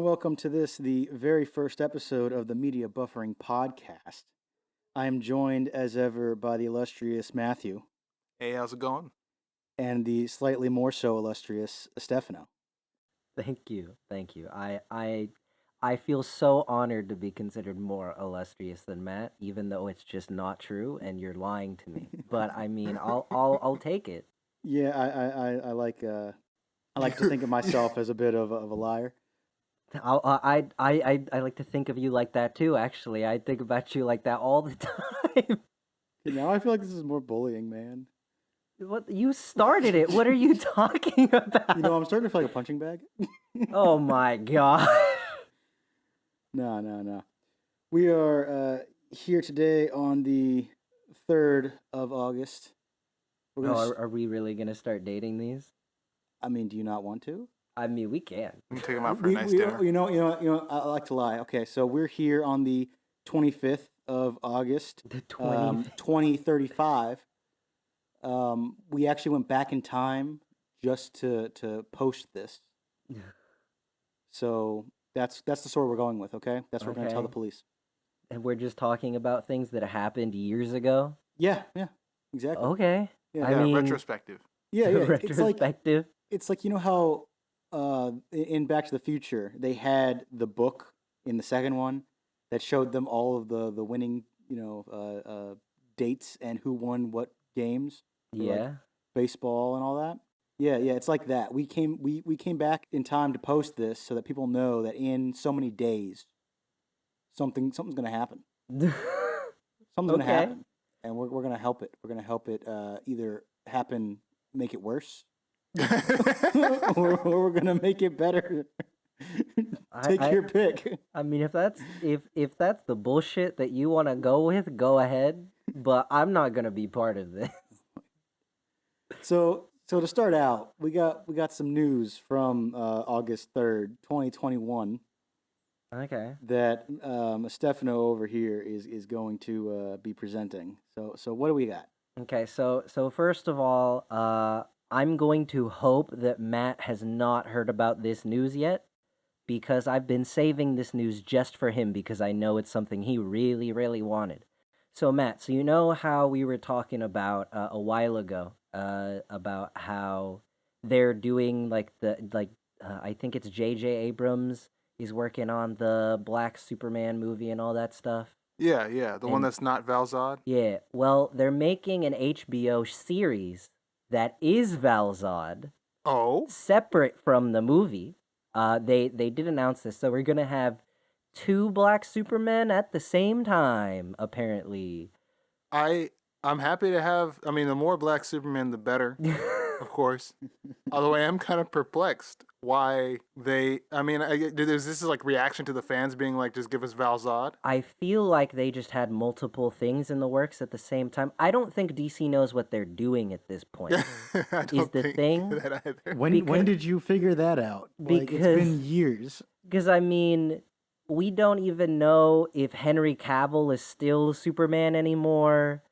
and welcome to the very first episode of the Media Buffering Podcast. I am joined, as ever, by the illustrious Matthew. Hey, how's it going? And the slightly more so illustrious Estefano. Thank you. I feel so honored to be considered more illustrious than Matt, even though it's just not true and you're lying to me. But I mean, I'll take it. Yeah, I like to think of myself as a bit of a liar. I like to think of you like that too. Actually, I think about you like that all the time. Now I feel like this is more bullying, man. What, you started it? What are you talking about? I'm starting to feel like a punching bag. Oh my god. No. We are here today on the 3rd of August. Are we really gonna start dating these? I mean, do you not want to? I mean, we can. We can take them out for a nice dinner. You know. I like to lie. Okay, so we're here on the 25th of August, The 20th. 2035. We actually went back in time just to post this. So that's the story we're going with. Okay, that's what we're gonna tell the police. And we're just talking about things that happened years ago. Yeah, exactly. Okay. Yeah, I mean, retrospective. Yeah. retrospective. It's like you know how in Back to the Future they had the book in the second one that showed them all of the winning dates and who won what games. Yeah. Like baseball and all that. Yeah, it's like that. We came back in time to post this so that people know that in so many days something's gonna happen. Something's gonna happen. And we're gonna help it. We're gonna help it either happen, make it worse, or we're gonna make it better. Take your pick. I mean, if that's the bullshit that you want to go with, go ahead. But I'm not gonna be part of this. So to start out, we got some news from August 3rd, 2021. Okay. That Estefano over here is going to be presenting. So what do we got? Okay, so first of all, I'm going to hope that Matt has not heard about this news yet, because I've been saving this news just for him because I know it's something he really, really wanted. So Matt, so you know how we were talking about a while ago about how they're doing I think it's J.J. Abrams. He's working on the Black Superman movie and all that stuff. Yeah, the one that's not Val-Zod. Yeah, well, they're making an HBO series that is Val-Zod. Oh? Separate from the movie. They did announce this, so we're gonna have 2 Black Supermen at the same time, apparently. I'm happy to have, the more Black Superman, the better, of course. Although I am kind of perplexed why this is like reaction to the fans being like, just give us Val-Zod. I feel like they just had multiple things in the works at the same time. I don't think DC knows what they're doing at this point. I don't is the think thing that either. When did you figure that out? It's been years. Because we don't even know if Henry Cavill is still Superman anymore.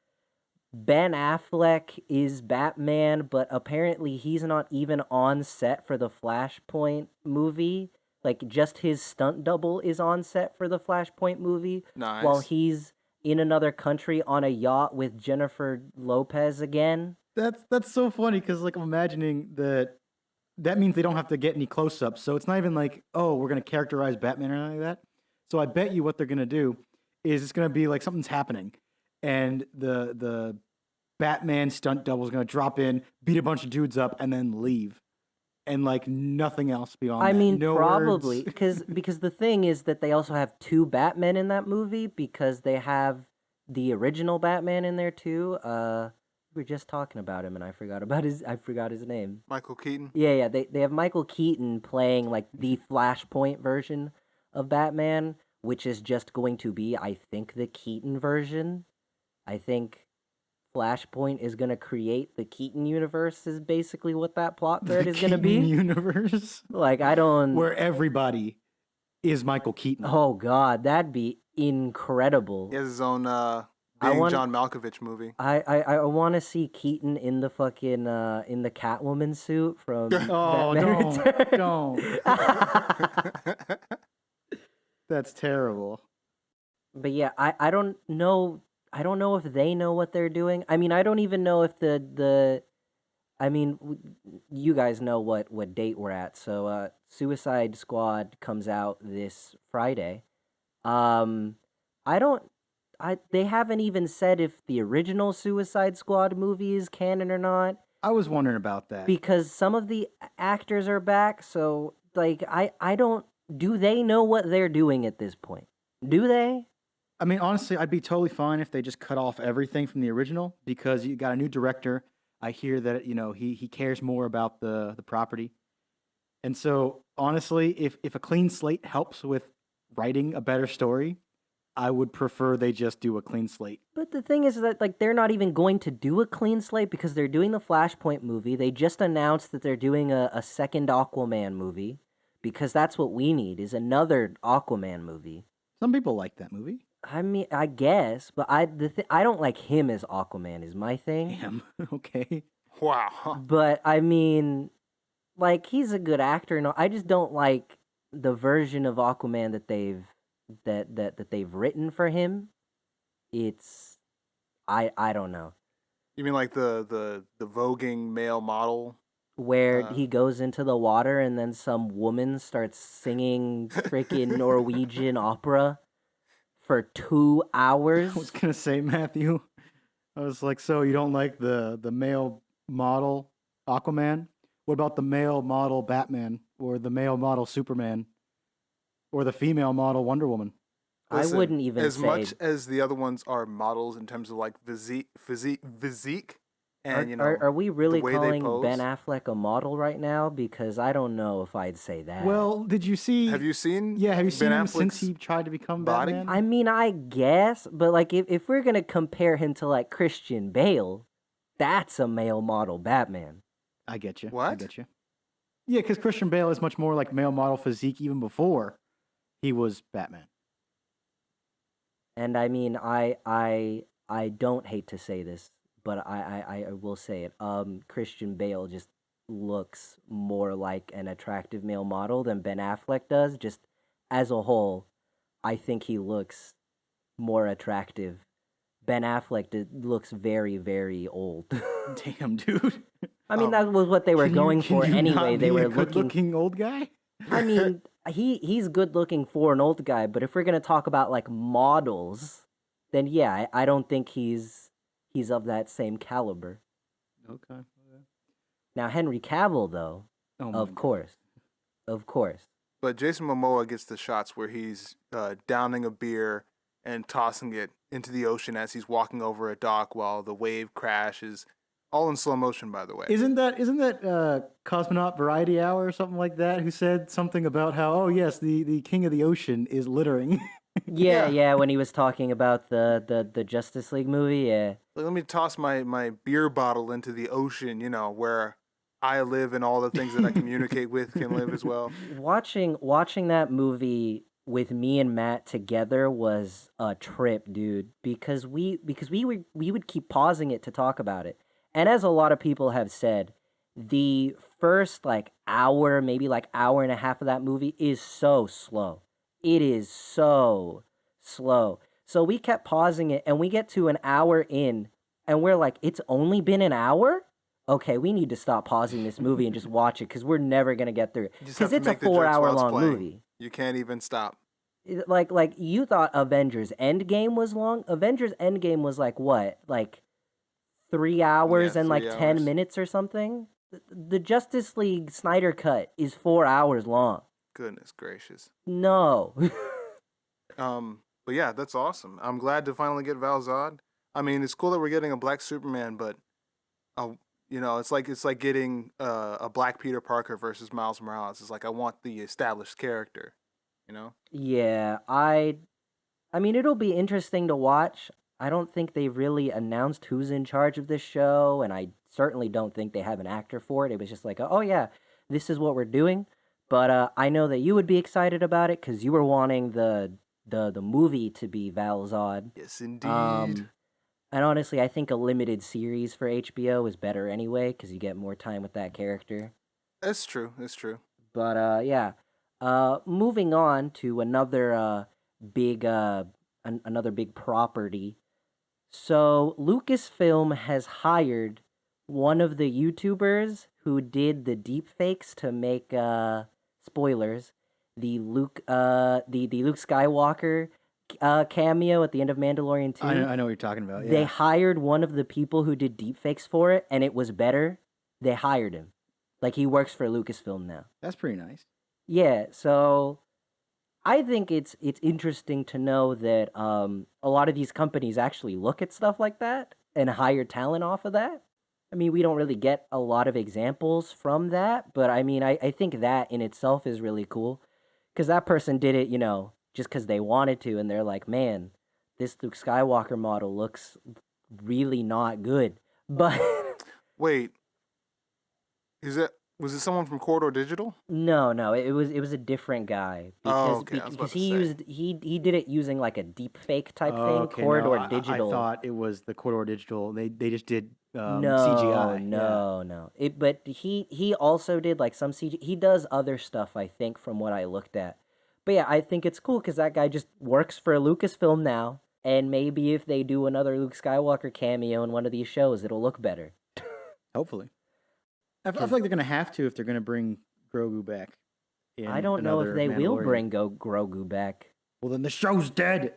Ben Affleck is Batman, but apparently he's not even on set for the Flashpoint movie. Like, just his stunt double is on set for the Flashpoint movie. Nice. While he's in another country on a yacht with Jennifer Lopez again. That's so funny because I'm imagining that means they don't have to get any close-ups. So it's not even like, oh, we're going to characterize Batman or anything like that. So I bet you what they're going to do is it's going to be like something's happening. And the Batman stunt double is going to drop in, beat a bunch of dudes up, and then leave. And nothing else beyond that. No probably. words. because the thing is that they also have 2 Batmen in that movie because they have the original Batman in there too. We were just talking about him and I forgot his name. Michael Keaton? Yeah, they have Michael Keaton playing the Flashpoint version of Batman, which is just going to be, I think, the Keaton version. I think Flashpoint is going to create the Keaton universe is basically what that plot thread is going to be. Universe? Where everybody is Michael Keaton. Oh, God, that'd be incredible. He has his own John Malkovich movie. I want to see Keaton in the fucking, in the Catwoman suit from Oh, Batman don't. That's terrible. But yeah, I don't know. I don't know if they know what they're doing. I mean, I don't even know if the I mean, you guys know what date we're at. So, Suicide Squad comes out this Friday. Um, I don't. They haven't even said if the original Suicide Squad movie is canon or not I was wondering about that. because some of the actors are back. So, like, I don't. Do they know what they're doing at this point? Do they? I mean, honestly, I'd be totally fine if they just cut off everything from the original because you got a new director. I hear that he cares more about the property, and so honestly, if a clean slate helps with writing a better story, I would prefer they just do a clean slate. But the thing is that like they're not even going to do a clean slate because they're doing the Flashpoint movie. They just announced that they're doing a second Aquaman movie because that's what we need is another Aquaman movie. Some people like that movie. I mean, I guess, but I don't like him as Aquaman is my thing. Damn. Okay. Wow. But I mean, like he's a good actor and all. I just don't like the version of Aquaman that they've written for him. It's I don't know. You mean like the voguing male model? Where Uh, he goes into the water and then some woman starts singing freaking Norwegian opera for 2 hours. I was gonna say, Matthew. I was like, so you don't like the male model Aquaman? What about the male model Batman or the male model Superman or the female model Wonder Woman? I Listen, wouldn't even as say. much as the other ones are models in terms of like physique, and Are we really way they calling Ben pose. Affleck a model right now? Because I don't know if I'd say that. Well, did you see? Have you seen? Yeah, have you seen Ben him since Affleck's he tried to become body? Batman? I mean, I guess, but like if we're gonna compare him to like Christian Bale, that's a male model Batman. I get you. I What? get you. Yeah, because Christian Bale is much more like male model physique even before he was Batman. And I mean, I don't hate to say this, but I will say it. Christian Bale just looks more like an attractive male model than Ben Affleck does. Just as a whole, I think he looks more attractive. Ben Affleck looks very, very old. Damn, dude. I mean, that Um, was what they were going Can for you anyway. not They be were a looking. good-looking old guy? I mean, he's good looking for an old guy, but if we're gonna talk about like models, then yeah, I don't think he's of that same caliber. Okay. Now Henry Cavill, though, Oh my of god. course, of course. But Jason Momoa gets the shots where he's downing a beer and tossing it into the ocean as he's walking over a dock while the wave crashes, all in slow motion, by the way. Isn't that Cosmonaut Variety Hour or something like that? Who said something about how the king of the ocean is littering? Yeah, Yeah. yeah. When he was talking about the Justice League movie, yeah. Let me toss my beer bottle into the ocean, where I live and all the things that I communicate with can live as well. Watching that movie with me and Matt together was a trip, dude. Because we would keep pausing it to talk about it, and as a lot of people have said, the first like hour, maybe like hour and a half of that movie is so slow. It is so slow. So we kept pausing it, and we get to an hour in, and we're like, it's only been an hour. Okay, we need to stop pausing this movie and just watch it because we're never gonna get through it. You just Because have to it's a make the jokes while 4 hour it's long playing. movie. You can't even stop. Like you thought Avengers Endgame was long. Avengers Endgame was like what, like 3 hours Yeah, and like 3 10 hours. minutes or something. The Justice League Snyder cut is 4 hours long. Goodness gracious. No. But yeah, that's awesome. I'm glad to finally get Val Zod. I mean, it's cool that we're getting a black Superman, but uh, it's like getting a black Peter Parker versus Miles Morales. It's like I want the established character, you know? Yeah, I mean, it'll be interesting to watch. I don't think they really announced who's in charge of this show, and I certainly don't think they have an actor for it. It was just like, oh yeah, this is what we're doing. But I know that you would be excited about it because you were wanting the movie to be Val Zod. Yes, indeed. And honestly, I think a limited series for HBO is better anyway because you get more time with that character. That's true. That's true. But yeah, Moving on to big another big property. So Lucasfilm has hired one of the YouTubers who did the deep fakes to make spoilers, the Luke Skywalker cameo at the end of Mandalorian 2. I know what you're talking about. They Yeah, hired one of the people who did deep fakes for it, and it was better. They hired him. Like, he works for Lucasfilm now. that's pretty nice. Yeah, so I think it's interesting to know that a lot of these companies actually look at stuff like that and hire talent off of that. I mean, we don't really get a lot of examples from that, but I mean, I think that in itself is really cool because that person did it, just because they wanted to, and they're like, man, this Luke Skywalker model looks really not good. But Wait, was it someone from Corridor Digital? no, it was a different guy Oh, because okay. I was about because to he say. used he did it using like a deep fake type thing, Okay, Corridor no, Digital. I thought it was the Corridor Digital. They just did No, CGI. Yeah. no. But he also did like some CG. He does other stuff, I think, from what I looked at. But yeah, I think it's cool because that guy just works for Lucasfilm now, and maybe if they do another Luke Skywalker cameo in one of these shows, it'll look better. Hopefully, I feel like they're gonna have to if they're gonna bring Grogu back. In I don't know if another they will Mandalorian. bring Grogu back. Well, then the show's dead.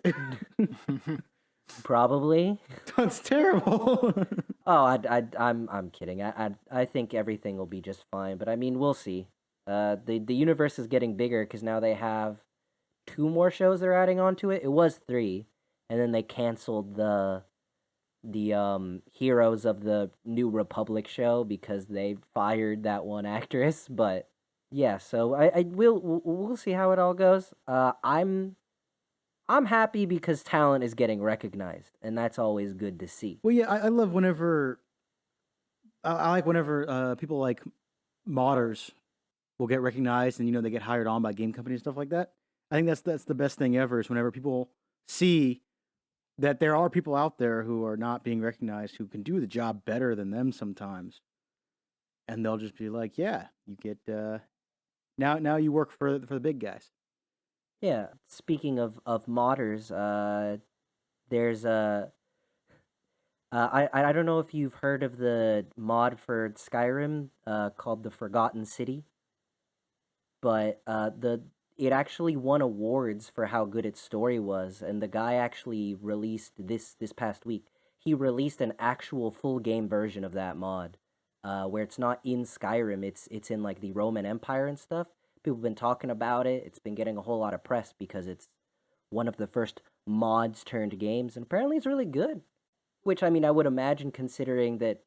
Probably. That's terrible. Oh, I'm kidding. I think everything will be just fine. But I mean, we'll see. The universe is getting bigger because now they have two more shows they're adding onto it. It was three, and then they canceled the Heroes of the New Republic show because they fired that one actress. But yeah, so we'll see how it all goes. I'm happy because talent is getting recognized, and that's always good to see. Well, yeah, I love whenever I like whenever people like modders will get recognized and they get hired on by game companies and stuff like that. I think that's the best thing ever is whenever people see that there are people out there who are not being recognized who can do the job better than them sometimes, and they'll just be like, "Yeah, you get now you work for the big guys." Yeah. Speaking of modders, there's a I don't know if you've heard of the mod for Skyrim called the Forgotten City, but the it actually won awards for how good its story was, and the guy actually released this past week. He released an actual full game version of that mod, where it's not in Skyrim. It's in like the Roman Empire and stuff. People have been talking about it. It's been getting a whole lot of press because it's one of the first mods turned games, and apparently it's really good. Which I mean, I would imagine considering that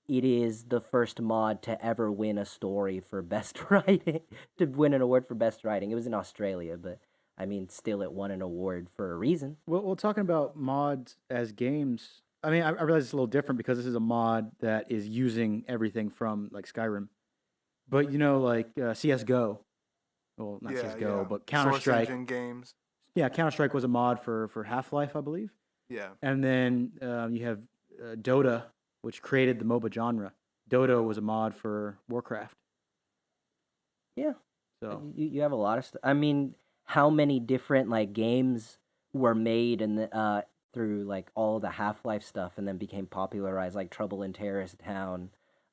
it is the first mod to ever win a story for best writing, to win an award for best writing. It was in Australia, but I mean, still, it won an award for a reason. Well, talking about mods as games, I mean, I realize it's a little different because this is a mod that is using everything from like Skyrim, but like CS:GO. Well, not Yeah, CS:GO, yeah. but Counter Source Strike. Engine games. Yeah, Counter Strike was a mod for Half Life, I believe. Yeah. And then you have Dota, which created the MOBA genre. Dota was a mod for Warcraft. Yeah, So you have a lot of stuff. I mean, how many different like games were made and through like all the Half Life stuff and then became popularized, like Trouble in Terrorist Town.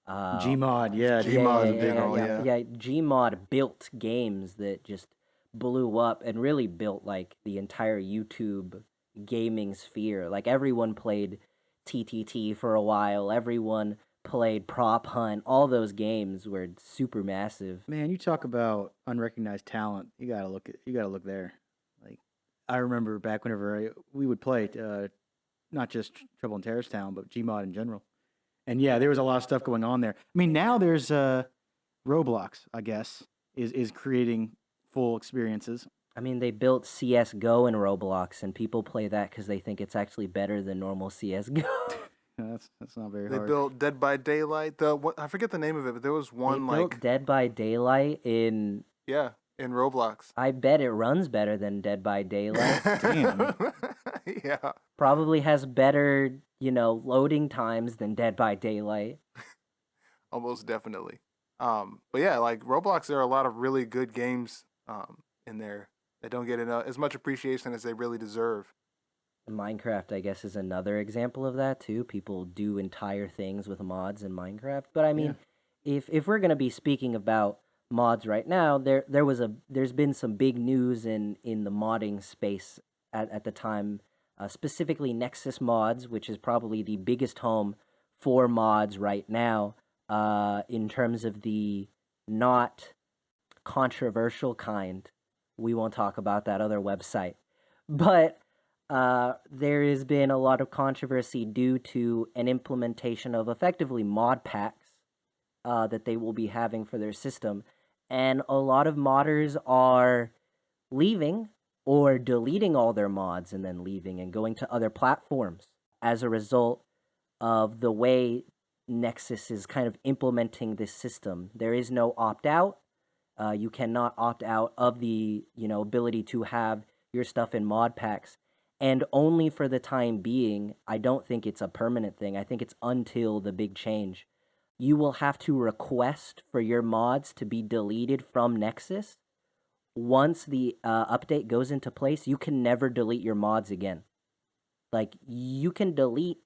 Gmod, yeah, Gmod's a Gmod, big one, yeah. Gmod built games that just blew up and really built like the entire YouTube gaming sphere. Like everyone played TTT for a while. Everyone played Prop Hunt. All those games were super massive. Man, you talk about unrecognized talent. You gotta look there. Like I remember back whenever we would play, not just Trouble in Terrorist Town, but Gmod in general. And yeah, there was a lot of stuff going on there. I mean, now there's Roblox, I guess, is creating full experiences. I mean, they built CS:GO in Roblox, and people play that because they think it's actually better than normal CS:GO. That's not very They hard. built Dead by Daylight. I forget the name of it, but there was They one built like Dead by Daylight in. yeah, in Roblox. I bet it runs better than Dead by Daylight. Damn. Yeah. Probably has better, loading times than Dead by Daylight. Almost definitely. But yeah, like Roblox, there are a lot of really good games in there that don't get as much appreciation as they really deserve. Minecraft, I guess, is another example of that too. People do entire things with mods in Minecraft. But I Yeah. mean, if we're gonna be speaking about mods right now, there's been some big news in the modding space at the time, specifically Nexus Mods, which is probably the biggest home for mods right now, in terms of the not controversial kind. We won't talk about that other website. But there has been a lot of controversy due to an implementation of effectively mod packs that they will be having for their system. And a lot of modders are leaving or deleting all their mods and then leaving and going to other platforms as a result of the way Nexus is kind of implementing this system. There is no opt out. You cannot opt out of the ability to have your stuff in mod packs, and only for the time being. I don't think it's a permanent thing. I think it's until the big change. You will have to request for your mods to be deleted from Nexus. Once the update goes into place, you can never delete your mods again. Like, you can delete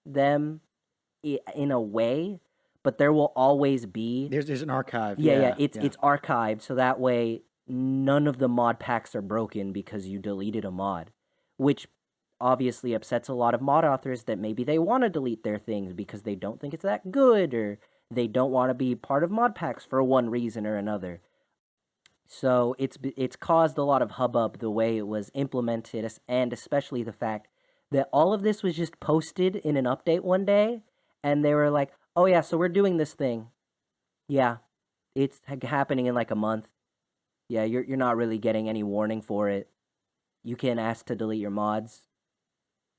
them in a way, but there will always be There's an archive. yeah, Yeah. it's archived, so that way none of the mod packs are broken because you deleted a mod, which obviously upsets a lot of mod authors that maybe they want to delete their things because they don't think it's that good, or they don't want to be part of mod packs for one reason or another. So it's caused a lot of hubbub the way it was implemented, and especially the fact that all of this was just posted in an update one day, and they were like, "Oh yeah, so we're doing this thing. Yeah, it's happening in like a month. Yeah, you're not really getting any warning for it. You can ask to delete your mods,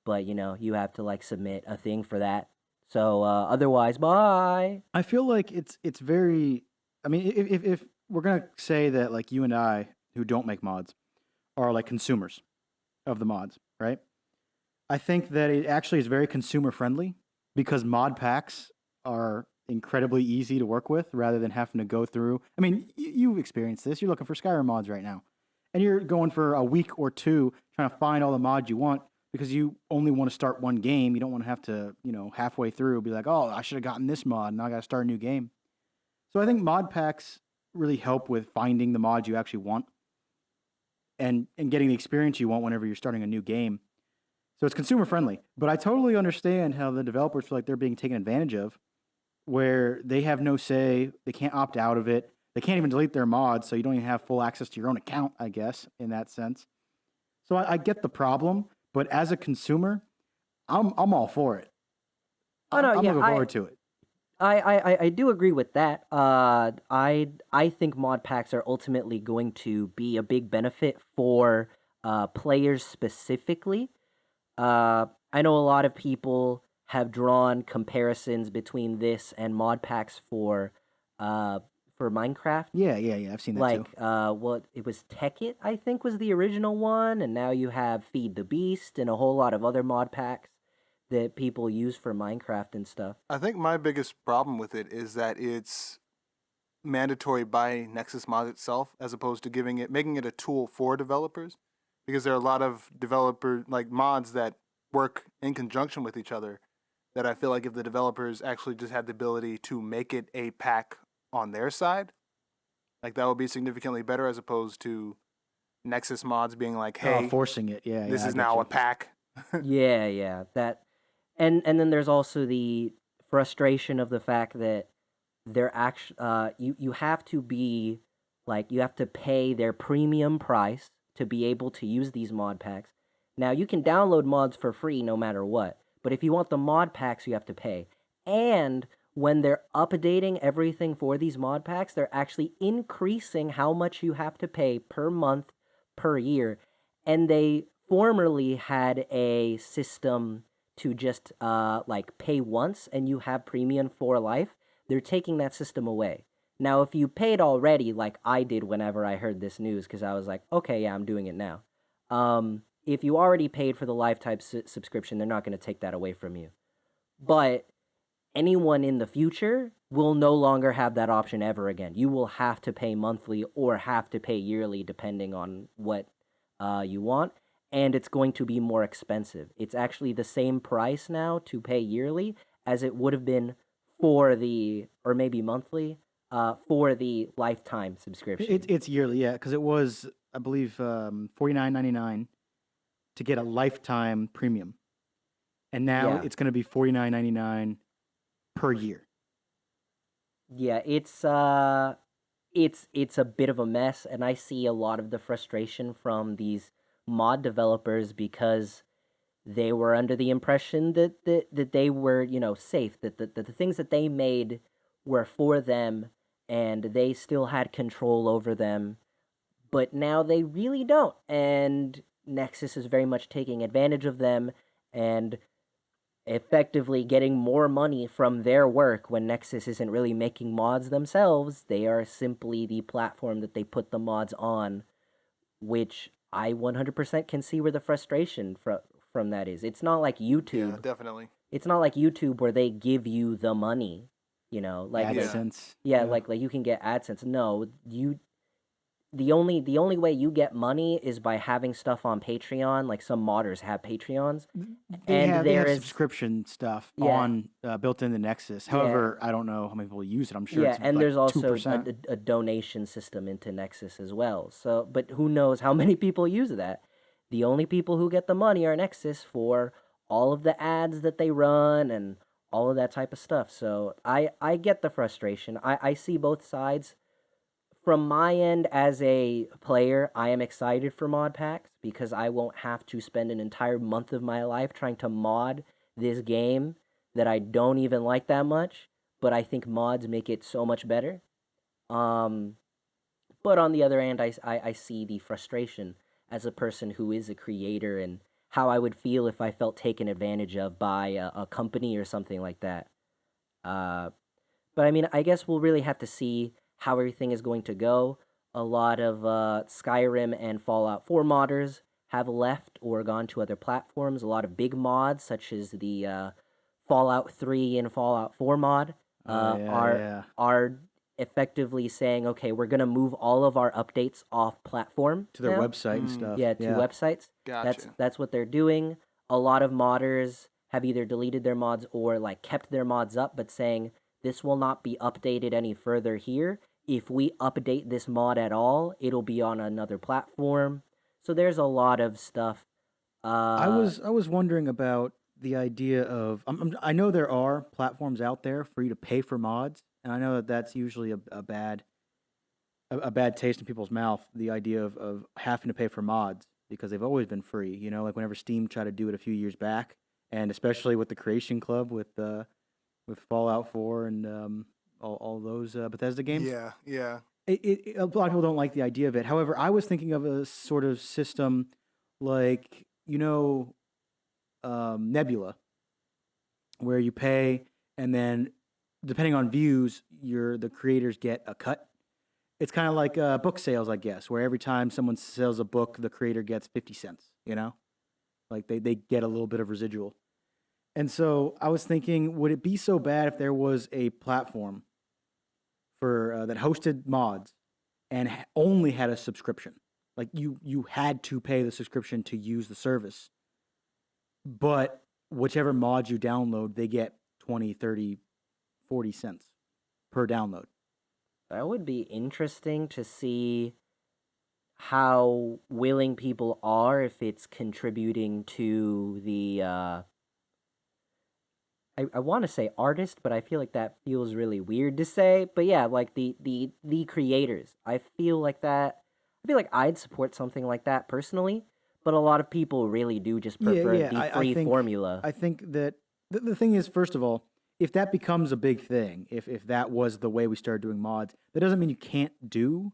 but you have to like submit a thing for that. So otherwise, bye." I feel like it's very. I mean, if we're gonna say that like you and I who don't make mods are like consumers of the mods, right? I think that it actually is very consumer friendly because mod packs are incredibly easy to work with rather than having to go through. I mean, you've experienced this. You're looking for Skyrim mods right now, and you're going for a week or two trying to find all the mods you want because you only want to start one game. You don't want to have to, halfway through be like, oh, I should have gotten this mod. Now I got to start a new game. So I think mod packs really help with finding the mods you actually want and getting the experience you want whenever you're starting a new game. So it's consumer friendly, but I totally understand how the developers feel like they're being taken advantage of, where they have no say, they can't opt out of it, they can't even delete their mods, so you don't even have full access to your own account, I guess, in that sense. So I get the problem, but as a consumer, I'm all for it. Oh no, I'm yeah, looking forward to it. I do agree with that. I think mod packs are ultimately going to be a big benefit for players specifically. I know a lot of people have drawn comparisons between this and mod packs uh for Minecraft. Yeah. I've seen that too. Like what it was Tekkit, I think, was the original one, and now you have Feed the Beast and a whole lot of other mod packs that people use for Minecraft and stuff. I think my biggest problem with it is that it's mandatory by Nexus Mod itself, as opposed to making it a tool for developers, because there are a lot of developer like mods that work in conjunction with each other. That I feel like if the developers actually just had the ability to make it a pack on their side, like that would be significantly better, as opposed to Nexus Mods being like, Oh, "Hey, forcing it. Yeah, this I is get now you. a pack." Yeah, that, and then there's also the frustration of the fact that they're actually you have to be like, you have to pay their premium price to be able to use these mod packs. Now you can download mods for free no matter what, but if you want the mod packs, you have to pay. And when they're updating everything for these mod packs, they're actually increasing how much you have to pay per month, per year. And they formerly had a system to just like pay once and you have premium for life. They're taking that system away. Now, if you paid already, like I did whenever I heard this news, because I was like, okay, yeah, I'm doing it now. If you already paid for the lifetime subscription, they're not going to take that away from you. But anyone in the future will no longer have that option ever again. You will have to pay monthly or have to pay yearly depending on what you want, and it's going to be more expensive. It's actually the same price now to pay yearly as it would have been for the, or maybe monthly, for the lifetime subscription. It's yearly, yeah, because it was, I believe, $49.99 to get a lifetime premium, and now Yeah. it's going to be $49.99 per year. Yeah, it's a bit of a mess, and I see a lot of the frustration from these mod developers because they were under the impression that they were, safe, that the things that they made were for them and they still had control over them, but now they really don't. And Nexus is very much taking advantage of them and effectively getting more money from their work when Nexus isn't really making mods themselves. They are simply the platform that they put the mods on, which I 100% can see where the frustration from that is. It's not like Yeah, YouTube. definitely. It's not like YouTube where they give you the money, like Yeah. AdSense. like you can get AdSense. No, the only way you get money is by having stuff on Patreon. Like some modders have Patreons, They and have there is subscription stuff yeah. on built into Nexus. Yeah. However, I don't know how many people use it. I'm sure Yeah, it's and like there's also 2%. a donation system into Nexus as well. So, but who knows how many people use that? The only people who get the money are Nexus for all of the ads that they run and all of that type of stuff. So I get the frustration. I see both sides. From my end as a player, I am excited for mod packs because I won't have to spend an entire month of my life trying to mod this game that I don't even like that much, but I think mods make it so much better. Um, but on the other hand, I see the frustration as a person who is a creator and how I would feel if I felt taken advantage of by a company or something like that. Uh, but I mean, I guess we'll really have to see how everything is going to go. A lot of Skyrim and Fallout 4 modders have left or gone to other platforms. A lot of big mods, such as the Fallout 3 and Fallout 4 mod, Yeah. are effectively saying, okay, we're gonna move all of our updates off platform To their now. website and stuff. Yeah, to websites. Gotcha. That's what they're doing. A lot of modders have either deleted their mods or like kept their mods up, but saying this will not be updated any further here. If we update this mod at all, it'll be on another platform. So there's a lot of stuff. I was wondering about the idea of I know there are platforms out there for you to pay for mods, and I know that that's usually a bad taste in people's mouth. The idea of having to pay for mods because they've always been free. You know, like whenever Steam tried to do it a few years back, and especially with the Creation Club with Fallout 4 and all those Bethesda games. Yeah, yeah. A lot of people don't like the idea of it. However, I was thinking of a sort of system like Nebula, where you pay and then depending on views, the creators get a cut. It's kind of like book sales, I guess, where every time someone sells a book, the creator gets 50 cents. Like they get a little bit of residual. And so I was thinking, would it be so bad if there was a platform for that hosted mods and only had a subscription? Like you had to pay the subscription to use the service, but whichever mod you download, they get 20, 30, 40 cents per download. That would be interesting to see how willing people are if it's contributing to the I want to say artist, but I feel like that feels really weird to say. But yeah, like the creators. I feel like that. I feel like I'd support something like that personally, but a lot of people really do just prefer the I free think formula. I think that the thing is, first of all, if that becomes a big thing, if that was the way we started doing mods, that doesn't mean you can't do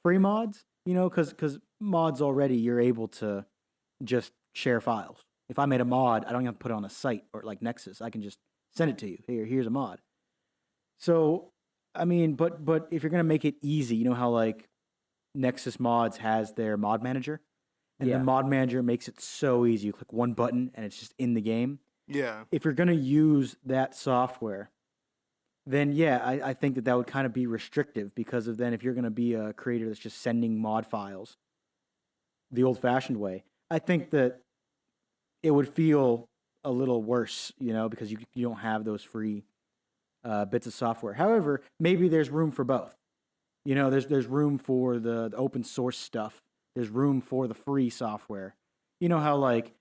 free mods. Because mods already you're able to just share files. If I made a mod, I don't have to put it on a site or like Nexus. I can just send it to you. Here's a mod. So, I mean, but if you're gonna make it easy, you know how like Nexus Mods has their mod manager, and the Yeah. mod manager makes it so easy. You click one button and it's just in the game. Yeah. If you're gonna use that software, then yeah, I think that would kind of be restrictive because of then if you're going to be a creator that's just sending mod files the old-fashioned way, I think that it would feel a little worse, because you don't have those free bits of software. However, maybe there's room for both. There's room for the open source stuff. There's room for the free software. You know how like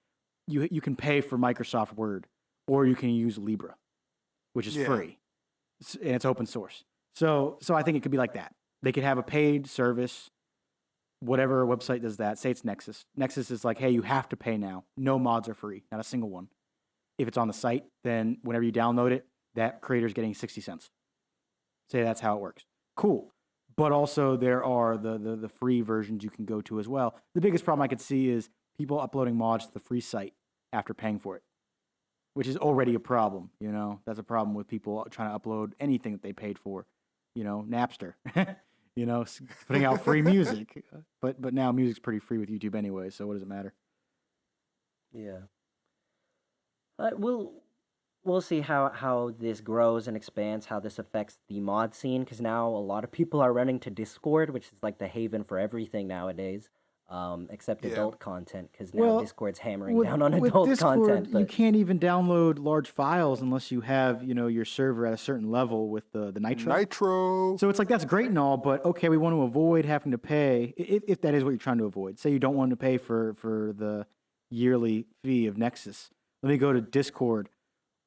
you can pay for Microsoft Word, or you can use Libra, which is Yeah. free and it's open source. So I think it could be like that. They could have a paid service. Whatever website does that, say it's Nexus. Nexus is like, hey, you have to pay now. No mods are free, not a single one. If it's on the site, then whenever you download it, that creator's getting 60 cents. Say that's how it works. Cool. But also there are the free versions you can go to as well. The biggest problem I could see is people uploading mods to the free site after paying for it, which is already a problem. That's a problem with people trying to upload anything that they paid for. Napster. Putting out free music. But now music's pretty free with YouTube anyway, so what does it matter? Yeah. We'll see how this grows and expands, how this affects the mod scene, because now a lot of people are running to Discord, which is like the haven for everything nowadays, except Yeah. adult content, because now Well, Discord's hammering down on adult Discord, content. you But can't even download large files unless you have, your server at a certain level with the Nitro. Nitro. So it's like that's great and all, but okay, we want to avoid having to pay if that is what you're trying to avoid. Say you don't want to pay for the yearly fee of Nexus. Let me go to Discord,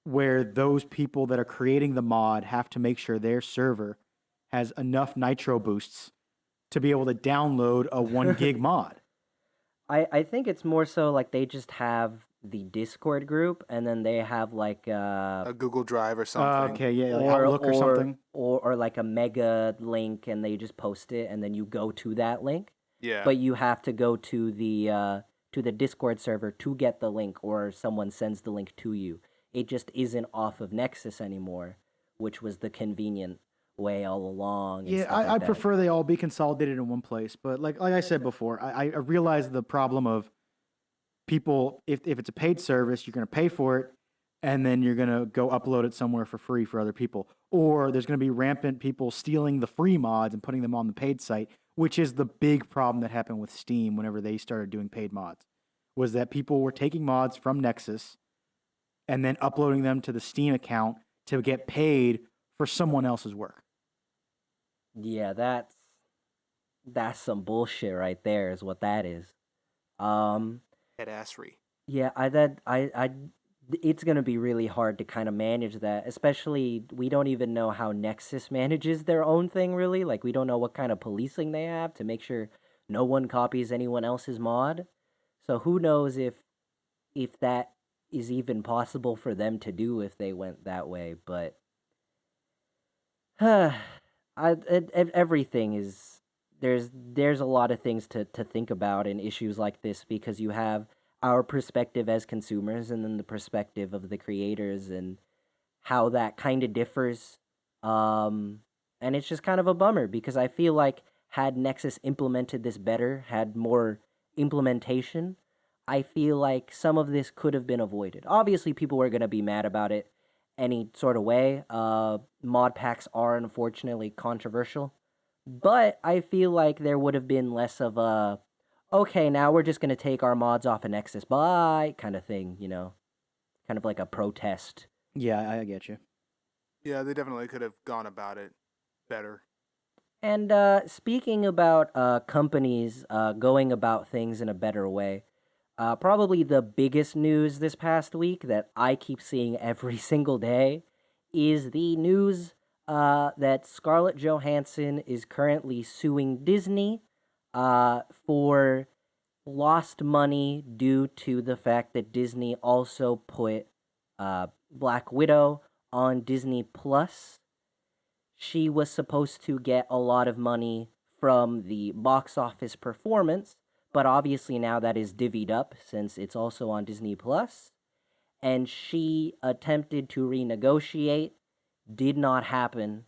where those people that are creating the mod have to make sure their server has enough Nitro boosts to be able to download a 1 gig mod. I think it's more so like they just have the Discord group, and then they have like A Google Drive or something. Okay, yeah, like Outlook or something. or like a mega link, and they just post it, and then you go to that link. Yeah. But you have to go to the Discord server to get the link, or someone sends the link to you. It just isn't off of Nexus anymore, which was the convenient way all along. And Yeah, stuff like I that. prefer they all be consolidated in one place. But like I said before, I realize the problem of people, if it's a paid service, you're going to pay for it, and then you're going to go upload it somewhere for free for other people. Or there's going to be rampant people stealing the free mods and putting them on the paid site, which is the big problem that happened with Steam whenever they started doing paid mods, was that people were taking mods from Nexus and then uploading them to the Steam account to get paid for someone else's work. Yeah, that's some bullshit right there, is what that is. Head assery. Yeah, it's gonna be really hard to kind of manage that, especially we don't even know how Nexus manages their own thing really. Like we don't know what kind of policing they have to make sure no one copies anyone else's mod. So who knows if that is even possible for them to do if they went that way. But everything is there's a lot of things to think about in issues like this, because you have our perspective as consumers and then the perspective of the creators and how that kind of differs. And it's just kind of a bummer, because I feel like had Nexus implemented this better, had more implementation, I feel like some of this could have been avoided. Obviously, people were going to be mad about it any sort of way. Mod packs are unfortunately controversial, but I feel like there would have been less of a, okay, now we're just going to take our mods off of Nexus, bye, kind of thing, kind of like a protest. Yeah, I get you. Yeah, they definitely could have gone about it better. And speaking about companies going about things in a better way, probably the biggest news this past week that I keep seeing every single day is the news that Scarlett Johansson is currently suing Disney for lost money due to the fact that Disney also put Black Widow on Disney Plus. She was supposed to get a lot of money from the box office performance, but obviously now that is divvied up since it's also on Disney Plus. And she attempted to renegotiate, did not happen,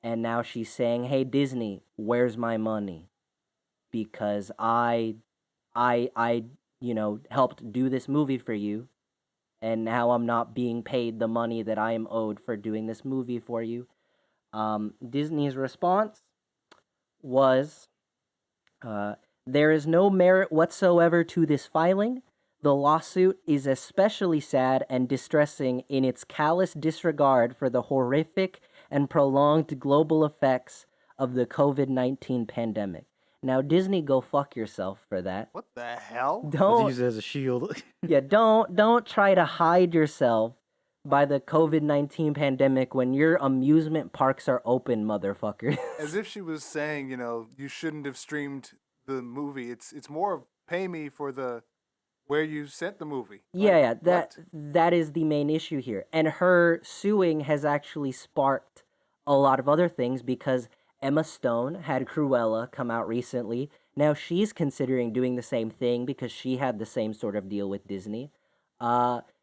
and now she's saying, "Hey Disney, where's my money? Because I helped do this movie for you, and now I'm not being paid the money that I am owed for doing this movie for you." Disney's response was, there is no merit whatsoever to this filing. The lawsuit is especially sad and distressing in its callous disregard for the horrific and prolonged global effects of the COVID-19 pandemic. Now, Disney, go fuck yourself for that. What the hell? Let's Don't use it as a shield. don't try to hide yourself by the COVID-19 pandemic when your amusement parks are open, motherfucker. As if she was saying, you shouldn't have streamed the movie. It's more of pay me for the where you sent the movie. Yeah, Like, that is the main issue here. And her suing has actually sparked a lot of other things because Emma Stone had Cruella come out recently. Now she's considering doing the same thing because she had the same sort of deal with Disney.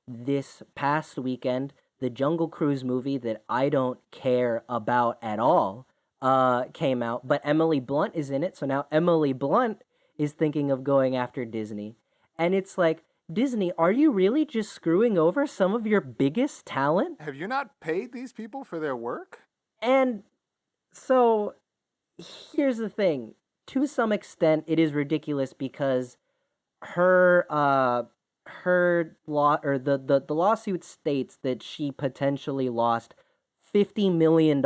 This past weekend, the Jungle Cruise movie that I don't care about at all came out, but Emily Blunt is in it. So now Emily Blunt is thinking of going after Disney. And it's like, Disney, are you really just screwing over some of your biggest talent? have you not paid these people for their work? And so here's the thing. To some extent, it is ridiculous because her law or the lawsuit states that she potentially lost $50 million,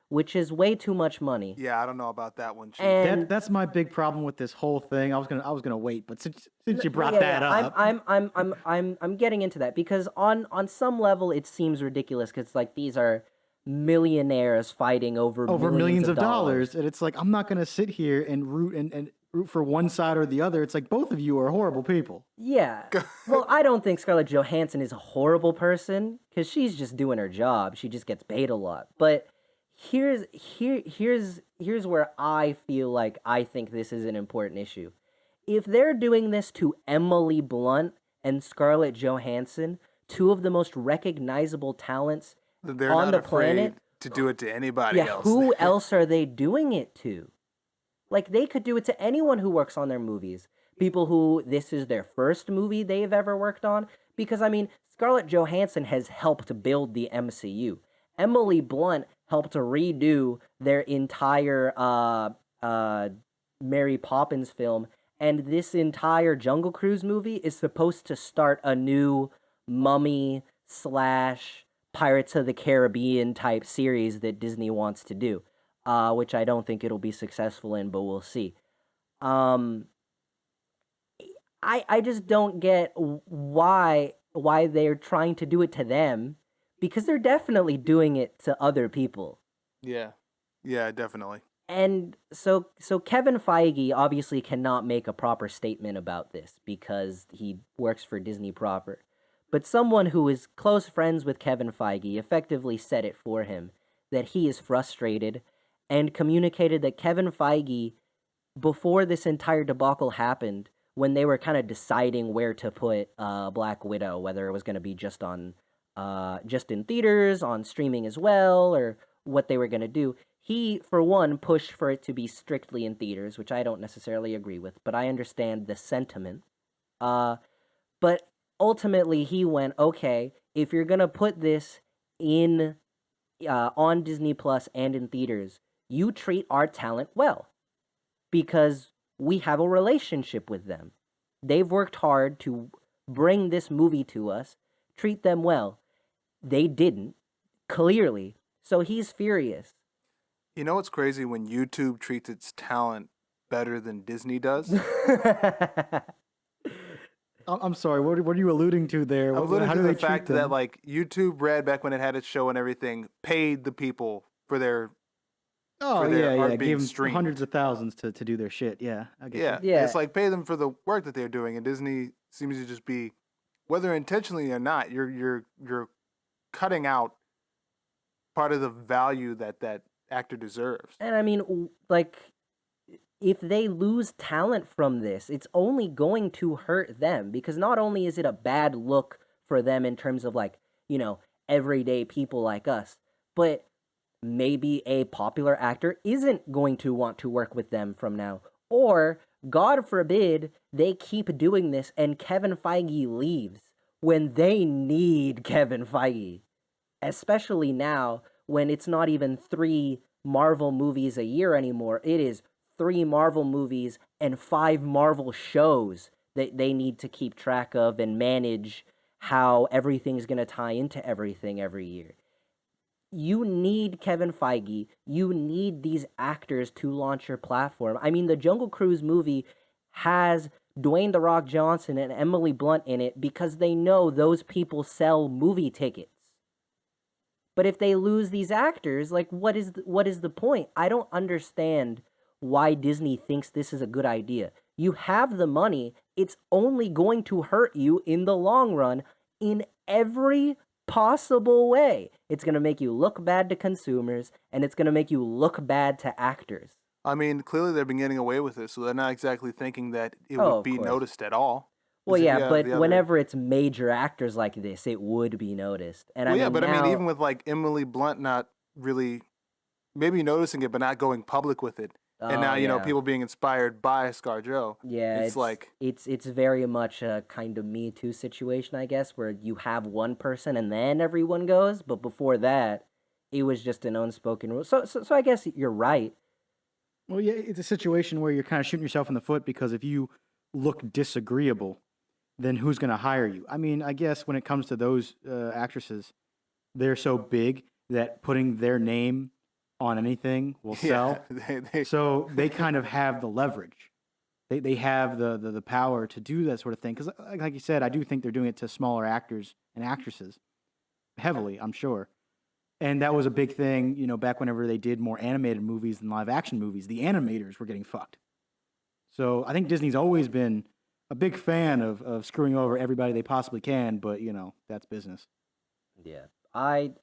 which is way too much money. Yeah, I don't know about that one, Chief. And That's my big problem with this whole thing. I was gonna wait, but since you brought Yeah, that yeah, up, I'm getting into that because on some level it seems ridiculous because like these are millionaires fighting over millions of dollars. dollars, and it's like I'm not gonna sit here and root for one side or the other. It's like both of you are horrible people. Yeah. Well, I don't think Scarlett Johansson is a horrible person because she's just doing her job. She just gets paid a lot. But here's where I feel like I think this is an important issue. If they're doing this to Emily Blunt and Scarlett Johansson, two of the most recognizable talents They're on not the afraid planet, to do it to anybody yeah, else. who else are they doing it to? Like, they could do it to anyone who works on their movies. People who this is their first movie they've ever worked on. Because, I mean, Scarlett Johansson has helped build the MCU. Emily Blunt helped to redo their entire Mary Poppins film. And this entire Jungle Cruise movie is supposed to start a new Mummy slash Pirates of the Caribbean type series that Disney wants to do, which I don't think it'll be successful in, but we'll see. Um, I just don't get why they're trying to do it to them because they're definitely doing it to other people. Yeah. Yeah, definitely. And so Kevin Feige obviously cannot make a proper statement about this because he works for Disney proper. But someone who is close friends with Kevin Feige effectively said it for him that he is frustrated and communicated that Kevin Feige, before this entire debacle happened, when they were kind of deciding where to put Black Widow, whether it was going to be just in theaters, on streaming as well, or what they were going to do, he, for one, pushed for it to be strictly in theaters, which I don't necessarily agree with, but I understand the sentiment. But ultimately, he went, okay, if you're going to put this in on Disney Plus and in theaters, you treat our talent well because we have a relationship with them. They've worked hard to bring this movie to us, treat them well. They didn't, clearly. So he's furious. You know what's crazy? When YouTube treats its talent better than Disney does? I'm sorry. What are you alluding to there? I'm alluding How to do the they treat fact them? that, like, YouTube Red, back when it had its show and everything, paid the people for their Oh for their yeah, art yeah. being Give them streamed. hundreds of thousands to do their shit. Yeah, I get Yeah. you. Yeah. It's like pay them for the work that they're doing, and Disney seems to just be, whether intentionally or not, you're cutting out part of the value that actor deserves. And I mean, like, if they lose talent from this, it's only going to hurt them because not only is it a bad look for them in terms of, like, everyday people like us, but maybe a popular actor isn't going to want to work with them from now. Or, God forbid, they keep doing this and Kevin Feige leaves when they need Kevin Feige. Especially now when it's not even 3 Marvel movies a year anymore. It is 3 Marvel movies and 5 Marvel shows that they need to keep track of and manage how everything's going to tie into everything every year. You need Kevin Feige. You need these actors to launch your platform. I mean, the Jungle Cruise movie has Dwayne The Rock Johnson and Emily Blunt in it because they know those people sell movie tickets. But if they lose these actors, like what is the point? I don't understand why Disney thinks this is a good idea. You have the money, it's only going to hurt you in the long run in every possible way. It's going to make you look bad to consumers and it's going to make you look bad to actors. I mean, clearly they've been getting away with it, so they're not exactly thinking that it Oh, would of be course. noticed at all. Well, 'Cause if yeah, you have but the other- whenever it's major actors like this, it would be noticed. And well, I yeah, mean, but I now, mean, even with like Emily Blunt not really, maybe noticing it, but not going public with it, and now oh, you know yeah. people being inspired by ScarJo. Yeah, it's like it's very much a kind of Me Too situation, I guess, where you have one person and then everyone goes, but before that, it was just an unspoken rule. So I guess you're right. Well, yeah, it's a situation where you're kind of shooting yourself in the foot because if you look disagreeable, then who's going to hire you? I mean, I guess when it comes to those actresses, they're so big that putting their name on anything will sell. they So they kind of have the leverage. They have the power to do that sort of thing. Because, like you said, I do think they're doing it to smaller actors and actresses heavily, I'm sure. And that was a big thing, you know, back whenever they did more animated movies than live action movies. The animators were getting fucked. So I think Disney's always been a big fan of screwing over everybody they possibly can, but, you know, that's business. Yeah. I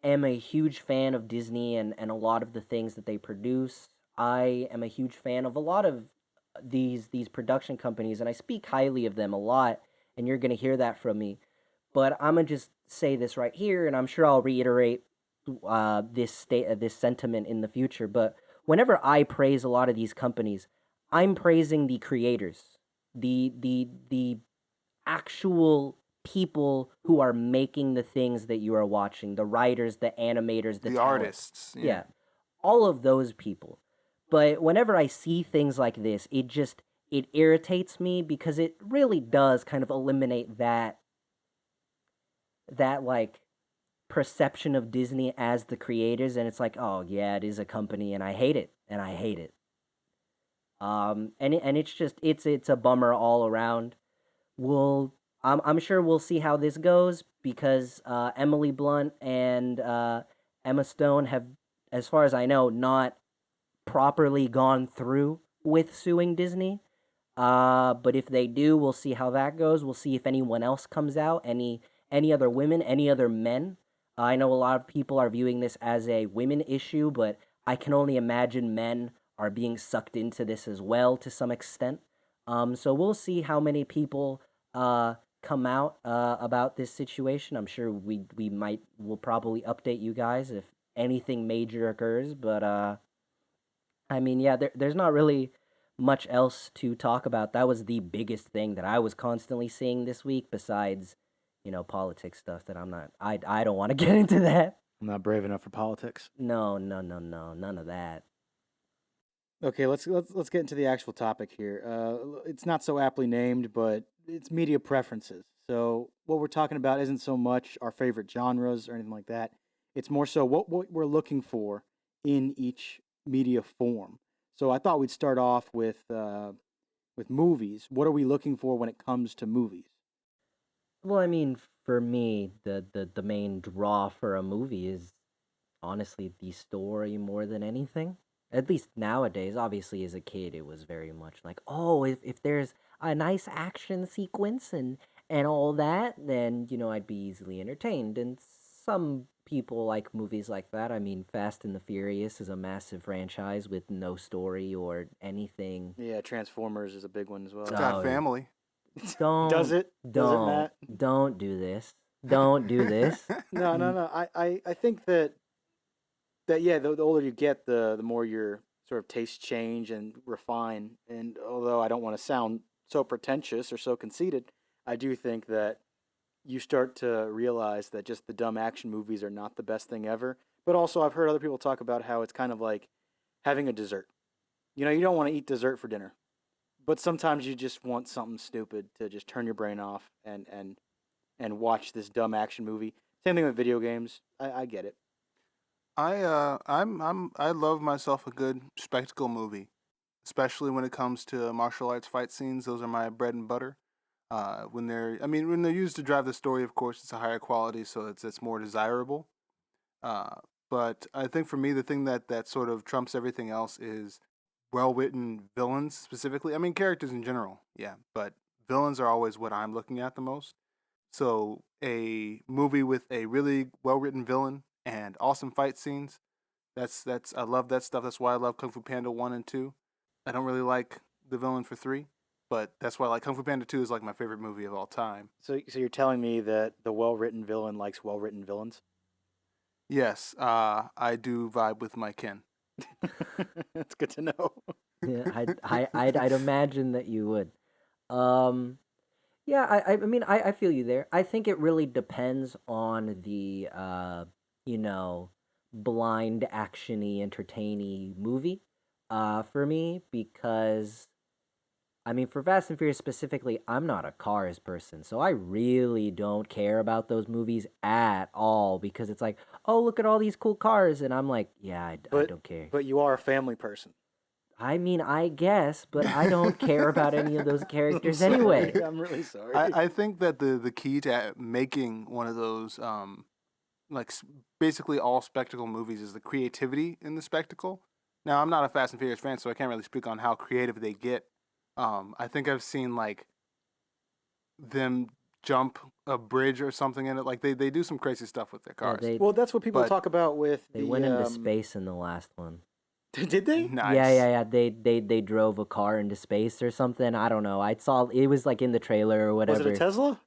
am a huge fan of Disney and a lot of the things that they produce. I am a huge fan of a lot of these production companies and I speak highly of them a lot and you're going to hear that from me. But I'm going to just say this right here and I'm sure I'll reiterate this sentiment in the future, but whenever I praise a lot of these companies, I'm praising the creators. The actual people who are making the things that you are watching, the writers, the animators, the the talent. artists. Yeah, all of those people. But whenever I see things like this, it irritates me because it really does kind of eliminate that like perception of Disney as the creators and it's like, "Oh, yeah, it is a company and I hate it." And I hate it. And it's just it's a bummer all around. I'm sure we'll see how this goes because Emily Blunt and Emma Stone have, as far as I know, not properly gone through with suing Disney. But if they do, we'll see how that goes. We'll see if anyone else comes out, any other women, any other men. I know a lot of people are viewing this as a women issue, but I can only imagine men are being sucked into this as well to some extent. So we'll see how many people come out about this situation. I'm sure we'll probably update you guys if anything major occurs. But I mean, yeah, there's not really much else to talk about. That was the biggest thing that I was constantly seeing this week, besides, politics stuff that I don't want to get into that. I'm not brave enough for politics. No, no, no, no, none of that. Okay, let's get into the actual topic here. It's not so aptly named, but it's media preferences. So what we're talking about isn't so much our favorite genres or anything like that. It's more so what we're looking for in each media form. So I thought we'd start off with movies. What are we looking for when it comes to movies? Well, I mean, for me, the main draw for a movie is honestly the story more than anything. At least nowadays, obviously as a kid it was very much like, oh, if there's a nice action sequence and all that, then I'd be easily entertained. And some people like movies like that. I mean, Fast and the Furious is a massive franchise with no story or anything. Yeah, Transformers is a big one as well. Oh, Got family. Don't Does it? Does it, Matt? don't do this. Don't do this. No, no, no. I think that yeah, the older you get, the more your sort of tastes change and refine. And although I don't want to sound so pretentious or so conceited, I do think that you start to realize that just the dumb action movies are not the best thing ever. But also, I've heard other people talk about how it's kind of like having a dessert. You know, you don't want to eat dessert for dinner, but sometimes you just want something stupid to just turn your brain off and watch this dumb action movie. Same thing with video games. I get it. I love myself a good spectacle movie, especially when it comes to martial arts fight scenes. Those are my bread and butter. When they're used to drive the story, of course, it's a higher quality, so it's more desirable. Uh, but I think for me, the thing that sort of trumps everything else is well written villains specifically. I mean, characters in general, yeah, but villains are always what I'm looking at the most. So a movie with a really well written villain and awesome fight scenes. That's I love that stuff. That's why I love Kung Fu Panda 1 and 2. I don't really like the villain for 3, but that's why I like Kung Fu Panda 2 is like my favorite movie of all time. So you're telling me that the well-written villain likes well-written villains? Yes, I do vibe with my Ken. That's good to know. Yeah, I'd imagine that you would. Um, yeah, I mean, I feel you there. I think it really depends on the, you know, blind actiony, entertainy movie, for me, because I mean, for Fast and Furious specifically, I'm not a cars person, so I really don't care about those movies at all because it's like, oh, look at all these cool cars, and I'm like, yeah, I But don't care. but you are a family person. I mean, I guess, but I don't care about any of those I'm characters sorry. anyway. I'm really sorry. I think that the key to making one of those like basically all spectacle movies is the creativity in the spectacle. Now I'm not a Fast and Furious fan, so I can't really speak on how creative they get. I think I've seen like them jump a bridge or something in it. Like they do some crazy stuff with their Yeah, cars. Well, that's what people But talk about with they the. went into space in the last one. Did they? Yeah, nice. yeah, yeah. They drove a car into space or something. I don't know. I saw it was like in the trailer or Was it a whatever. Tesla?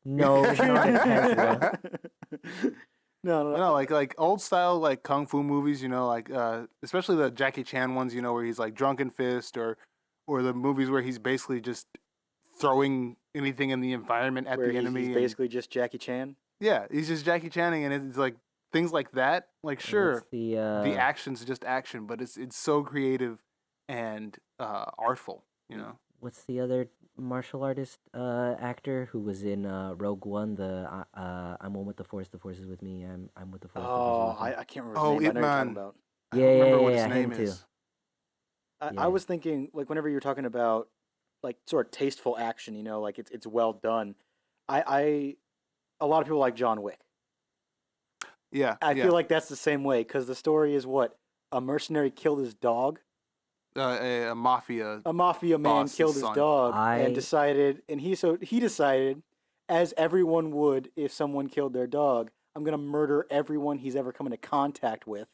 No, it was not a Tesla. No, no, I no. know, like old style like kung fu movies, like especially the Jackie Chan ones, where he's like drunken fist or the movies where he's basically just throwing anything in the environment at Where the he's enemy and basically just Jackie Chan. yeah, he's just Jackie Channing and it's like things like that. Like What's sure, the the action's just action, but it's so creative and artful, what's the other martial artist actor who was in Rogue One? I'm one with the Force is with me. I'm with the Force, the Force is Oh, with me. I can't remember his Oh, name. I Ip know you're talking Man. about. I Yeah, don't yeah, remember yeah, what his yeah, him name too. is. I Yeah. was thinking like whenever you're talking about like sort of tasteful action, like it's well done. I a lot of people like John Wick. Yeah, I yeah. feel like that's the same way because the story is what a mercenary killed his dog. A mafia A mafia man boss's killed his son. dog and I decided, and he decided, as everyone would if someone killed their dog, I'm gonna murder everyone he's ever come into contact with.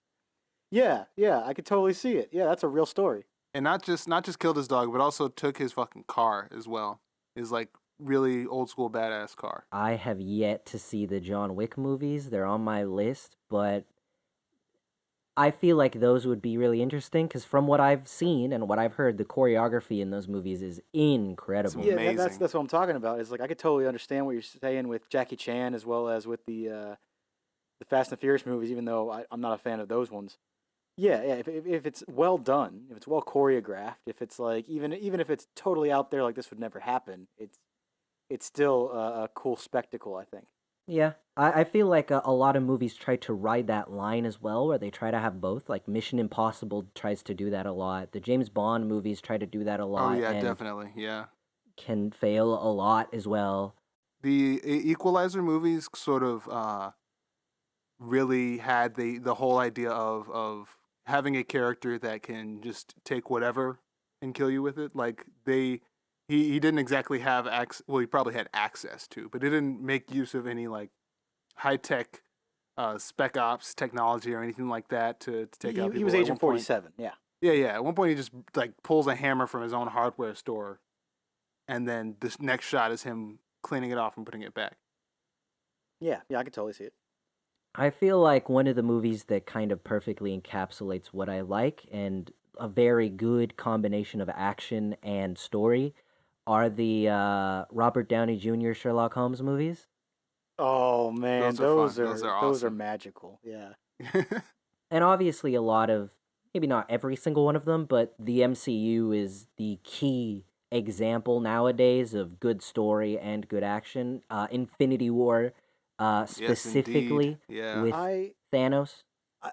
Yeah, yeah, I could totally see it. Yeah, that's a real story. And not just killed his dog, but also took his fucking car as well. His like really old school badass car. I have yet to see the John Wick movies. They're on my list, but I feel like those would be really interesting because from what I've seen and what I've heard, the choreography in those movies is incredible. Yeah, that's Amazing. that's what I'm talking about. Is like I could totally understand what you're saying with Jackie Chan as well as with the Fast and Furious movies, even though I'm not a fan of those ones. Yeah, yeah. If it's well done, if it's well choreographed, if it's like even if it's totally out there, like this would never happen, it's still a cool spectacle. I think. Yeah, I feel like a lot of movies try to ride that line as well, where they try to have both. Like Mission Impossible tries to do that a lot. The James Bond movies try to do that a Oh lot yeah, and definitely. Yeah. can fail a lot as well. The Equalizer movies sort of really had the whole idea of having a character that can just take whatever and kill you with it. Like he didn't exactly have access. Well, he probably had access to, but he didn't make use of any like high tech spec ops technology or anything like that to take out He people. was At Agent one point, 47. Yeah. yeah, yeah. At one point, he just like pulls a hammer from his own hardware store, and then this next shot is him cleaning it off and putting it back. Yeah, yeah. I could totally see it. I feel like one of the movies that kind of perfectly encapsulates what I like and a very good combination of action and story are the Robert Downey Jr. Sherlock Holmes movies. Oh man, Those are fun. Those are those are awesome. magical. Yeah. And obviously, a lot of, maybe not every single one of them, but the MCU is the key example nowadays of good story and good action. Infinity War, Yes, indeed. specifically Yeah. with I Thanos.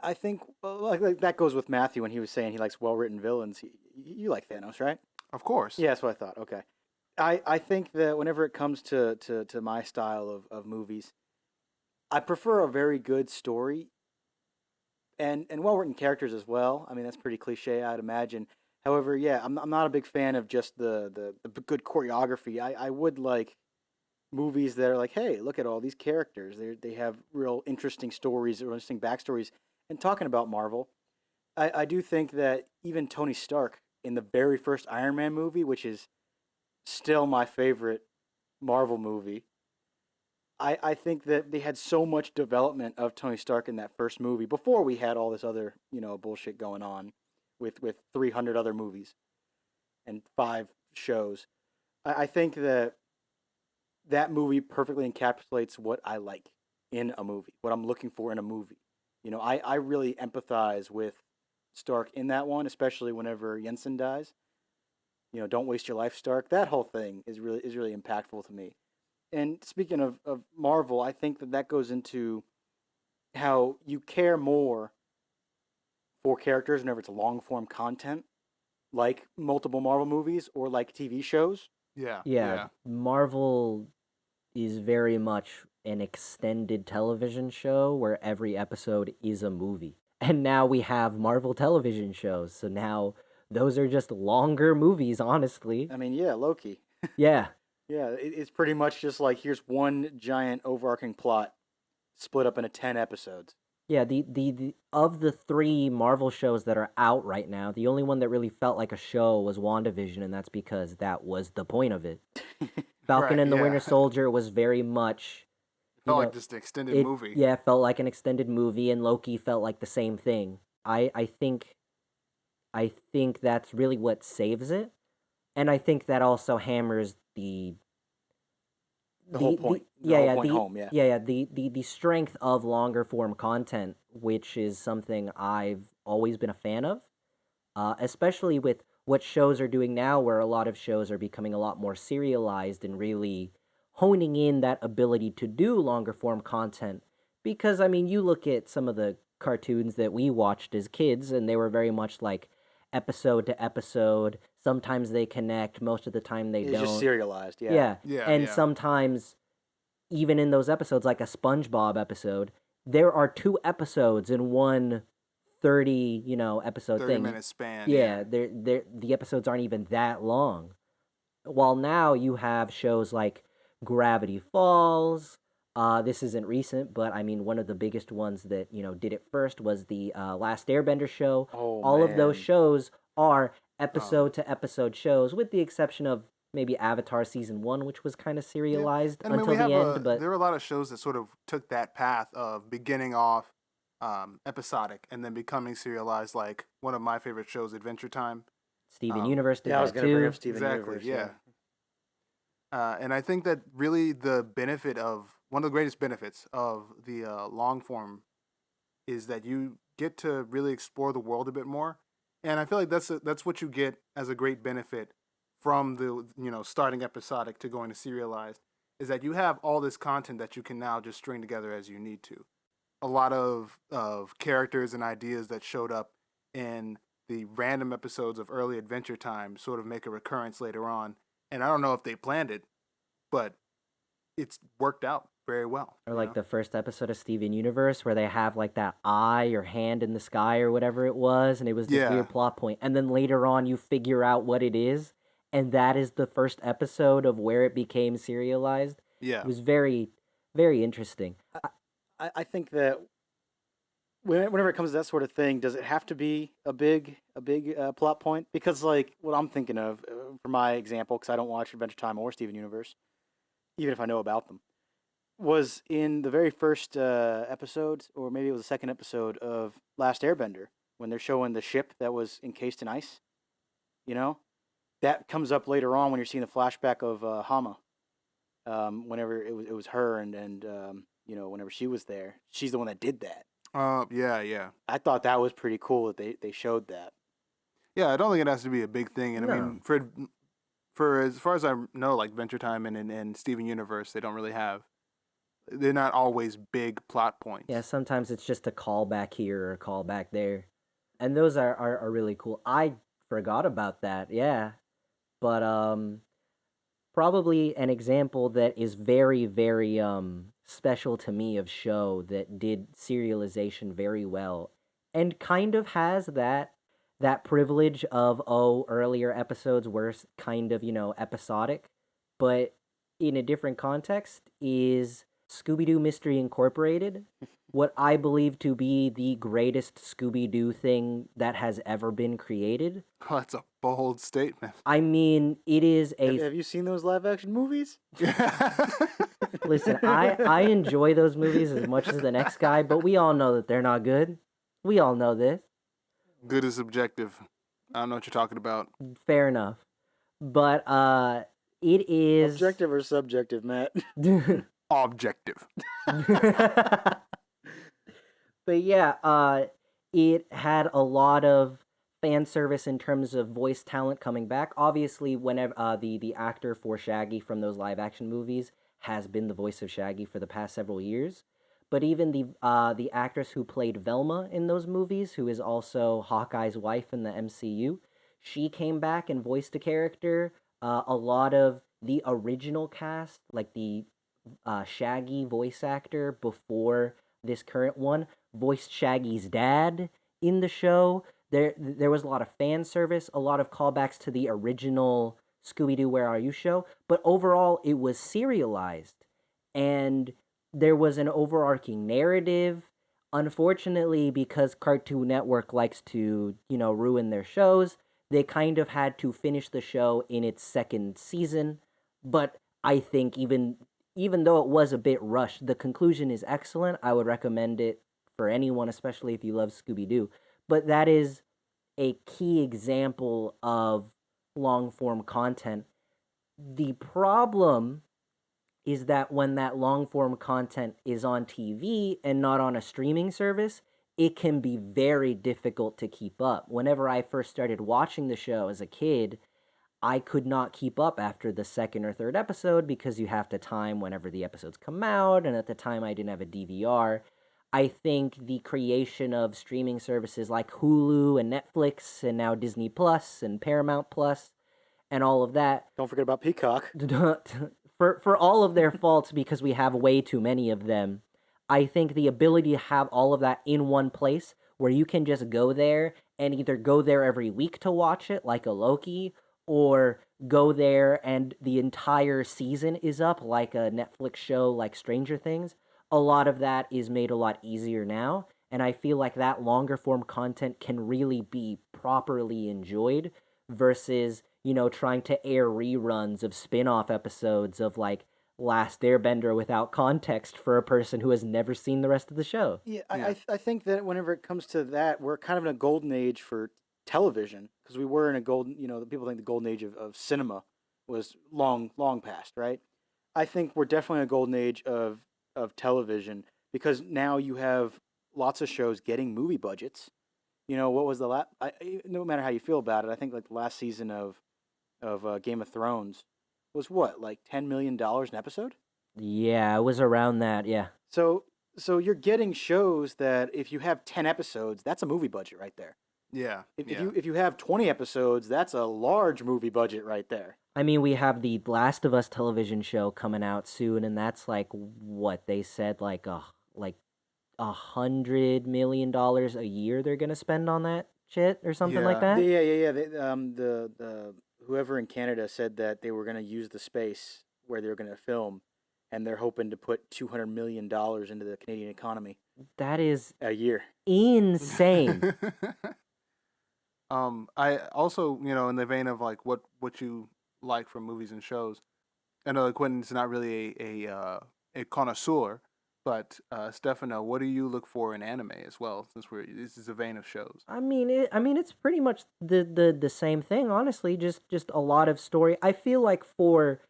I think well, like that goes with Matthew when he was saying he likes well written villains. You like Thanos, right? Of course. Yeah, that's what I thought. Okay. I think that whenever it comes to my style of movies, I prefer a very good story and well written characters as well. I mean, that's pretty cliche, I'd imagine. However, yeah, I'm not a big fan of just the good choreography. I would like movies that are like, hey, look at all these characters. They have real interesting stories, real interesting backstories. And talking about Marvel, I do think that even Tony Stark in the very first Iron Man movie, which is still my favorite Marvel movie, I think that they had so much development of Tony Stark in that first movie before we had all this other, bullshit going on with 300 other movies and 5 shows. I think that that movie perfectly encapsulates what I like in a movie, what I'm looking for in a movie. I really empathize with Stark in that one, especially whenever Jensen dies. Don't waste your life, Stark. That whole thing is really impactful to me. And speaking of Marvel, I think that goes into how you care more for characters whenever it's long form content, like multiple Marvel movies or like TV shows. Yeah. Yeah, Yeah. Marvel is very much an extended television show where every episode is a movie. And now we have Marvel television shows. So now those are just longer movies, honestly. I mean, yeah, Loki. Yeah. Yeah, it's pretty much just like here's one giant overarching plot split up into 10 episodes. Yeah, the of the three Marvel shows that are out right now, the only one that really felt like a show was WandaVision, and that's because that was the point of it. Falcon Right. and the Yeah. Winter Soldier was very much, you Felt like know, just an extended it movie. yeah, felt like an extended movie, and Loki felt like the same thing. I think that's really what saves it, and I think that also hammers The whole the point, the whole point home, yeah. the strength of longer form content, which is something I've always been a fan of, especially with what shows are doing now, where a lot of shows are becoming a lot more serialized and really honing in that ability to do longer form content. Because, I mean, you look at some of the cartoons that we watched as kids, and they were very much like episode to episode. Sometimes they connect, most of the time they It's just don't. serialized, yeah. Yeah, Yeah. and Yeah. sometimes even in those episodes, like a SpongeBob episode, there are 2 episodes in one 30, episode 30 thing. minute span. Yeah. Yeah, the episodes aren't even that long. While now you have shows like Gravity Falls. This isn't recent, but I mean, one of the biggest ones that, did it first was the Last Airbender show. Oh All of those man. shows are Um. episode to episode shows, with the exception of maybe Avatar season 1, which was kind of Yeah. serialized And I mean, until the end. But there are a lot of shows that sort of took that path of beginning off episodic and then becoming serialized. Like one of my favorite shows, Adventure Time. Steven Um, Universe did Yeah, I was that gonna bring up too. Steven exactly. Universe, yeah. Yeah. And I think that really the benefit of one of the greatest benefits of the long form is that you get to really explore the world a bit more, and I feel like that's what you get as a great benefit from the starting episodic to going to serialized is that you have all this content that you can now just string together as you need to. A lot of characters and ideas that showed up in the random episodes of early Adventure Time sort of make a recurrence later on, and I don't know if they planned it, but it's worked out very well. Or like the first episode of Steven Universe where they have like that eye or hand in the sky or whatever it was, and it was this Yeah, weird plot point. And then later on you figure out what it is, and that is the first episode of where it became serialized. It yeah. was very, very interesting. I think that whenever it comes to that sort of thing, does it have to be a big plot point? Because like what I'm thinking of, for my example, because I don't watch Adventure Time or Steven Universe, even if I know about them, was in the very first episode, or maybe it was the second episode of Last Airbender, when they're showing the ship that was encased in ice. You know, that comes up later on when you're seeing the flashback of Hama. whenever it was her and whenever she was there, she's the one that did that. Yeah. I thought that was pretty cool that they showed that. Yeah, I don't think it has to be a big thing. And I No. mean, for as far as I know, like Venture Time and Steven Universe, they're not always big plot points. Yeah, sometimes it's just a callback here or a callback there. And those are really cool. I forgot about that, yeah. But probably an example that is very, very special to me of show that did serialization very well and kind of has that privilege of earlier episodes were kind of, episodic, but in a different context is Scooby-Doo Mystery Incorporated, what I believe to be the greatest Scooby-Doo thing that has ever been created. Oh, that's a bold statement. I mean, it is Have you seen those live action movies? Listen, I enjoy those movies as much as the next guy, but we all know that they're not good. We all know this. Good is subjective. I don't know what you're talking about. Fair enough. But it is Objective or subjective, Matt? Objective. But yeah, it had a lot of fan service in terms of voice talent coming back. Obviously, whenever the actor for Shaggy from those live action movies has been the voice of Shaggy for the past several years. But even the actress who played Velma in those movies, who is also Hawkeye's wife in the MCU, she came back and voiced a character. A lot of the original cast, like the Shaggy voice actor before this current one, voiced Shaggy's dad in the show. There was a lot of fan service, a lot of callbacks to the original Scooby Doo Where Are You show, but overall it was serialized and there was an overarching narrative. Unfortunately, because Cartoon Network likes to, ruin their shows, they kind of had to finish the show in its second season. But I think even though it was a bit rushed, the conclusion is excellent. I would recommend it for anyone, especially if you love Scooby Doo. But that is a key example of long form content. The problem is that when that long form content is on TV and not on a streaming service, it can be very difficult to keep up. Whenever I first started watching the show as a kid, I could not keep up after the second or third episode because you have to time whenever the episodes come out, and at the time I didn't have a DVR. I think the creation of streaming services like Hulu and Netflix and now Disney Plus and Paramount Plus and all of that Don't forget about Peacock. for all of their faults because we have way too many of them. I think the ability to have all of that in one place where you can just go there and either go there every week to watch it like a Loki or go there and the entire season is up like a Netflix show like Stranger Things. A lot of that is made a lot easier now, and I feel like that longer form content can really be properly enjoyed versus, trying to air reruns of spin-off episodes of like Last Airbender without context for a person who has never seen the rest of the show. Yeah, Yeah. I think that whenever it comes to that, we're kind of in a golden age for television because we were in a golden, the people think the golden age of cinema was long past, right? I think we're definitely in a golden age of television because now you have lots of shows getting movie budgets. What was the last? No matter how you feel about it, I think like the last season of Game of Thrones was what, like $10 million an episode. Yeah, it was around that, yeah. So you're getting shows that if you have 10 episodes, that's a movie budget right there. Yeah. If you have 20 episodes, that's a large movie budget right there. I mean, we have the Last of Us television show coming out soon, and that's like what they said, like $100 million a year they're gonna spend on that shit or something like Yeah. that. Yeah. The whoever in Canada said that they were going to use the space where they were going to film, and they're hoping to put $200 million into the Canadian economy That is a year. insane. I also, in the vein of like what you like from movies and shows, I know Quentin's not really a connoisseur, but Stefano, what do you look for in anime as well? Since this is a vein of shows. I mean, it's pretty much the same thing, honestly. Just a lot of story. I feel like for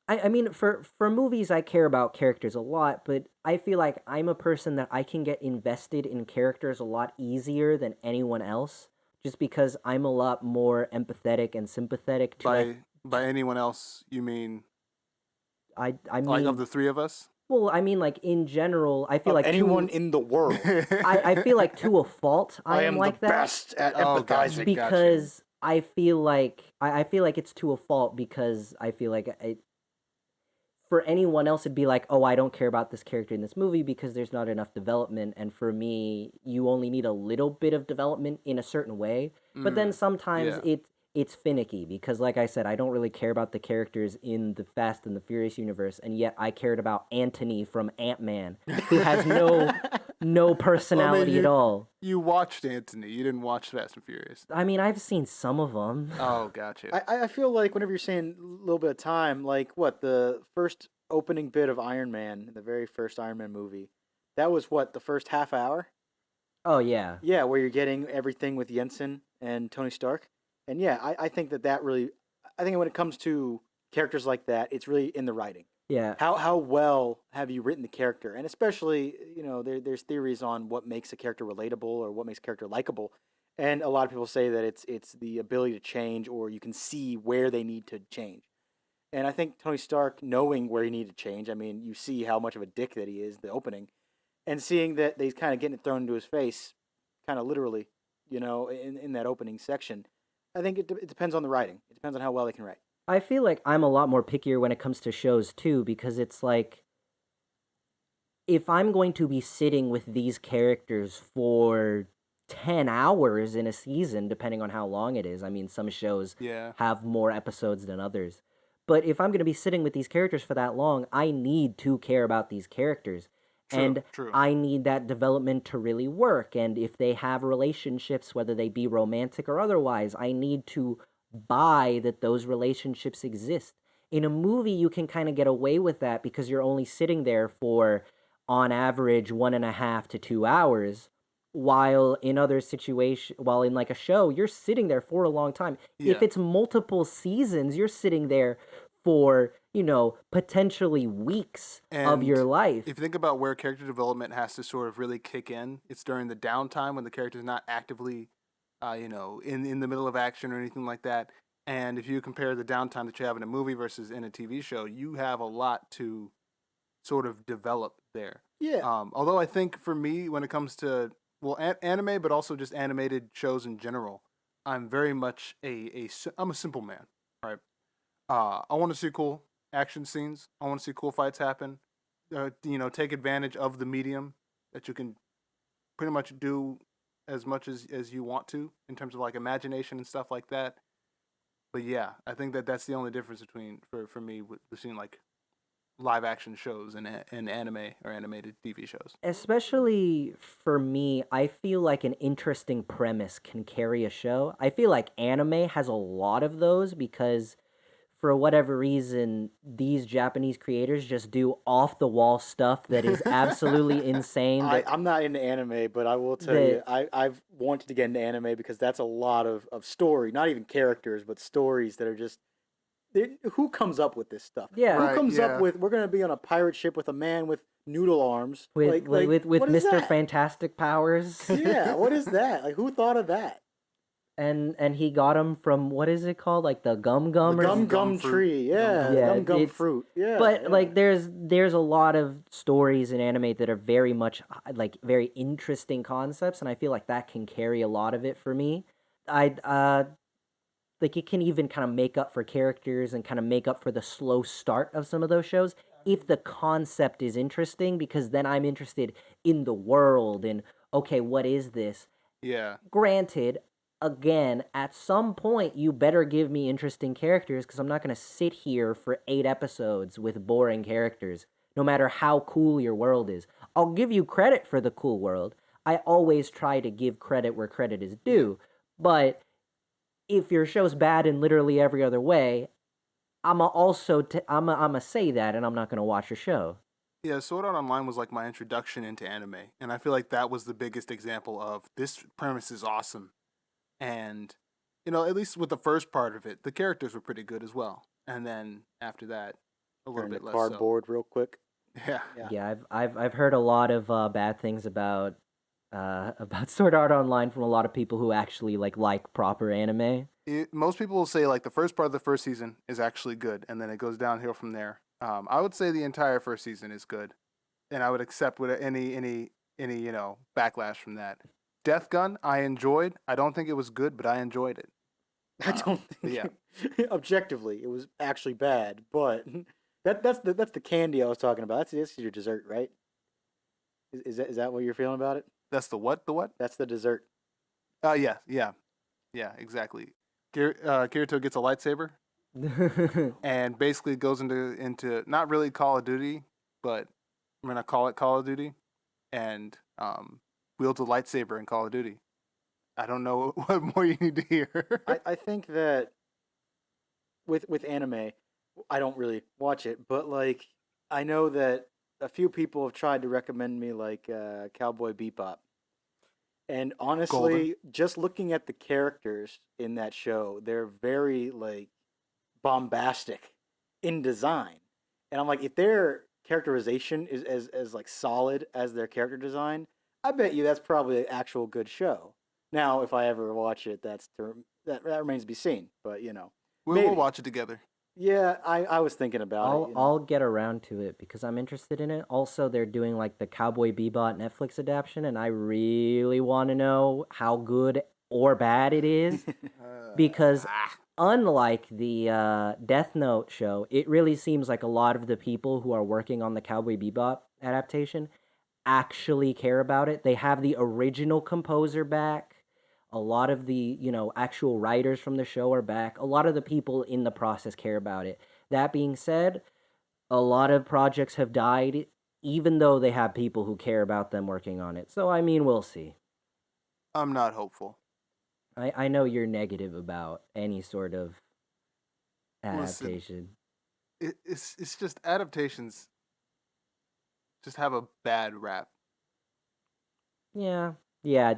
I mean, for movies, I care about characters a lot, but I feel like I'm a person that I can get invested in characters a lot easier than anyone else, just because I'm a lot more empathetic and sympathetic to By anyone else, you mean I like of mean, the three of us? well, I mean, like in general, I feel Of like anyone to in the world. I feel like to a fault I I am am the like that best at Oh, empathizing. because I feel like it's to a fault because I feel like for anyone else it'd be like, oh, I don't care about this character in this movie because there's not enough development, and for me you only need a little bit of development in a certain way, but then sometimes yeah. it's finicky because, like I said, I don't really care about the characters in the Fast and the Furious universe, and yet I cared about Anthony from Ant-Man, who has no Well, I mean, personality at all. you watched Anthony. You didn't watch Fast and Furious. I mean, I've seen some of them. Oh, gotcha. I feel like whenever you're saying a little bit of time, like what the first opening bit of Iron Man, the very first Iron Man movie, that was what the first half hour. Oh yeah. Yeah, where you're getting everything with Jensen and Tony Stark, and yeah, I think that really, I think when it comes to characters like that, it's really in the writing. Yeah. How well have you written the character, and especially there's theories on what makes a character relatable or what makes a character likable, and a lot of people say that it's the ability to change or you can see where they need to change. And I think Tony Stark knowing where he needed to change, I mean, you see how much of a dick that he is, the opening, and seeing that he's kind of getting it thrown into his face, kind of literally, in that opening section. I think it depends on the writing. It depends on how well they can write. I feel like I'm a lot more pickier when it comes to shows too, because it's like if I'm going to be sitting with these characters for 10 hours in a season, depending on how long it is, I mean, some shows Yeah. have more episodes than others. But if I'm going to be sitting with these characters for that long, I need to care about these characters. True. And True. I need that development to really work. And if they have relationships, whether they be romantic or otherwise, I need to buy that those relationships exist. In a movie, you can kind of get away with that because you're only sitting there for, on average, 1.5 to 2 hours, while in like a show you're sitting there for a long time. If Yeah. it's multiple seasons, you're sitting there for potentially weeks of And your life. if you think about where character development has to sort of really kick in, it's during the downtime when the character's not actively, in the middle of action or anything like that. And if you compare the downtime that you have in a movie versus in a TV show, you have a lot to sort of develop there. Yeah. Although I think for me, when it comes to anime, but also just animated shows in general, I'm very much I'm a simple man. Right. I want to see cool action scenes. I want to see cool fights happen. Take advantage of the medium that you can pretty much do as much as you want to in terms of like imagination and stuff like that. But yeah, I think that's the only difference between for me with seeing like live action shows and anime or animated TV shows. Especially for me, I feel like an interesting premise can carry a show. I feel like anime has a lot of those because for whatever reason, these Japanese creators just do off the wall stuff that is absolutely insane. I'm not into anime, but I will tell you, that I've wanted to get into anime because that's a lot of story, not even characters, but stories that are just. Who comes up with this stuff? Yeah. Who Right, comes up yeah. with we're gonna be on a pirate ship with a man with noodle arms? with What is Mr. that? Fantastic powers. Yeah, what is that? Like who thought of that? And he got them from, what is it called, like the gum The gum or gum Gum gum fruit. tree, yeah, Yeah, gum it's- fruit, yeah. but yeah. like there's a lot of stories in anime that are very much like very interesting concepts, and I feel like that can carry a lot of it for me. I like it can even kind of make up for characters and kind of make up for the slow start of some of those shows if the concept is interesting, because then I'm interested in the world and, okay, what is this? Yeah. Granted, again, at some point you better give me interesting characters because I'm not going to sit here for 8 episodes with boring characters, no matter how cool your world is. I'll give you credit for the cool world. I always try to give credit where credit is due. But if your show's bad in literally every other way, I'ma say that, and I'm not going to watch your show. Yeah, Sword Art Online was like my introduction into anime, and I feel like that was the biggest example of this premise is awesome. And at least with the first part of it, the characters were pretty good as well. And then after that, a little Turn the bit less cardboard real quick. so. Yeah. Yeah. Yeah, I've heard a lot of bad things about Sword Art Online from a lot of people who actually like proper anime. Most people will say like the first part of the first season is actually good, and then it goes downhill from there. I would say the entire first season is good, and I would accept with any backlash from that. Death Gun, I enjoyed. I don't think it was good, but I enjoyed it. I don't But yeah, think objectively it was actually bad, but that's the candy I was talking about. That's your dessert, right? Is that what you're feeling about it? that's the what? The what? That's the dessert. Yeah, yeah, yeah, exactly. Kirito gets a lightsaber and basically goes into not really Call of Duty, but I'm gonna call it Call of Duty, and wields a lightsaber in Call of Duty. I don't know what more you need to hear. I think that with anime, I don't really watch it, but like I know that a few people have tried to recommend me like Cowboy Bebop. And Golden. honestly, just looking at the characters in that show, they're very like bombastic in design. And I'm like, if their characterization is as like solid as their character design, I bet you that's probably an actual good show. Now, if I ever watch it, that remains to be seen. But We'll maybe. watch it together. Yeah, I was thinking about it. I'll get around to it because I'm interested in it. Also, they're doing like the Cowboy Bebop Netflix adaptation, and I really want to know how good or bad it is because unlike the Death Note show, it really seems like a lot of the people who are working on the Cowboy Bebop adaptation actually care about it. They have the original composer back. A lot of the, actual writers from the show are back. A lot of the people in the process care about it. That being said, a lot of projects have died even though they have people who care about them working on it. So I mean, we'll see. I'm not hopeful. I know you're negative about any sort of Listen, adaptation. it's just adaptations just have a bad rap. Yeah, yeah.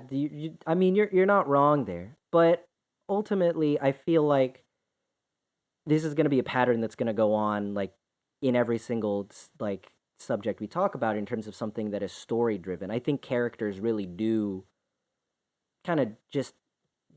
I mean, you're not wrong there, but ultimately, I feel like this is going to be a pattern that's going to go on like in every single like subject we talk about in terms of something that is story driven. I think characters really do kind of just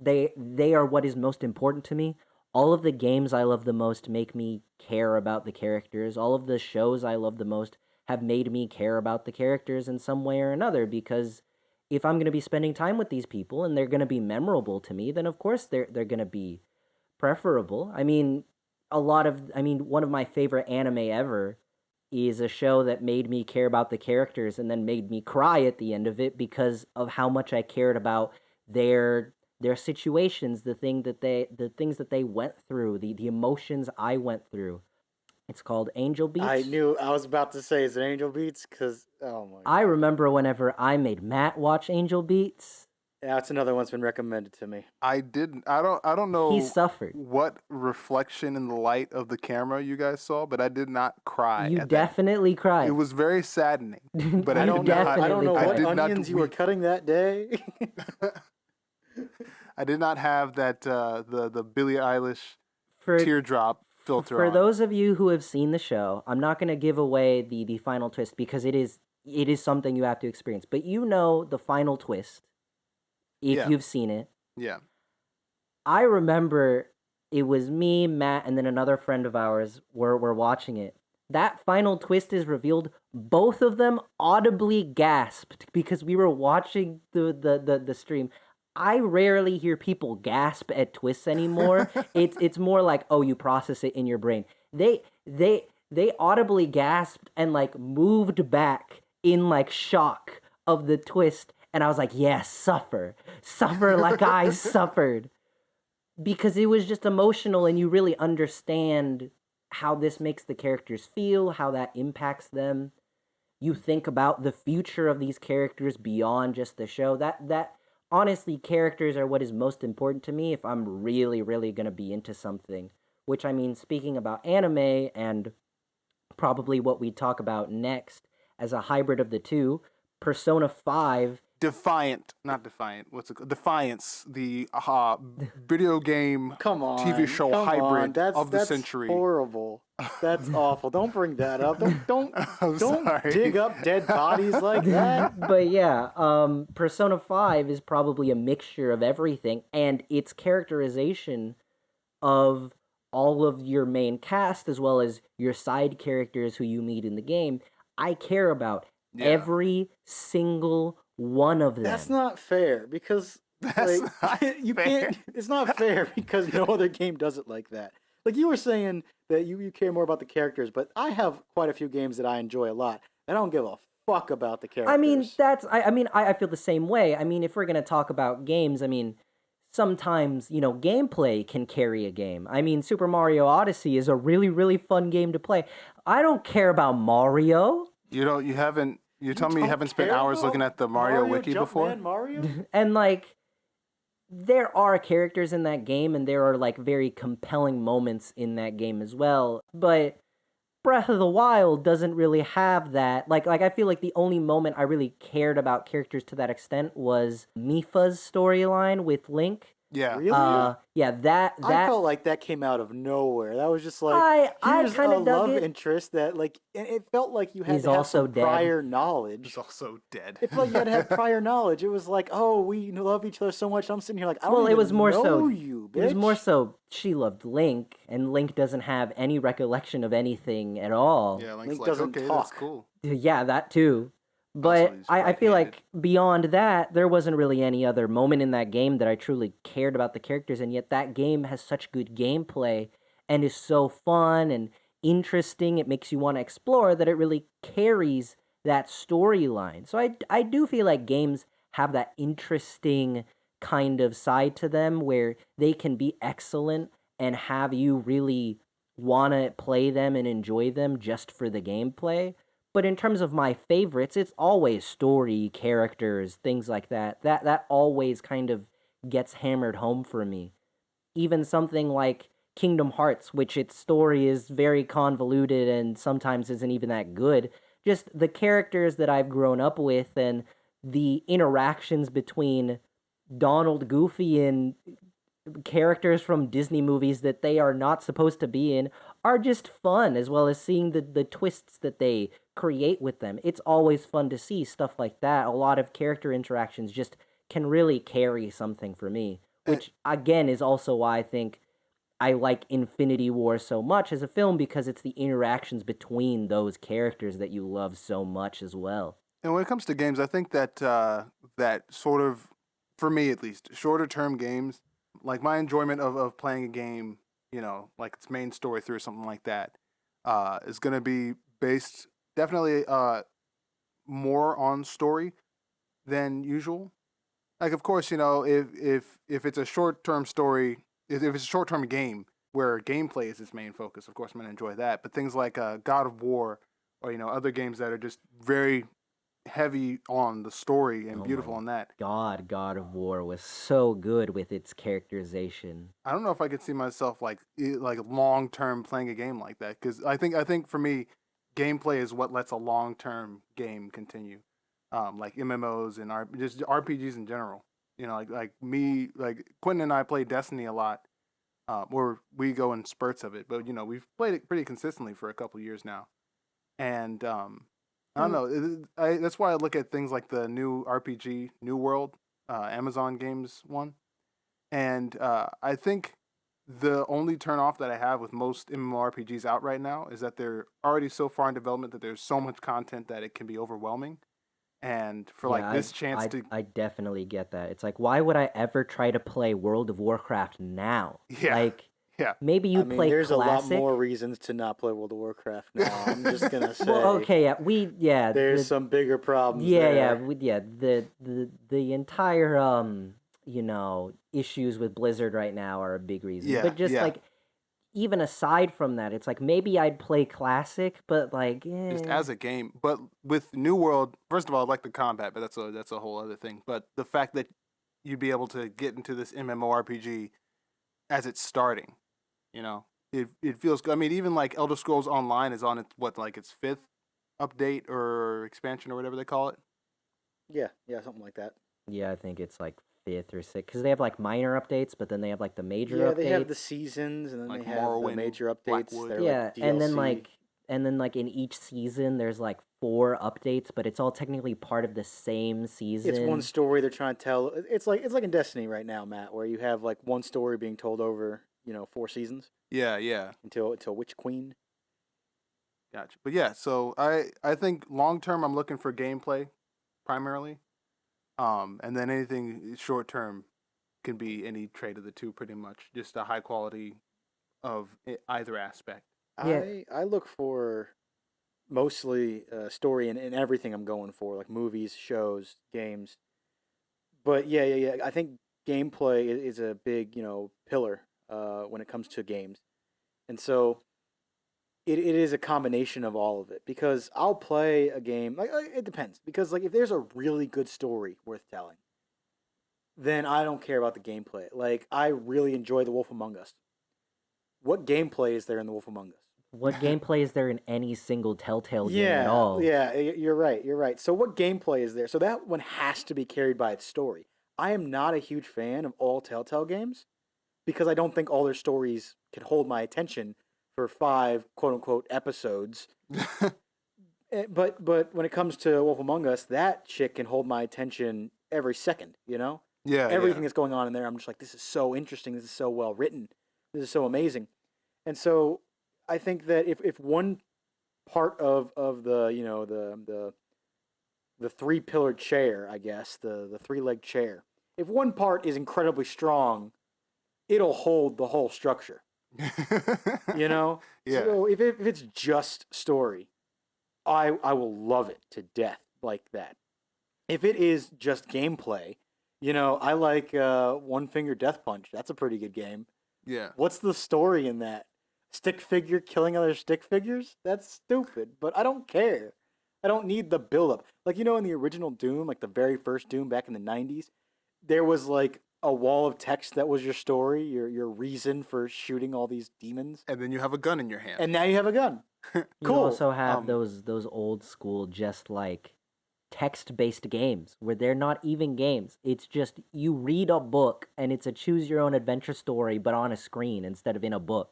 they are what is most important to me. All of the games I love the most make me care about the characters. All of the shows I love the most have made me care about the characters in some way or another because if I'm going to be spending time with these people and they're going to be memorable to me, then of course they're going to be preferable. I mean, one of my favorite anime ever is a show that made me care about the characters and then made me cry at the end of it because of how much I cared about their situations, the things that they went through, the emotions I went through. It's called Angel I Beats. knew I was about to say, is it Angel Beats? Because, oh my I God. remember whenever I made Matt watch Angel Beats, Yeah, that's another one that's been recommended to me. I didn't. I don't he know suffered. what reflection in the light of the camera you guys saw, but I did not cry You at that. definitely It cried. was very saddening. But I You don't know. I don't definitely know I what cried. did not onions you were weep. cutting that day. I did not have that the Billie Eilish For teardrop filter for on. those of you who have seen the show, I'm not going to give away the final twist because it is something you have to experience. But you know the final twist if Yeah, you've seen it. yeah. I remember it was me, Matt, and then another friend of ours were watching it. That final twist is revealed. Both of them audibly gasped because we were watching the stream. I rarely hear people gasp at twists anymore. It's more like, oh, you process it in your brain. They audibly gasped and like moved back in like shock of the twist, and I was like, yes, suffer like I suffered because it was just emotional and you really understand how this makes the characters feel, how that impacts them. You think about the future of these characters beyond just the show. That honestly characters are what is most important to me if I'm really going to be into something. Which I mean speaking about anime and probably what we talk about next as a hybrid of the two, Persona 5 not Defiant. What's it called? Defiance, the video game Come on, TV show come on. hybrid That's of the century. horrible. That's awful. Don't bring that up. Don't I'm sorry. dig up dead bodies like that. But yeah, Persona 5 is probably a mixture of everything, and its characterization of all of your main cast as well as your side characters who you meet in the game. I care about every single one of them. That's not fair because That's like not you fair. can't. It's not fair because no other game does it like that. Like you were saying that you care more about the characters, but I have quite a few games that I enjoy a lot. I don't give a fuck about the characters. I mean, I feel the same way. I mean, if we're gonna talk about games, I mean, sometimes gameplay can carry a game. I mean, Super Mario Odyssey is a really really fun game to play. I don't care about Mario. You haven't. You tell me you don't haven't spent care hours about looking at the Mario wiki Jumpman before. Mario? And like there are characters in that game and there are like very compelling moments in that game as well, but Breath of the Wild doesn't really have that. Like I feel like the only moment I really cared about characters to that extent was Mifa's storyline with Link. Yeah. Really? Yeah, that I felt like that came out of nowhere. That was just like I here's kinda a dug love it. interest that like and it felt like you had He's to have also some dead. prior knowledge. It's also dead. It felt like you had to have prior knowledge. It was like, oh, we love each other so much. I'm sitting here like, I don't Well, even it was more know so you, bitch. It was more so she loved Link, and Link doesn't have any recollection of anything at all. Yeah, Link's Link like, doesn't okay, that's talk. cool. Yeah, that too. But he's I feel right-handed. like beyond that, there wasn't really any other moment in that game that I truly cared about the characters, and yet that game has such good gameplay and is so fun and interesting. It makes you want to explore that it really carries that storyline. So I do feel like games have that interesting kind of side to them where they can be excellent and have you really want to play them and enjoy them just for the gameplay. But in terms of my favorites, it's always story, characters, things like that. That always kind of gets hammered home for me. Even something like Kingdom Hearts, which its story is very convoluted and sometimes isn't even that good. Just the characters that I've grown up with and the interactions between Donald, Goofy, and characters from Disney movies that they are not supposed to be in are just fun, as well as seeing the twists that they create with them. It's always fun to see stuff like that. A lot of character interactions just can really carry something for me, which again is also why I think I like Infinity War so much as a film, because it's the interactions between those characters that you love so much as well. And when it comes to games, I think that that sort of, for me at least, shorter term games, like my enjoyment of playing a game, like its main story through something like that, is going to be based definitely more on story than usual. Like, of course, if it's a short term story, if it's a short term game where gameplay is its main focus, of course I'm gonna enjoy that. But things like God of War, or other games that are just very heavy on the story and Oh beautiful my on that. God of War was so good with its characterization. I don't know if I could see myself like long term playing a game like that, because I think for me, gameplay is what lets a long term game continue. Like MMOs and just RPGs in general. Like me, like Quentin and I play Destiny a lot, or we go in spurts of it. But we've played it pretty consistently for a couple years now, and I don't know. That's why I look at things like the new RPG, New World, Amazon Games one, and I think the only turn off that I have with most MMORPGs out right now is that they're already so far in development that there's so much content that it can be overwhelming. And for like this chance to I definitely get that. It's like, why would I ever try to play World of Warcraft now? Yeah. Like, Yeah. maybe you I mean, play there's classic. a lot more reasons to not play World of Warcraft now. I'm just gonna say. Well, okay, There's some bigger problems. the entire issues with Blizzard right now are a big reason. Yeah, But just yeah. like even aside from that, it's like maybe I'd play classic, but like just as a game. But with New World, first of all, I like the combat, but that's a whole other thing. But the fact that you'd be able to get into this MMORPG as it's starting, it feels good. I mean, even like Elder Scrolls Online is on its its fifth update or expansion or whatever they call it. Yeah, something like that. Yeah, I think it's like 5th or 6th because they have like minor updates, but then they have like the major Yeah, updates. they have the seasons, and then Like they have the Morrowind, major updates. Blackwood. They're Yeah, like DLC. and then like in each season there's like 4 updates, but it's all technically part of the same season. It's one story they're trying to tell. It's like in Destiny right now, Matt, where you have like one story being told over 4 seasons Yeah. until Witch Queen. Gotcha. But yeah, so I think long term I'm looking for gameplay primarily. And then anything short term can be any trade of the two pretty much. Just a high quality of either aspect. Yeah. I look for mostly story in everything I'm going for, like movies, shows, games. But yeah. I think gameplay is a big pillar when it comes to games, and so it is a combination of all of it. Because I'll play a game like it depends. Because like if there's a really good story worth telling, then I don't care about the gameplay. Like I really enjoy The Wolf Among Us. What gameplay is there in The Wolf Among Us? What gameplay is there in any single Telltale game at all? Yeah, you're right. You're right. So what gameplay is there? So that one has to be carried by its story. I am not a huge fan of all Telltale games because I don't think all their stories can hold my attention for 5 quote unquote episodes. But when it comes to Wolf Among Us, that shit can hold my attention every second. Yeah, Everything that's going on in there, I'm just like, this is so interesting. This is so well written. This is so amazing. And so I think that if one part of the the 3-pillared chair, I guess, the 3-leg chair. If one part is incredibly strong, it'll hold the whole structure. Yeah. So if it's just story, I will love it to death like that. If it is just gameplay, I like One Finger Death Punch. That's a pretty good game. Yeah. What's the story in that? Stick figure killing other stick figures? That's stupid, but I don't care. I don't need the buildup. Like, in the original Doom, like the very first Doom back in the 90s, there was like a wall of text that was your story, your reason for shooting all these demons. And then you have a gun in your hand. And now you have a gun. You Cool. also have those old school just like text-based games where they're not even games. It's just you read a book and it's a choose your own adventure story but on a screen instead of in a book,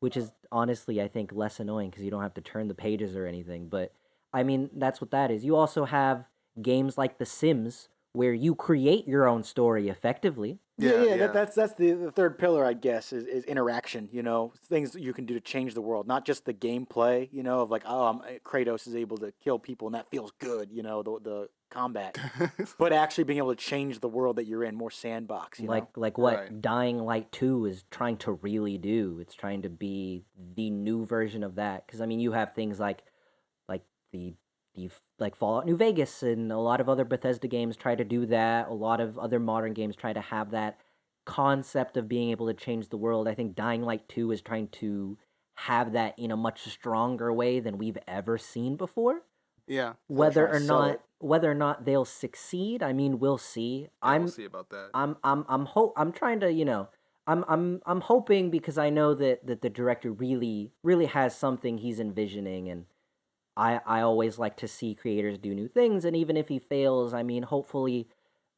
which is honestly I think less annoying because you don't have to turn the pages or anything. But I mean, that's what that is. You also have games like The Sims where you create your own story effectively. Yeah. That's the third pillar, I guess, is interaction. Things that you can do to change the world, not just the gameplay. Of like, Kratos is able to kill people and that feels good. The combat, but actually being able to change the world that you're in, more sandbox. Like what Right. Dying Light 2 is trying to really do. It's trying to be the new version of that. Because I mean, you have things like the like Fallout New Vegas and a lot of other Bethesda games try to do that. A lot of other modern games try to have that concept of being able to change the world. I think Dying Light 2 is trying to have that in a much stronger way than we've ever seen before. Yeah. Whether trying or to sell not it. whether or not they'll succeed, I mean, we'll see. We'll see about that. I'm trying to, I'm hoping because I know that the director really has something he's envisioning, and I always like to see creators do new things, and even if he fails, I mean, hopefully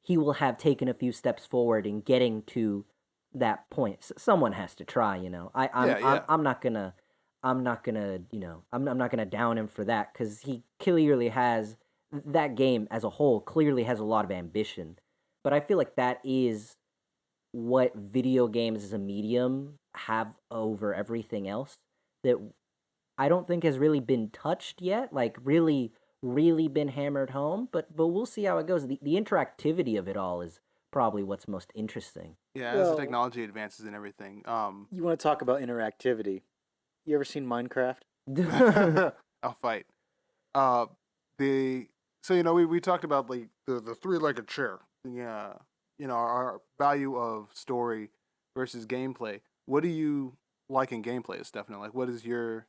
he will have taken a few steps forward in getting to that point. Someone has to try, I'm not gonna I'm not gonna down him for that because he clearly has that game as a whole clearly has a lot of ambition. But I feel like that is what video games as a medium have over everything else that I don't think has really been touched yet, like really been hammered home, but we'll see how it goes. The interactivity of it all is probably what's most interesting. Yeah, as the Well, technology advances and everything. you want to talk about interactivity? You ever seen Minecraft? I'll fight. Uh, the so we talked about like the 3-legged chair. Yeah, our value of story versus gameplay. What do you like in gameplay, Estefano? Like, what is your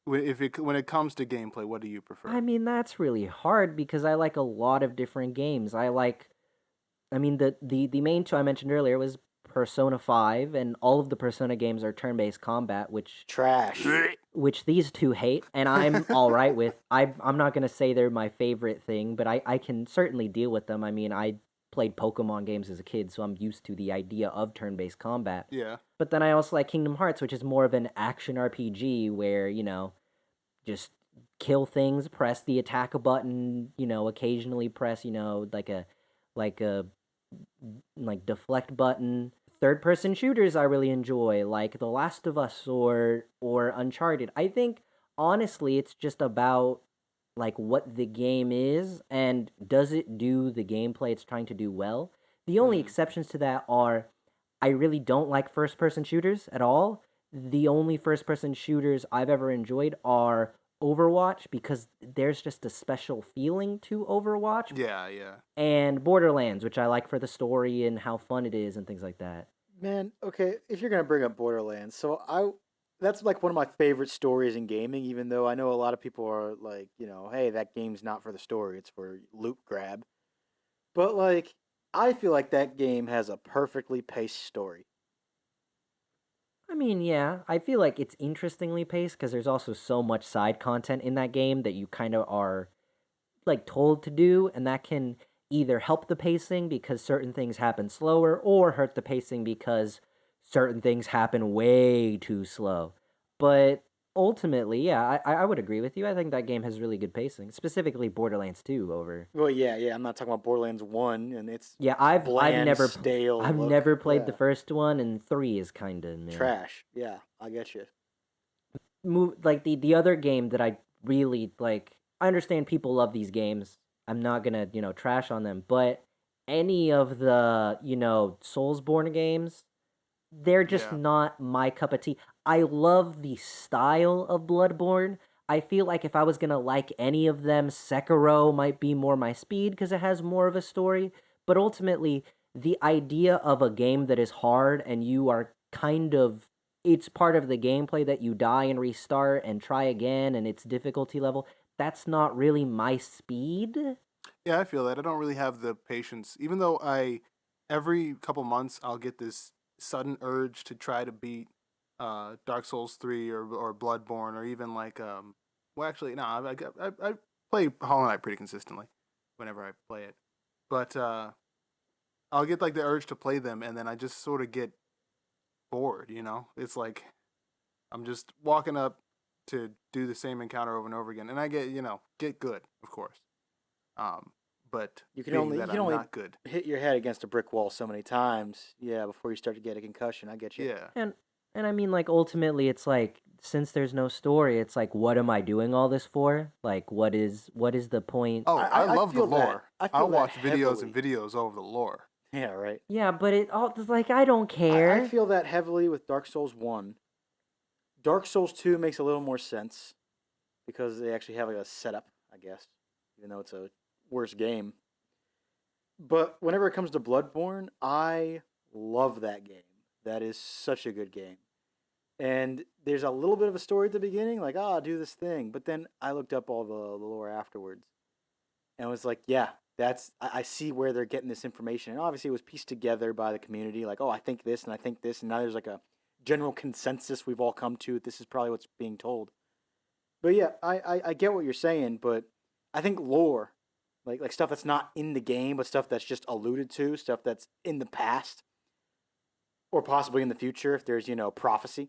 when it comes to gameplay, what do you prefer? I mean, that's really hard because I like a lot of different games. I mean, the main two I mentioned earlier was Persona 5, and all of the Persona games are turn-based combat, which Trash. which these two hate, and I'm all right with. I'm not gonna say they're my favorite thing, but I can certainly deal with them. I mean, I played Pokemon games as a kid, so I'm used to the idea of turn-based combat. Yeah. But then I also like Kingdom Hearts, which is more of an action RPG where, just kill things, press the attack button, occasionally press, like a like deflect button. Third person shooters I really enjoy, like The Last of Us or Uncharted. I think honestly it's just about like what the game is and does it do the gameplay it's trying to do well. The only Mhm. exceptions to that are I really don't like first person shooters at all. The only first person shooters I've ever enjoyed are Overwatch because there's just a special feeling to Overwatch, Yeah, yeah. and Borderlands, which I like for the story and how fun it is and things like that. Man, okay, if you're gonna bring up Borderlands, that's like one of my favorite stories in gaming, even though I know a lot of people are like, hey, that game's not for the story, it's for loot grab. But like, I feel like that game has a perfectly paced story. I mean, yeah, I feel like it's interestingly paced because there's also so much side content in that game that you kind of are like told to do, and that can either help the pacing because certain things happen slower or hurt the pacing because certain things happen way too slow. But ultimately, yeah, I would agree with you. I think that game has really good pacing, specifically Borderlands 2 over. Well, yeah, yeah, I'm not talking about Borderlands 1 and its Yeah, I've bland, never stale I've look. never played the Yeah, first one, and 3 is kind of meh. trash. Yeah, I get you. Like the other game that I really like. I understand people love these games. I'm not gonna trash on them, but any of the Soulsborne games, they're just Yeah. not my cup of tea. I love the style of Bloodborne. I feel like if I was gonna like any of them, Sekiro might be more my speed because it has more of a story. But ultimately, the idea of a game that is hard and you are kind of it's part of the gameplay that you die and restart and try again and its difficulty level, that's not really my speed. Yeah, I feel that. I don't really have the patience. Even though every couple months, I'll get this sudden urge to try to beat Dark Souls 3 or Bloodborne or even like, well, actually, no, I play Hollow Knight pretty consistently whenever I play it. But I'll get like the urge to play them and then I just sort of get bored, you know? It's like I'm just walking up to do the same encounter over and over again. And I get good, of course. Um, but You can being only you that can I'm only not good. hit your head against a brick wall so many times, yeah, before you start to get a concussion. I get you. Yeah. And I mean, like, ultimately, it's like since there's no story, it's like, what am I doing all this for? Like, what is the point? Oh, I I love the feel that. lore. I I'll feel that watch videos and heavily. videos over the lore. Yeah, right. Yeah, but it all it's like I don't I care. feel that heavily with Dark Souls 1. Dark Souls 2 makes a little more sense because they actually have like a setup, I guess, even though it's a worse game. But whenever it comes to Bloodborne, I love that game. That is such a good game. And there's a little bit of a story at the beginning, like, do this thing. But then I looked up all the lore afterwards and was like, yeah, I see where they're getting this information. And obviously, it was pieced together by the community, like, oh, I think this and I think this. And now there's like a general consensus we've all come to. This is probably what's being told. But yeah, I get what you're saying, but I think lore, like stuff that's not in the game, but stuff that's just alluded to, stuff that's in the past or possibly in the future if there's prophecy.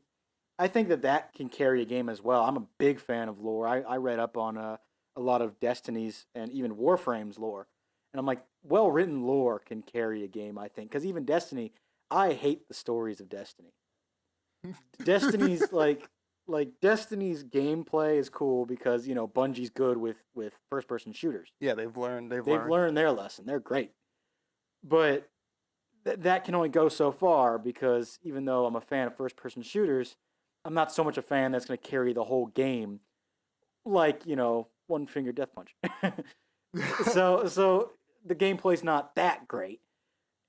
I think that can carry a game as well. I'm a big fan of lore. I read up on a lot of Destiny's and even Warframe's lore, and I'm like, well written lore can carry a game. I think because even Destiny, I hate the stories of Destiny. Destiny's Destiny's gameplay is cool because Bungie's good with first person shooters. Yeah, they've learned. They've They've learned. learned their lesson. They're great, but that can only go so far because even though I'm a fan of first person shooters, I'm not so much a fan that's going to carry the whole game like one finger death punch. So the gameplay's not that great,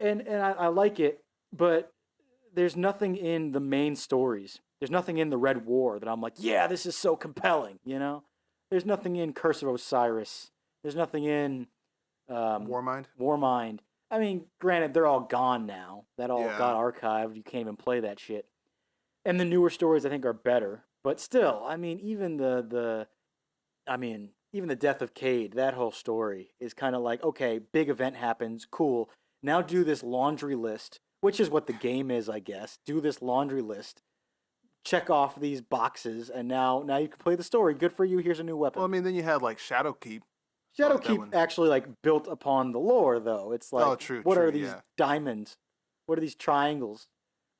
and I like it, but there's nothing in the main stories. There's nothing in the Red War that I'm like, yeah, this is so compelling. There's nothing in Curse of Osiris. There's nothing in Warmind. Warmind. I mean, granted, they're all gone now. That all Yeah. got archived. You can't even play that shit. And the newer stories, I think, are better. But still, I mean, even the death of Cade, that whole story is kind of like, okay, big event happens, cool. Now do this laundry list, which is what the game is, I guess. Do this laundry list, check off these boxes, and now you can play the story. Good for you. Here's a new Well, I weapon. mean, then you had like Shadowkeep. So that Shadowkeep one. actually like built upon the lore, though. It's Oh, like, true, what true, are these yeah. diamonds? What are these triangles?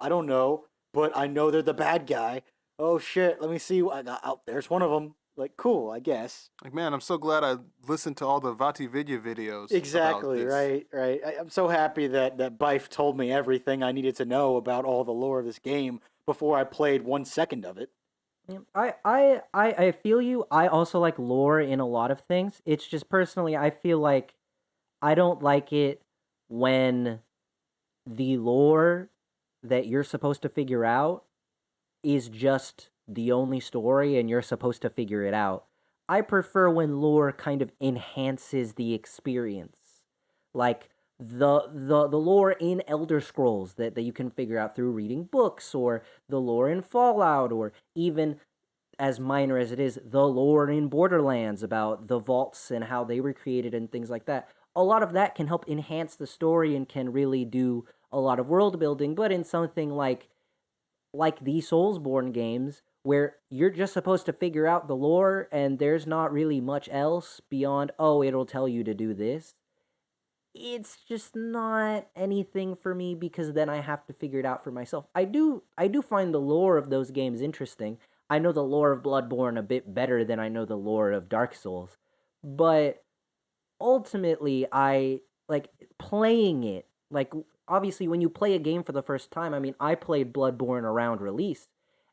I don't know, but I know they're the bad guy. Oh shit! Let me see. Oh, there's one of them. Like, cool, I guess. Like, man, I'm so glad I listened to all the Vati Vidya videos about Exactly, this. right, right. I'm so happy that Bife told me everything I needed to know about all the lore of this game before I played 1 second of it. Yeah, I feel you. I also like lore in a lot of things. It's just personally, I feel like I don't like it when the lore that you're supposed to figure out is just the only story and you're supposed to figure it out. I prefer when lore kind of enhances the experience. Like the lore in Elder Scrolls that you can figure out through reading books, or the lore in Fallout, or even as minor as it is, the lore in Borderlands about the vaults and how they were created and things like that. A lot of that can help enhance the story and can really do a lot of world building, but in something like the Soulsborne games, where you're just supposed to figure out the lore and there's not really much else beyond, oh, it'll tell you to do this. It's just not anything for me because then I have to figure it out for myself. I do find the lore of those games interesting. I know the lore of Bloodborne a bit better than I know the lore of Dark Souls. But ultimately I like playing it. Like, obviously when you play a game for the first time, I mean, I played Bloodborne around release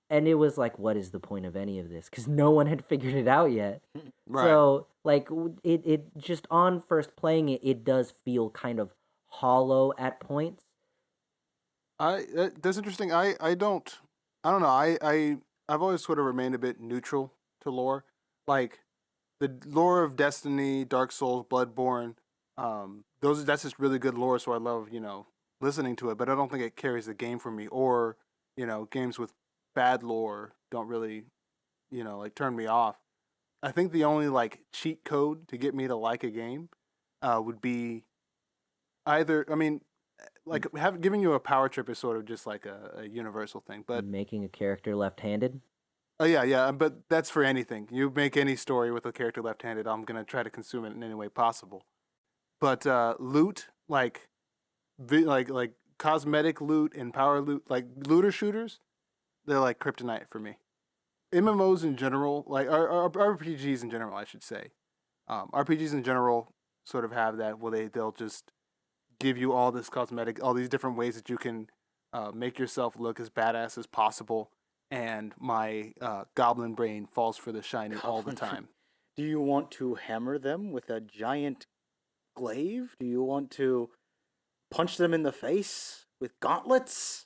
and it was like, what is the point of any of this, cuz no one had figured it out yet. Right. So like it just on first playing it, it does feel kind of hollow at points. That's interesting. I don't know. I've always sort of remained a bit neutral to lore. Like the lore of Destiny, Dark Souls, Bloodborne. That's just really good lore. So I love listening to it. But I don't think it carries the game for me. Or games with bad lore don't really like turn me off. I think the only like cheat code to get me to like a game would be either. I mean, like giving you a power trip is sort of just like a universal thing. But Making a character left-handed. oh yeah, yeah. But that's for anything. You make any story with a character left-handed, I'm gonna try to consume it in any way possible. But loot, like cosmetic loot and power loot, like looter shooters, they're like kryptonite for me. MMOs in general, like RPGs in general, I should say. RPGs in general sort of have that where they'll just give you all this cosmetic, all these different ways that you can make yourself look as badass as possible. And my goblin brain falls for the shiny all the Goblin. time. Do you want to hammer them with a giant glaive? Do you want to punch them in the face with gauntlets?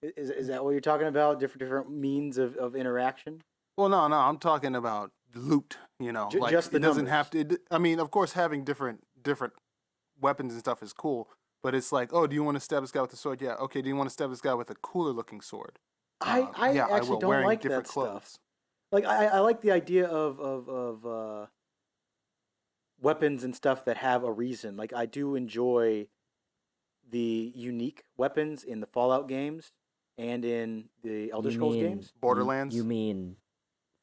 Is that what you're talking about? Different means of interaction? Well, no, no, I'm talking about loot. Like Just the it doesn't have numbers. to. I mean, of course, having different weapons and stuff is cool, but it's like, oh, do you want to stab this guy with a sword? Yeah, okay. Do you want to stab this guy with a cooler looking sword? I Yeah, I actually will. don't Wearing like that different stuff. clothes. Like I like the idea of weapons and stuff that have a reason. Like I do enjoy the unique weapons in the Fallout games and in the Elder You Scrolls mean games. you Borderlands. mean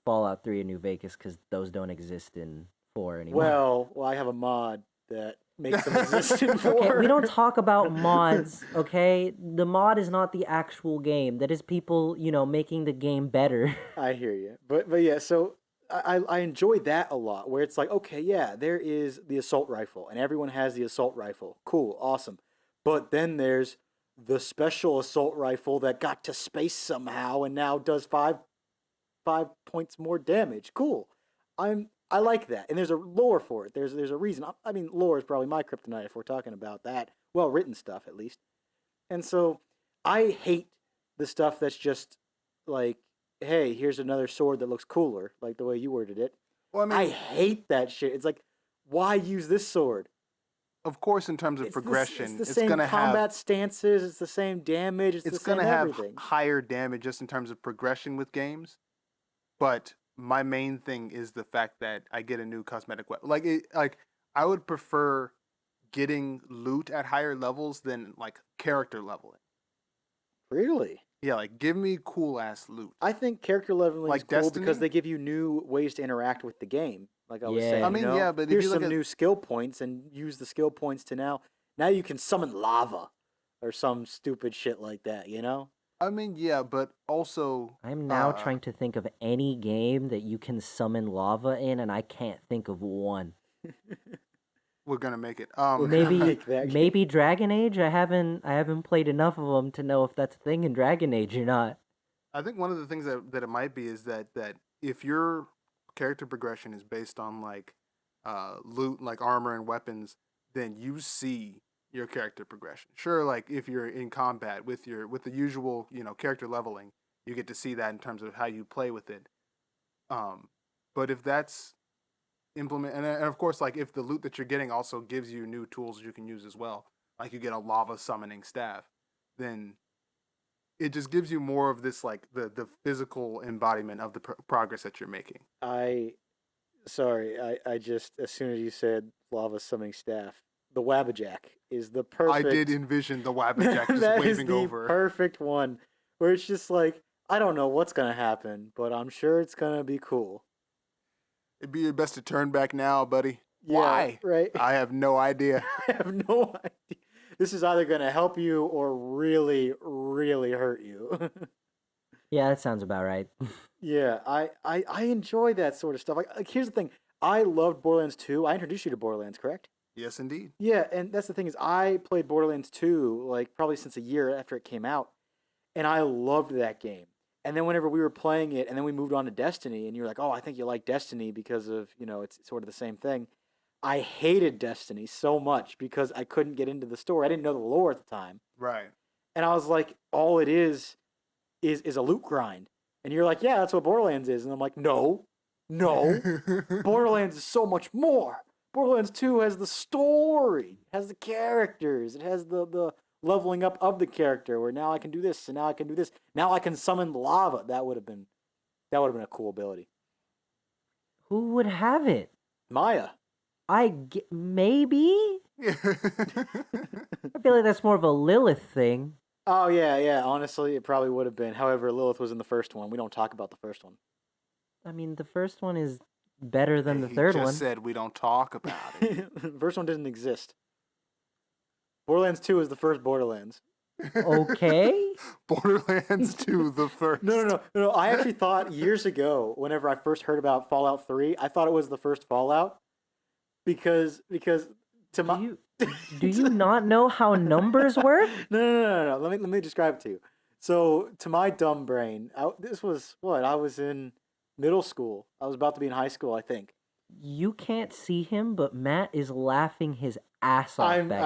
Fallout 3 and New Vegas, cuz those don't exist in 4 anymore. Well, I have a mod that makes them exist in Okay, we 4. don't talk about mods, okay? The mod is not the actual game. That is people, making the game better. I hear you, but yeah. So I enjoy that a lot. Where it's like, okay, yeah, there is the assault rifle, and everyone has the assault rifle. Cool, awesome. But then there's the special assault rifle that got to space somehow and now does five points more damage. Cool. I like that, and there's a lore for it. There's a reason. I mean, lore is probably my kryptonite if we're talking about that. Well written stuff, at least. And so I hate the stuff that's just like, hey, here's another sword that looks cooler, like the way you worded it. Well, I I mean, hate that shit. It's like, why use this sword? of course, in terms of It's progression, the same combat stances, it's the same damage, it's the it's gonna same have everything. higher damage just in terms of progression with games. but my main thing is the fact that I get a new cosmetic weapon. Like I would prefer getting loot at higher levels than like character leveling. Really? Yeah, like give me cool ass loot. I think character leveling Like is cool because Destiny? they give you new ways to interact with the game. Like I was saying, Yeah. I mean, yeah, but if here's you look some at new skill points, and use the skill points to now you can summon lava or some stupid shit like that. I mean, yeah, but also I'm now trying to think of any game that you can summon lava in, and I can't think of one. we're gonna make it. We're gonna Maybe make that game. maybe Dragon Age. I haven't played enough of them to know if that's a thing in Dragon Age or not. I think one of the things that it might be is that if your character progression is based on like loot, like armor and weapons, then you see your character progression. Sure, like if you're in combat with the usual character leveling, you get to see that in terms of how you play with it. But if that's and of course, like if the loot that you're getting also gives you new tools you can use as well, like you get a lava summoning staff, then it just gives you more of this like the physical embodiment of the progress that you're making. I just, as soon as you said lava summoning staff, the Wabbajack is the I perfect. did envision the Wabbajack just that is waving the over. perfect one, where it's just like, I don't know what's gonna happen, but I'm sure it's gonna be cool. It'd be your best to turn back now, buddy. Yeah, Why? right. I have no idea. I have no idea. This is either gonna help you or really, really hurt you. Yeah, that sounds about right. Yeah, I enjoy that sort of stuff. Like here's the thing. I loved Borderlands 2. I introduced you to Borderlands, correct? Yes, indeed. Yeah, and that's the thing is I played Borderlands 2 like probably since a year after it came out, and I loved that game. And then whenever we were playing it, and then we moved on to Destiny, and you're like, "Oh, I think you like Destiny because of, it's sort of the same thing." I hated Destiny so much because I couldn't get into the story. I didn't know the lore at the time. Right. And I was like, all it is a loot grind. And you're like, yeah, that's what Borderlands is. And I'm like, no, no. Borderlands is so much more. Borderlands 2 has the story, has the characters, it has the leveling up of the character where now I can do this and now I can do this. Now I can summon lava. That would have been a cool ability. Who would have it? Maya. Maybe? I feel like that's more of a Lilith thing. Oh yeah. Honestly, it probably would have been. However, Lilith was in the first one. We don't talk about the first one. I mean, the first one is better than the He third just one. said we don't talk about it. The first one didn't exist. Borderlands 2 is the first Borderlands. Okay. Borderlands 2, the first. No. I actually thought years ago, whenever I first heard about Fallout 3, I thought it was the first Fallout because to my Do you not know how numbers work? No. Let me describe it to you. So to my dumb brain, this was what I was in middle school. I was about to be in high school, I think. You can't see him, but Matt is laughing his ass off I'm there.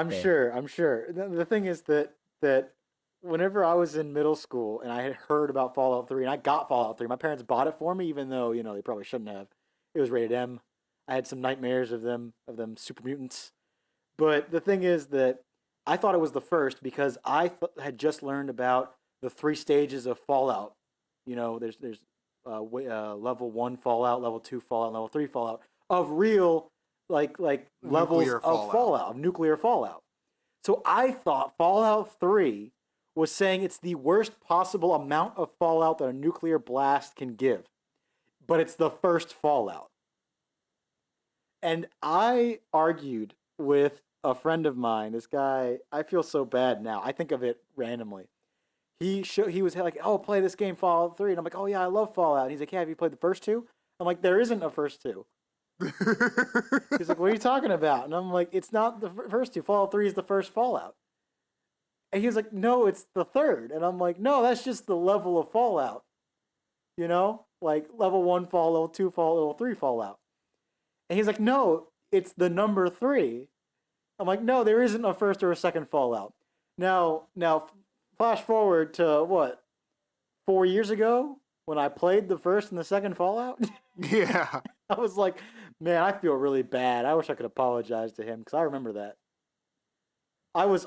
I'm sure. The thing is that whenever I was in middle school and I had heard about Fallout 3 and I got Fallout 3, my parents bought it for me even though, they probably shouldn't have. It was rated M. I had some nightmares of them super mutants. But the thing is that I thought it was the first because I had just learned about the 3 stages of Fallout. There's level 1 Fallout, level 2 Fallout, level 3 Fallout of real like levels Nuclear of fallout. Fallout, of nuclear Fallout. So I thought Fallout 3 was saying it's the worst possible amount of fallout that a nuclear blast can give. But it's the first Fallout. And I argued with a friend of mine. This guy, I feel so bad now. I think of it randomly. He was like, "Oh, play this game, Fallout 3." And I'm like, "Oh yeah, I love Fallout." And he's like, "Yeah, have you played the first 2?" I'm like, "There isn't a first 2." He's like, "What are you talking about?" And I'm like, "It's not the first 2. Fallout 3 is the first Fallout." And he was like, "No, it's the third." And I'm like, "No, that's just the level of Fallout. Like level 1 Fallout, level 2 Fallout, level 3 Fallout." And he's like, "No, it's the number 3." I'm like, "No, there isn't a first or a second Fallout." Now, flash forward to what, 4 years ago when I played the first and the second Fallout. Yeah. I was like, man, I feel really bad. I wish I could apologize to him because I remember that. I was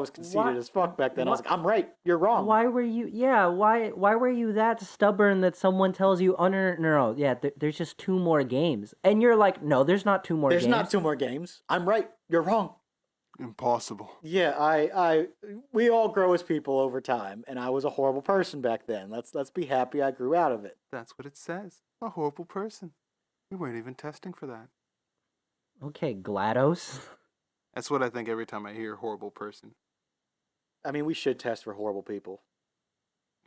conceited as fuck back then. I was like, I'm right, you're wrong. Why were you? Yeah, why were you that stubborn that someone tells you, oh no, yeah, there's just 2 more games, and you're like, no, there's not 2 more There's games. not 2 more games. I'm right, you're wrong. Impossible. Yeah, we all grow as people over time, and I was a horrible person back then. Let's be happy I grew out of it. That's what it says. A horrible person. We weren't even testing for that. Okay, GLaDOS. That's what I think every time I hear horrible person. I mean, we should test for horrible people.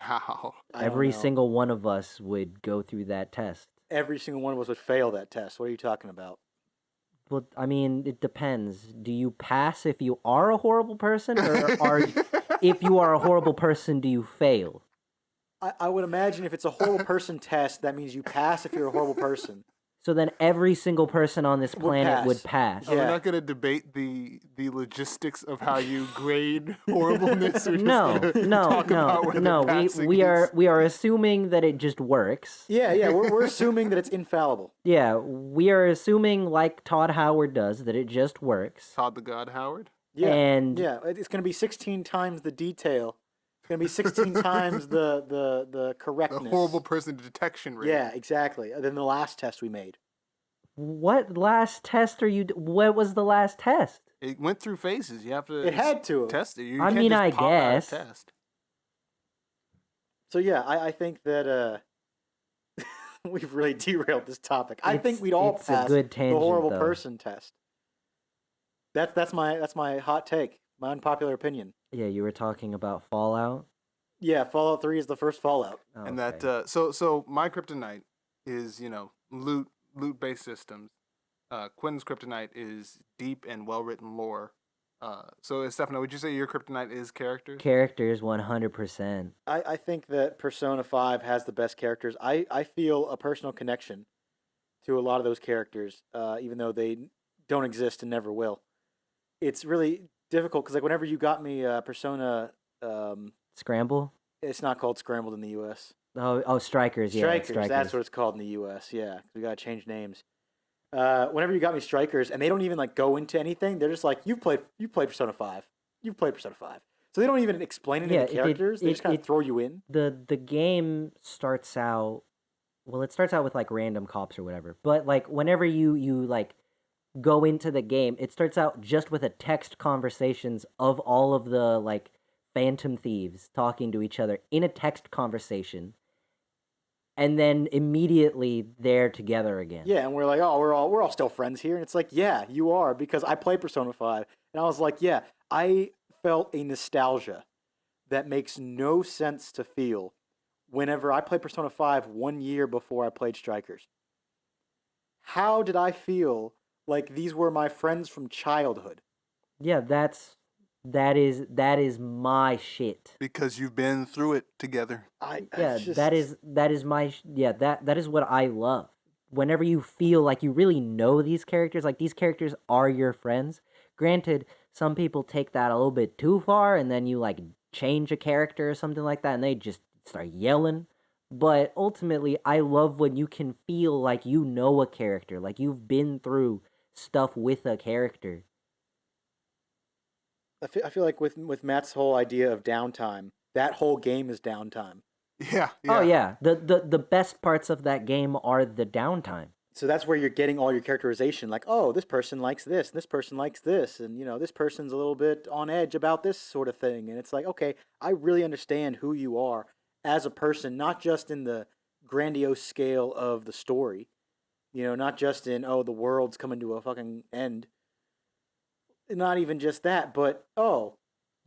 How? I don't Every know. single one of us would go through that test. Every single one of us would fail that test. What are you talking about? Well, I mean, it depends. Do you pass if you are a horrible person, or if you are a horrible person, do you fail? I would imagine if it's a horrible person test, that means you pass if you're a horrible person. So then every single person on this planet would pass. Yeah. We're not going to debate the logistics of how you grade horribleness. We're just No, gonna no, talk about whether no. passing We is- are assuming that it just works. Yeah, we're assuming that it's infallible. Yeah, we are assuming, like Todd Howard does, that it just works. Todd the God Howard. Yeah, And yeah, it's going to be 16 times the detail. It's going to be 16 times the correctness. The horrible person detection rate. Yeah, exactly. Than the last test we made. what last test are you? What was the last test? It went through phases. You have to. It had to. Test it. You I can't mean, just I pop out a guess. Test. So yeah, I think that we've really derailed this topic. I think we'd all it's a pass good the tangent, horrible though. person test. That's my hot take, my unpopular opinion. Yeah, you were talking about Fallout. Yeah, Fallout 3 is the first Fallout. Oh, And okay. that so my kryptonite is loot based systems. Quinn's kryptonite is deep and well written lore. So Estefano, would you say your kryptonite is characters? Characters 100%. I think that Persona 5 has the best characters. I feel a personal connection to a lot of those characters, even though they don't exist and never will. It's really difficult because like whenever you got me Persona, Scramble? it's not called Scrambled in the U.S. Oh, Strikers, yeah. Strikers, that's what it's called in the U.S. Yeah, 'cause we gotta change names. Whenever you got me Strikers, and they don't even like go into anything, they're just like, you played Persona 5. You've played Persona 5. So they don't even explain any of the characters. They just kind of throw you in. The game starts out, well, it starts out with like random cops or whatever. But like whenever you like go into the game, it starts out just with a text conversations of all of the like phantom thieves talking to each other in a text conversation. And then immediately they're together again. Yeah, and we're like, oh, we're all still friends here. And it's like, yeah, you are, because I played Persona 5. And I was like, yeah, I felt a nostalgia that makes no sense to feel whenever I played Persona 5 1 year before I played Strikers. How did I feel like these were my friends from childhood? Yeah, that is my shit. Because you've been through it together. Yeah, it's just- that is my that is what I love. Whenever you feel like you really know these characters, like these characters are your friends. Granted, some people take that a little bit too far, and then you like change a character or something like that, and they just start yelling. But ultimately, I love when you can feel like you know a character, like you've been through stuff with a character. I feel like with Matt's whole idea of downtime, that whole game is downtime. Yeah. Oh yeah, the best parts of that game are the downtime. So that's where you're getting all your characterization. Like, oh, this person likes this person likes this, and this person's a little bit on edge about this sort of thing. And it's like, okay, I really understand who you are as a person, not just in the grandiose scale of the story. Not just in, oh, the world's coming to a fucking end. Not even just that, but oh,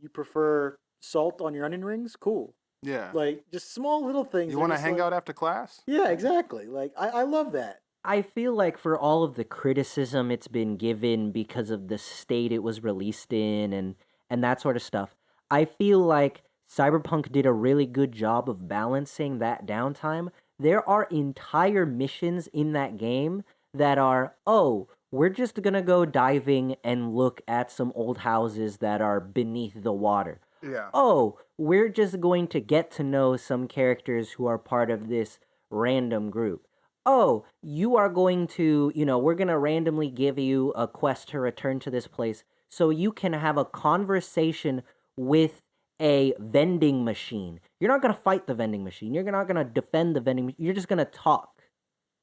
you prefer salt on your onion rings? Cool. Yeah. Like just small little things. You that are want to just hang like- out after class? Yeah, exactly. Like I love that. I feel like for all of the criticism it's been given because of the state it was released in and that sort of stuff, I feel like Cyberpunk did a really good job of balancing that downtime. There are entire missions in that game that are, oh, we're just gonna go diving and look at some old houses that are beneath the water. Yeah. Oh, we're just going to get to know some characters who are part of this random group. Oh, you are going to, we're going to randomly give you a quest to return to this place so you can have a conversation with a vending machine. You're not going to fight the vending machine. You're not going to defend the vending machine. You're just going to talk.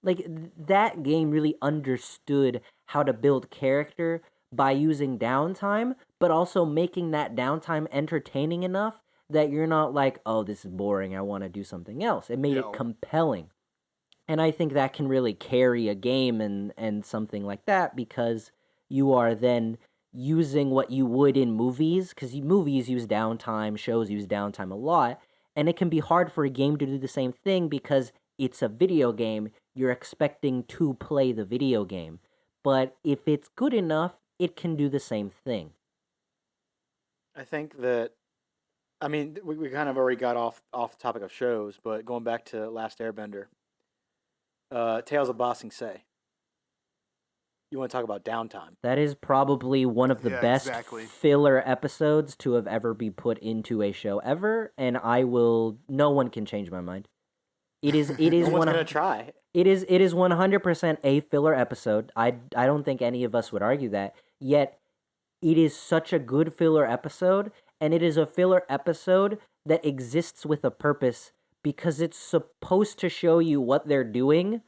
Like, that game really understood how to build character by using downtime, but also making that downtime entertaining enough that you're not like, oh, this is boring, I want to do something else. It made it compelling. And I think that can really carry a game and something like that, because you are then using what you would in movies, because movies use downtime, shows use downtime a lot, and it can be hard for a game to do the same thing because it's a video game. You're expecting to play the video game. But if it's good enough, it can do the same thing. I think that, I mean, we kind of already got off the topic of shows, but going back to Last Airbender, Tales of Ba Sing Se. You want to talk about downtime? That is probably one of the best filler episodes to have ever be put into a show ever, and no one can change my mind. It is No one's gonna try. It is 100% a filler episode. I don't think any of us would argue that. Yet it is such a good filler episode, and it is a filler episode that exists with a purpose because it's supposed to show you what they're doing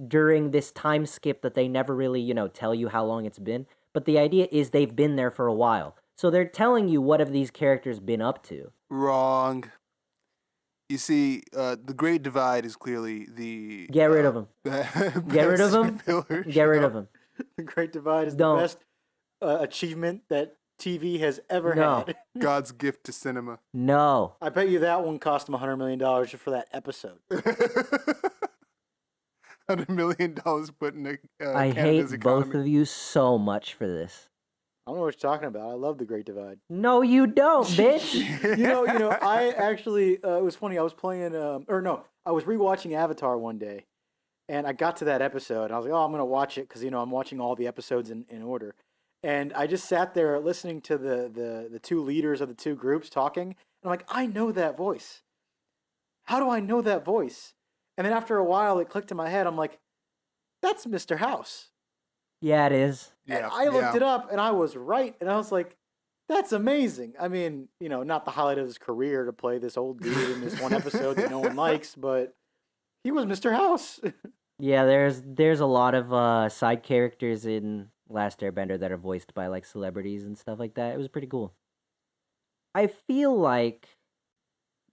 during this time skip that they never really, tell you how long it's been. But the idea is they've been there for a while. So they're telling you what have these characters been up to. Wrong. You see, the Great Divide is clearly the... Get rid of him. Get rid of him. Get rid of him. The Great Divide is the best achievement that TV has ever had. God's gift to cinema. No. I bet you that one cost them $100 million just for that episode. $100 million put in I Canada's hate economy. both of you so much for this. I don't know what you're talking about. I love the Great Divide. No, you don't, bitch. I actually, it was funny. I was playing, I was rewatching Avatar one day, and I got to that episode. And I was like, oh, I'm going to watch it because, I'm watching all the episodes in order. And I just sat there listening to the two leaders of the two groups talking. And I'm like, I know that voice. How do I know that voice? And then after a while, it clicked in my head. I'm like, that's Mr. House. Yeah, it is. And I looked it up, and I was right. And I was like, that's amazing. I mean, not the highlight of his career to play this old dude in this one episode that no one likes, but he was Mr. House. Yeah, there's a lot of side characters in Last Airbender that are voiced by like celebrities and stuff like that. It was pretty cool. I feel like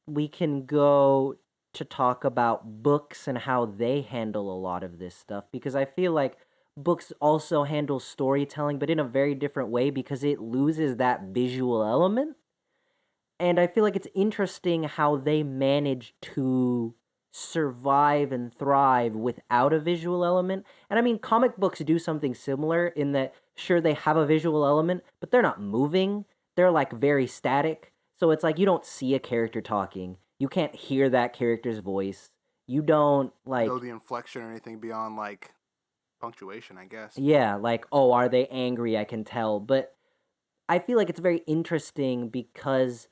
we can go to talk about books and how they handle a lot of this stuff, because I feel like books also handle storytelling, but in a very different way because it loses that visual element. And I feel like it's interesting how they manage to survive and thrive without a visual element. And I mean, comic books do something similar in that, sure, they have a visual element, but they're not moving. They're like very static. So it's like you don't see a character talking. You can't hear that character's voice. You don't know the inflection or anything beyond like punctuation, I guess. Yeah, like, oh, are they angry? I can tell. But I feel like it's very interesting because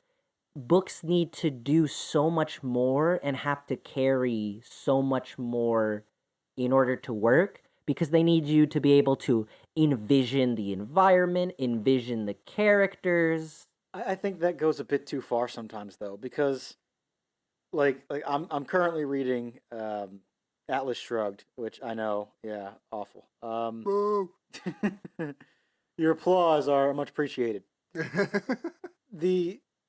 books need to do so much more and have to carry so much more in order to work, because they need you to be able to envision the environment, envision the characters. I think that goes a bit too far sometimes, though, because like I'm currently reading Atlas Shrugged, which I know, yeah, awful. Your applause are much appreciated.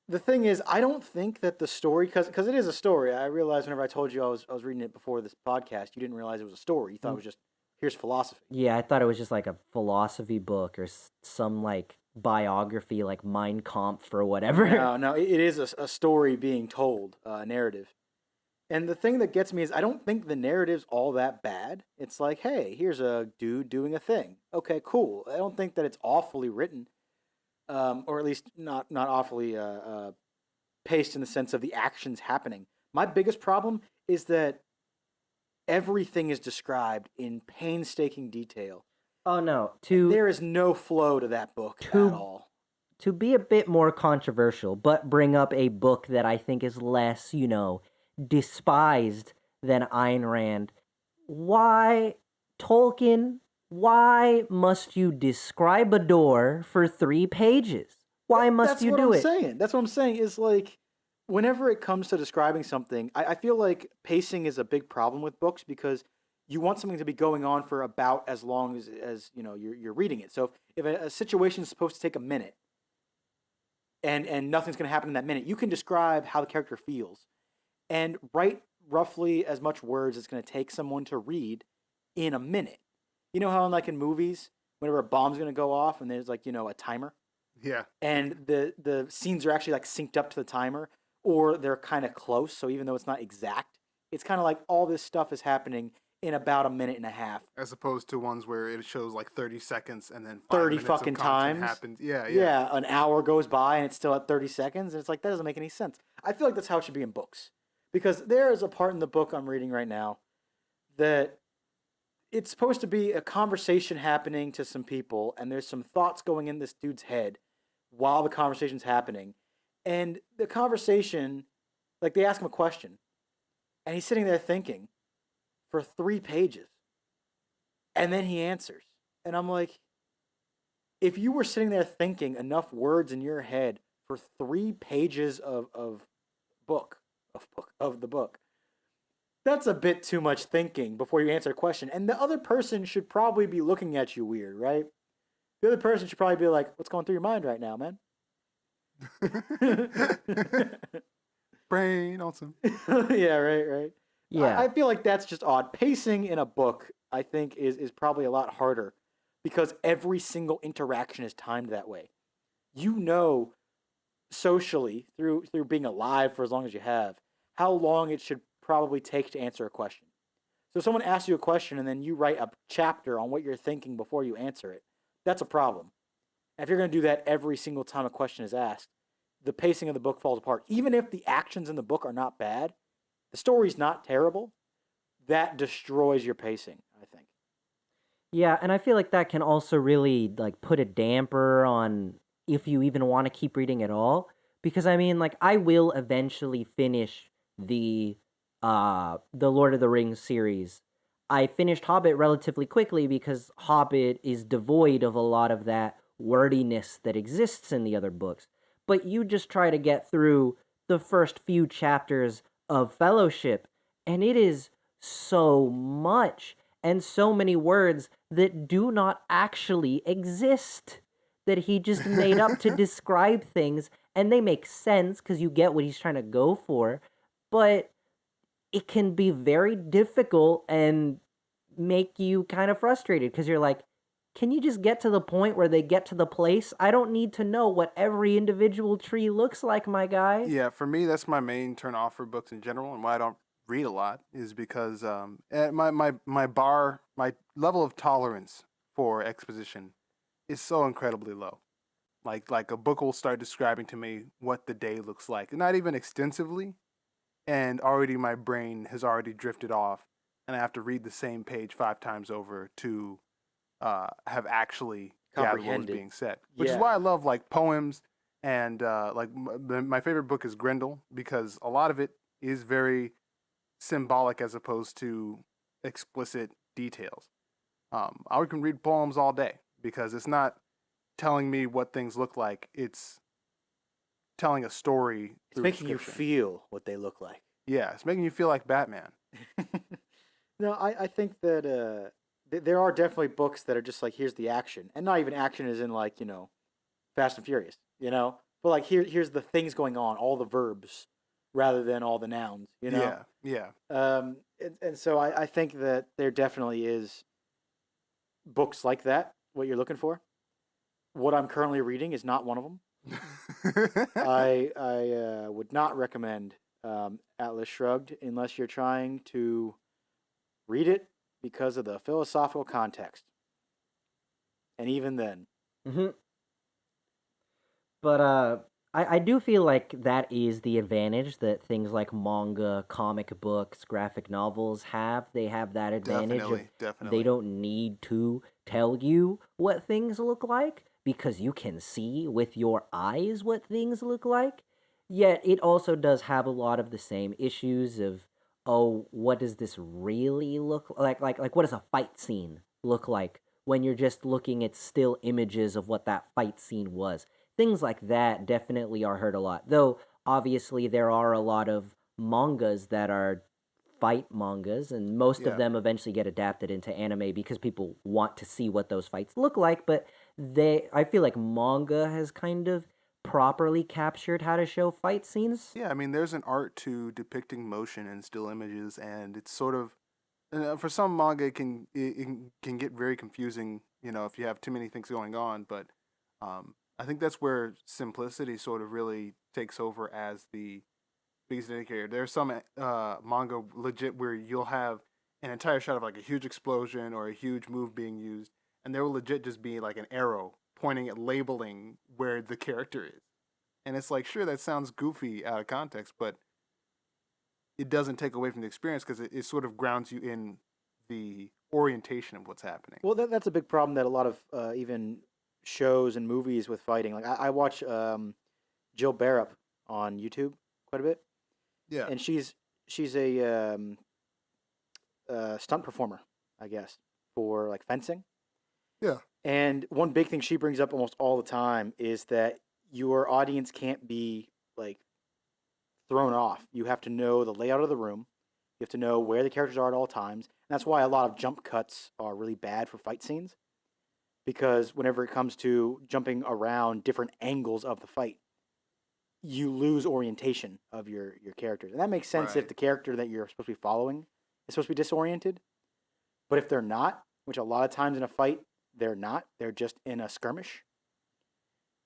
The thing is, I don't think that the story, because it is a story. I realized whenever I told you I was reading it before this podcast, you didn't realize it was a story. You thought it was just, here's philosophy. Yeah, I thought it was just like a philosophy book or some like biography, like Mein Kampf or whatever. No, it is a story being told, a narrative. And the thing that gets me is I don't think the narrative's all that bad. It's like, hey, here's a dude doing a thing. Okay, cool. I don't think that it's awfully written. Or at least not awfully paced in the sense of the actions happening. My biggest problem is that everything is described in painstaking detail. Oh no, there is no flow to that book at all. To be a bit more controversial, but bring up a book that I think is less, despised than Ayn Rand. Why Tolkien Why must you describe a door for 3 pages? Why must That's you what do I'm it? saying. That's what I'm saying is like whenever it comes to describing something, I feel like pacing is a big problem with books because you want something to be going on for about as long as you know you're reading it. So if a situation is supposed to take a minute and nothing's going to happen in that minute, you can describe how the character feels and write roughly as much words it's going to take someone to read in a minute. You know how like in movies, whenever a bomb's going to go off and there's like, you know, a timer Yeah. and the scenes are actually like synced up to the timer or they're kind of close, so even though it's not exact, it's kind of like all this stuff is happening in about a minute and a half. As opposed to ones where it shows like 30 seconds and then 30 5 minutes of fucking content times. happens. Yeah, yeah. Yeah, an hour goes by and it's still at 30 seconds and it's like that doesn't make any sense. I feel like that's how it should be in books. Because there is a part in the book I'm reading right now that it's supposed to be a conversation happening to some people and there's some thoughts going in this dude's head while the conversation's happening. And the conversation, like they ask him a question and he's sitting there thinking for 3 pages and then he answers. And I'm like, if you were sitting there thinking enough words in your head for 3 pages of book, of the book, that's a bit too much thinking before you answer a question. And the other person should probably be looking at you weird, right? The other person should probably be like, what's going through your mind right now, man? Brain on some. Yeah, right. Yeah. I feel like that's just odd. Pacing in a book, I think, is probably a lot harder because every single interaction is timed that way. You know socially through being alive for as long as you have how long it should probably take to answer a question. So if someone asks you a question and then you write a chapter on what you're thinking before you answer it, that's a problem. And if you're going to do that every single time a question is asked, the pacing of the book falls apart. Even if the actions in the book are not bad, the story's not terrible, that destroys your pacing, I think. Yeah, and I feel like that can also really like put a damper on if you even want to keep reading at all. Because I mean, like I will eventually finish the Lord of the Rings series. I finished Hobbit relatively quickly because Hobbit is devoid of a lot of that wordiness that exists in the other books. But you just try to get through the first few chapters of Fellowship, and it is so much and so many words that do not actually exist that he just made up to describe things, and they make sense because you get what he's trying to go for, but it can be very difficult and make you kind of frustrated because you're like, can you just get to the point where they get to the place? I don't need to know what every individual tree looks like, my guy. Yeah, for me, that's my main turn off for books in general, and why I don't read a lot is because my level of tolerance for exposition is so incredibly low. Like a book will start describing to me what the day looks like, not even extensively, and already my brain has already drifted off, and I have to read the same page 5 times over to have actually gathered what was Comprehended. being said. Which is Yeah. why I love like poems and my favorite book is Grendel because a lot of it is very symbolic as opposed to explicit details. I can read poems all day because it's not telling me what things look like. It's telling a story It's through making you description. feel what they look like. Yeah, it's making you feel like Batman. No, I think that there are definitely books that are just like here's the action, and not even action is in like you know Fast and Furious, you know, but like here's the things going on, all the verbs rather than all the nouns, you know. Yeah, yeah. And so I think that there definitely is books like that. What you're looking for. What I'm currently reading is not one of them. I would not recommend Atlas Shrugged unless you're trying to read it because of the philosophical context. And even then, Hmm. But I do feel like that is the advantage that things like manga, comic books, graphic novels have. They have that advantage of they Definitely. don't need to tell you what things look like because you can see with your eyes what things look like. Yet it also does have a lot of the same issues of, oh, what does this really look like? Like what does a fight scene look like when you're just looking at still images of what that fight scene was. Things like that definitely are heard a lot. Though obviously there are a lot of mangas that are fight mangas, and most of Yeah. them eventually get adapted into anime because people want to see what those fights look like. But I feel like manga has kind of properly captured how to show fight scenes. Yeah, I mean, there's an art to depicting motion in still images, and it's sort of for some manga it can get very confusing. If you have too many things going on. But I think that's where simplicity sort of really takes over as the biggest indicator. There's some manga legit where you'll have an entire shot of like a huge explosion or a huge move being used, and there will legit just be like an arrow pointing at labeling where the character is. And it's like, sure, that sounds goofy out of context, but it doesn't take away from the experience because it sort of grounds you in the orientation of what's happening. Well, that's a big problem that a lot of even shows and movies with fighting. Like I watch Jill Barrett on YouTube quite a bit, Yeah. and she's a stunt performer, I guess, for like fencing. Yeah. And one big thing she brings up almost all the time is that your audience can't be like thrown off. You have to know the layout of the room. You have to know where the characters are at all times. And that's why a lot of jump cuts are really bad for fight scenes, because whenever it comes to jumping around different angles of the fight, you lose orientation of your characters. And that makes sense if Right. the character that you're supposed to be following is supposed to be disoriented. But if they're not, which a lot of times in a fight they're not, they're just in a skirmish,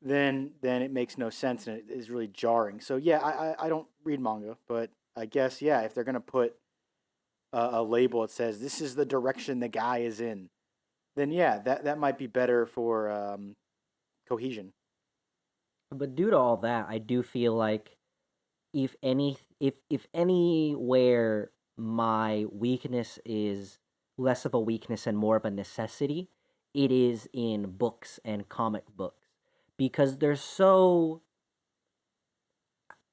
then it makes no sense and it is really jarring. So yeah, I don't read manga, but I guess yeah, if they're gonna put a label that says this is the direction the guy is in, then yeah, that might be better for cohesion. But due to all that, I do feel like if anywhere my weakness is less of a weakness and more of a necessity, it is in books and comic books because they're so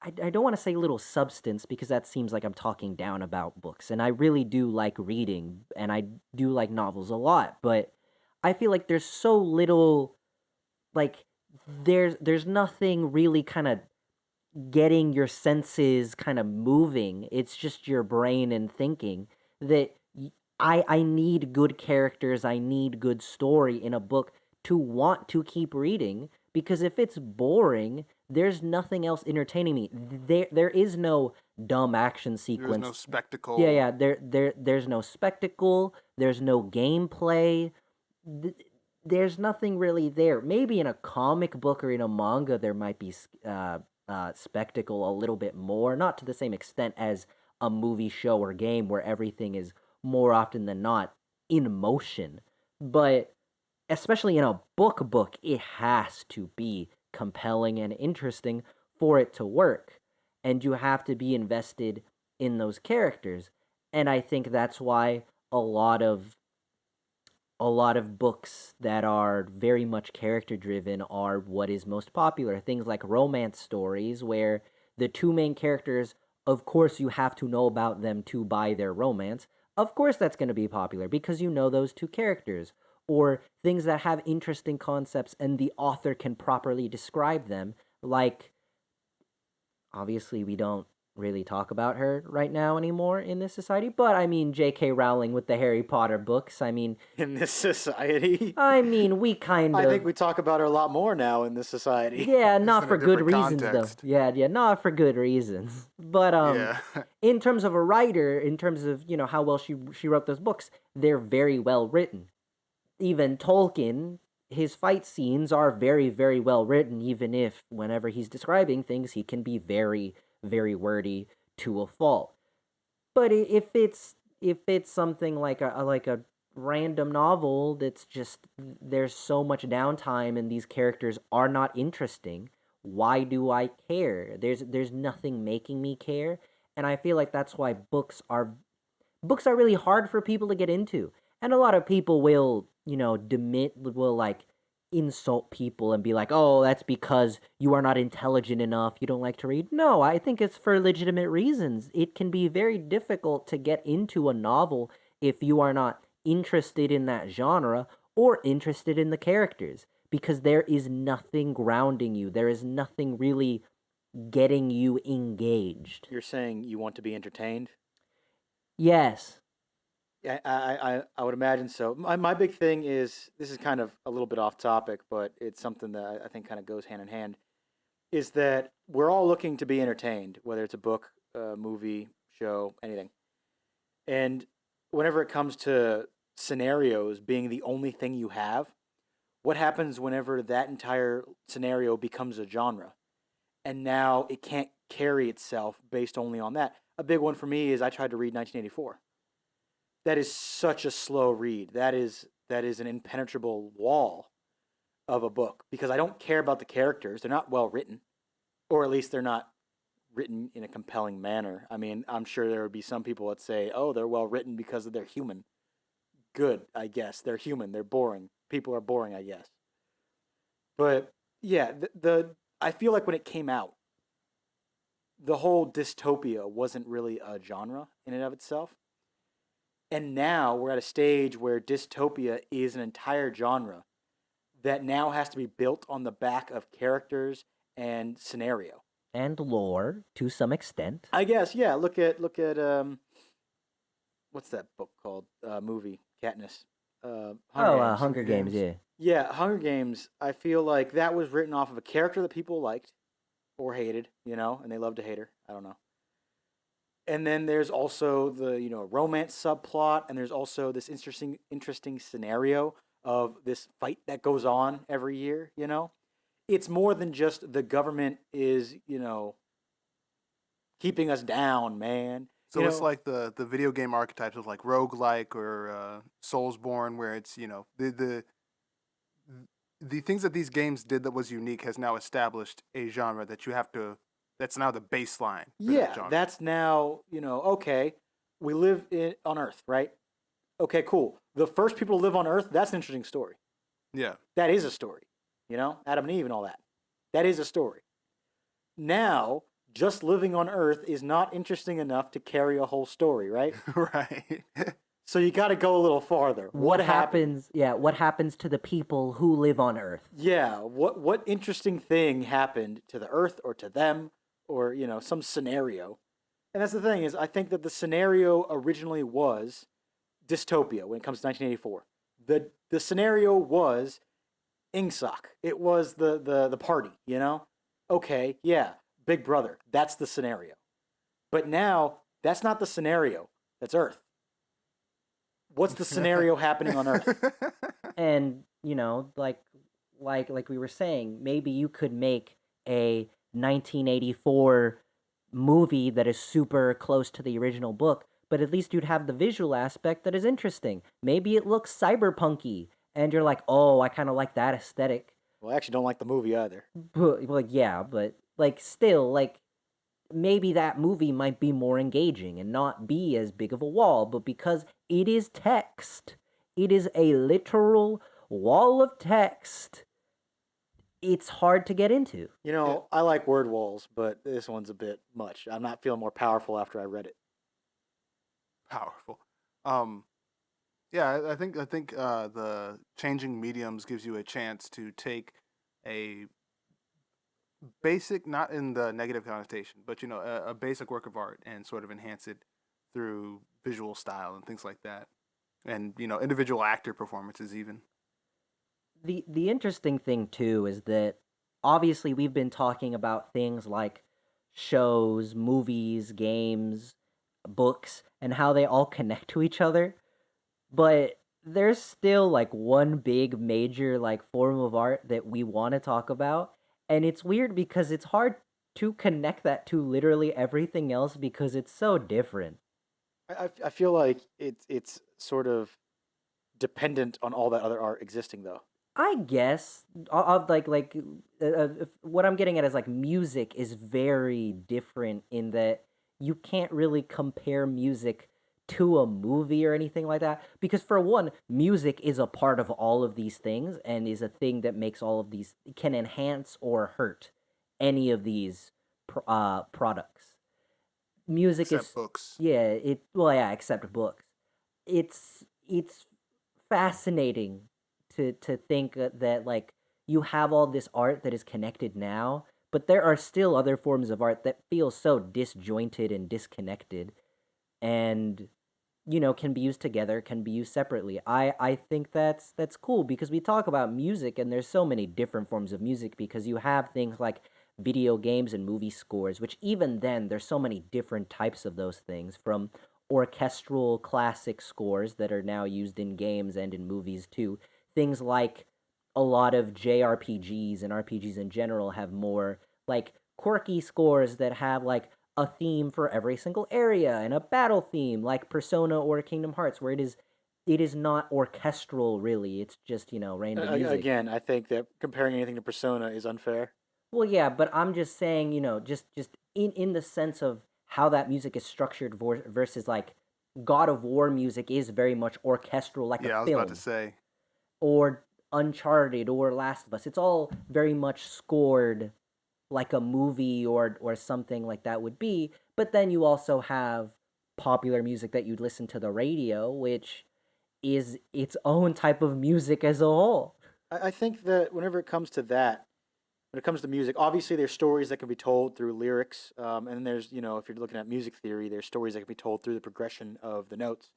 I don't want to say little substance because that seems like I'm talking down about books. And I really do like reading and I do like novels a lot, but I feel like there's so little like there's nothing really kind of getting your senses kind of moving. It's just your brain and thinking that I need good characters, I need good story in a book to want to keep reading because if it's boring, there's nothing else entertaining me. There is no dumb action There's no sequence. Yeah, spectacle. yeah, there's no spectacle, there's no gameplay. Th- there's nothing really there. Maybe in a comic book or in a manga there might be spectacle a little bit more, not to the same extent as a movie, show, or game where everything is more often than not in motion. But especially in a book, it has to be compelling and interesting for it to work. And you have to be invested in those characters. And I think that's why a lot of a lot of books that are very much character driven are what is most popular. Things like romance stories, where the two main characters, of course, you have to know about them to buy their romance. Of course, that's going to be popular because you know those two characters. Or things that have interesting concepts and the author can properly describe them, like obviously we don't really talk about her right now anymore in this society, but I mean J.K. Rowling with the Harry Potter books. In this society, We kind I think of we talk about her a lot more now in this society. yeah, Just not in for a good different reasons though. context. Yeah, yeah, not for good reasons. But Yeah. in terms of a writer, in terms of, how well she wrote those books, they're very well written. Even Tolkien, his fight scenes are very, very well written, even if whenever he's describing things, he can be very, very wordy to a fault. But if it's something like a random novel that's just there's so much downtime and these characters are not interesting, why do I care? There's nothing making me care, and I feel like that's why books are really hard for people to get into. And a lot of people will, will like insult people and be like, "Oh, that's because you are not intelligent enough. You don't like to read." No, I think it's for legitimate reasons. It can be very difficult to get into a novel if you are not interested in that genre or interested in the characters because there is nothing grounding you. There is nothing really getting you engaged. You're saying you want to be entertained? Yes. Yeah, I would imagine so. My big thing is, this is kind of a little bit off topic, but it's something that I think kind of goes hand in hand. Is that we're all looking to be entertained, whether it's a book, movie, show, anything. And whenever it comes to scenarios being the only thing you have, what happens whenever that entire scenario becomes a genre? And now it can't carry itself based only on that. A big one for me is I tried to read 1984. That is such a slow read. That is an impenetrable wall of a book because I don't care about the characters. They're not well written, or at least they're not written in a compelling manner. I mean, I'm sure there would be some people that say, "Oh, they're well written because they're human." Good, I guess. They're human. They're boring. People are boring, I guess. But yeah, the I feel like when it came out, the whole dystopia wasn't really a genre in and of itself. And now we're at a stage where dystopia is an entire genre that now has to be built on the back of characters and scenario. And lore to some extent. I guess, yeah. Look at what's that book called? Movie Katniss. Hunger Games, Games. yeah. Yeah, Hunger Games. I feel like that was written off of a character that people liked or hated, and they love to hate her. I don't know. And then there's also the romance subplot, and there's also this interesting scenario of this fight that goes on every year. It's more than just the government is keeping us down, man. So it's like the video game archetypes of like roguelike or Soulsborne, where it's the things that these games did that was unique has now established a genre that you have to. That's now the baseline for that Yeah, genre. that's now, okay, we live on Earth, right? Okay, cool. The first people to live on Earth, that's an interesting story. Yeah. That is a story. Adam and Eve and all that. That is a story. Now, just living on Earth is not interesting enough to carry a whole story, right? Right. So you got to go a little farther. What happens? Yeah, what happens to the people who live on Earth? Yeah, what interesting thing happened to the Earth or to them or some scenario? And that's the thing is I think that the scenario originally was dystopia when it comes to 1984. The scenario was Ingsoc. It was the party. Okay, yeah, Big Brother. That's the scenario. But now that's not the scenario. That's Earth. What's the scenario happening on Earth? And like we were saying, maybe you could make a 1984 movie that is super close to the original book, but at least you'd have the visual aspect that is interesting. Maybe it looks cyberpunky, and you're like, oh, I kind of like that aesthetic. Well, I actually don't like the movie either. But, like, yeah, but like still, like maybe that movie might be more engaging and not be as big of a wall, but because it is text, it is a literal wall of text. It's hard to get into. I like word walls, but this one's a bit much. I'm not feeling more powerful after I read it. Powerful. Um, yeah, I think the changing mediums gives you a chance to take a basic, not in the negative connotation, but a basic work of art and sort of enhance it through visual style and things like that, and individual actor performances even. The interesting thing too is that obviously we've been talking about things like shows, movies, games, books, and how they all connect to each other. But there's still like one big major like form of art that we want to talk about, and it's weird because it's hard to connect that to literally everything else because it's so different. I feel like it's sort of dependent on all that other art existing, though. I guess I'll what I'm getting at is like music is very different in that you can't really compare music to a movie or anything like that because for one, music is a part of all of these things and is a thing that makes all of these can enhance or hurt any of these products. Music Except is books. yeah, except books. It's fascinating to think that like you have all this art that is connected now, but there are still other forms of art that feel so disjointed and disconnected, and can be used together, can be used separately. I think that's cool because we talk about music and there's so many different forms of music because you have things like video games and movie scores, which even then there's so many different types of those things, from orchestral classic scores that are now used in games and in movies too. Things like a lot of JRPGs and RPGs in general have more like quirky scores that have like a theme for every single area and a battle theme like Persona or Kingdom Hearts, where it is not orchestral really. It's just, random music. Again, I think that comparing anything to Persona is unfair. Well, yeah, but I'm just saying, just in the sense of how that music is structured versus like God of War music is very much orchestral like a Yeah, I was about to film, say. or Uncharted or Last of Us. It's all very much scored like a movie or something like that would be. But then you also have popular music that you'd listen to the radio, which is its own type of music as a whole. I think that whenever it comes to that, when it comes to music, obviously there's stories that can be told through lyrics, and then there's if you're looking at music theory, there's stories that can be told through the progression of the notes.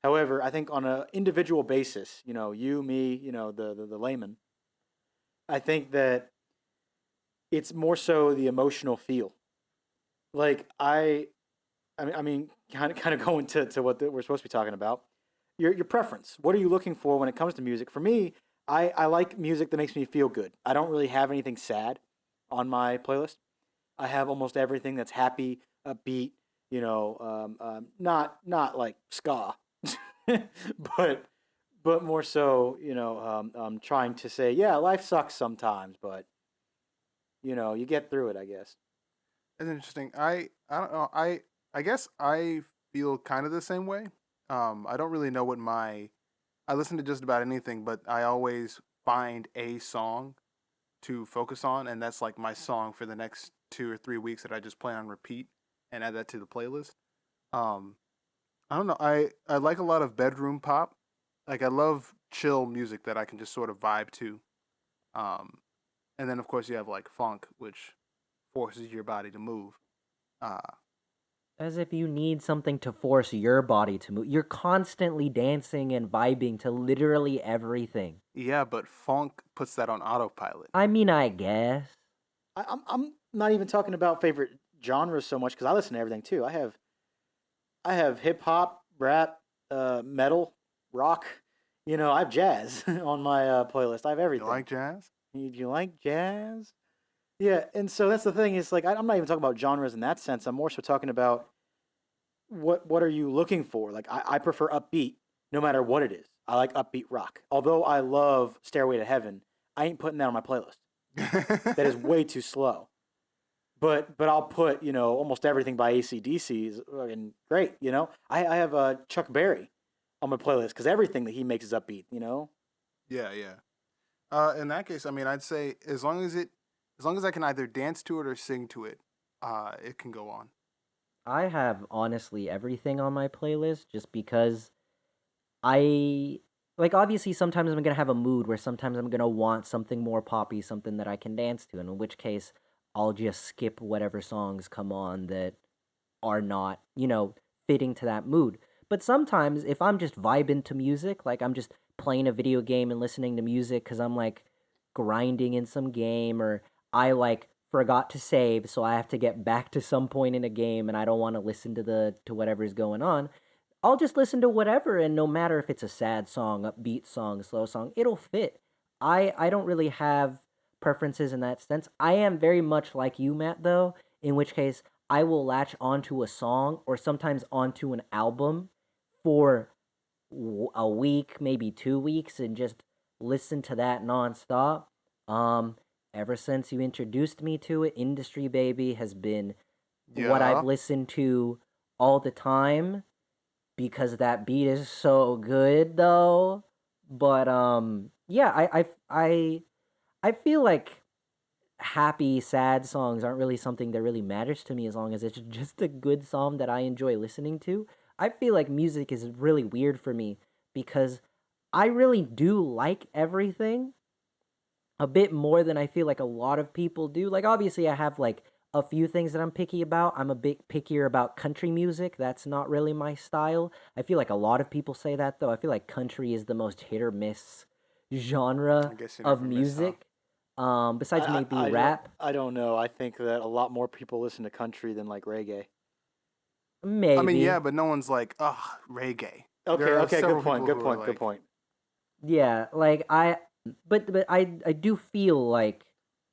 However, I think on an individual basis, you, me, the layman, I think that it's more so the emotional feel. Like I mean, kind of going to what we're supposed to be talking about. Your preference. What are you looking for when it comes to music? For me, I like music that makes me feel good. I don't really have anything sad on my playlist. I have almost everything that's happy, upbeat. Not like ska, but more so, trying to say, yeah, life sucks sometimes, but you get through it, I guess. It's interesting. I don't know. I guess I feel kind of the same way. I don't really know what my I listen to just about anything, but I always find a song to focus on, and that's like my song for the next 2 or 3 weeks that I just play on repeat and add that to the playlist. Um, I don't know. I like a lot of bedroom pop. Like I love chill music that I can just sort of vibe to. Um, and then of course you have like funk, which forces your body to move. Uh, As if you need something to force your body to move. You're constantly dancing and vibing to literally everything. yeah, but funk puts that on autopilot. I mean, I guess. I'm not even talking about favorite genres so much because I listen to everything too. I have hip hop, rap, metal, rock. I have jazz on my playlist. I have You everything. like jazz? Do you like jazz? Yeah, and so that's the thing. Is like I'm not even talking about genres in that sense. I'm more so talking about what are you looking for. Like I prefer upbeat, no matter what it is. I like upbeat rock. Although I love Stairway to Heaven, I ain't putting that on my playlist. That is way too slow. But I'll put almost everything by AC/DC is fucking great. I have Chuck Berry on my playlist because everything that he makes is upbeat. Yeah, yeah. In that case, I mean, I'd say as long as I can either dance to it or sing to it, it can go on. I have honestly everything on my playlist just because I like obviously sometimes I'm gonna have a mood where sometimes I'm gonna want something more poppy, something that I can dance to, and in which case I'll just skip whatever songs come on that are not, fitting to that mood. But sometimes if I'm just vibing to music, like I'm just playing a video game and listening to music because I'm like grinding in some game, or I like forgot to save, so I have to get back to some point in a game and I don't want to listen to whatever's going on. I'll just listen to whatever, and no matter if it's a sad song, upbeat song, slow song, it'll fit. I don't really have preferences in that sense. I am very much like you, Matt, though, in which case I will latch onto a song or sometimes onto an album for a week, maybe 2 weeks, and just listen to that nonstop. Um, Ever since you introduced me to it, Industry Baby has been what I've Yeah. listened to all the time because that beat is so good though. But yeah, I feel like happy sad songs aren't really something that really matters to me as long as it's just a good song that I enjoy listening to. I feel like music is really weird for me because I really do like everything a bit more than I feel like a lot of people do. Like obviously I have like a few things that I'm picky about. I'm a bit pickier about country music. That's not really my style. I feel like a lot of people say that though. I feel like country is the most hit or miss genre I guess you of never miss, huh? music. Besides maybe rap, I don't know. I think that a lot more people listen to country than like reggae. I mean, yeah, maybe. but no one's like, ugh, reggae. Okay, There are okay, good several point, people good who are point, good like, point. Yeah, like but I do feel like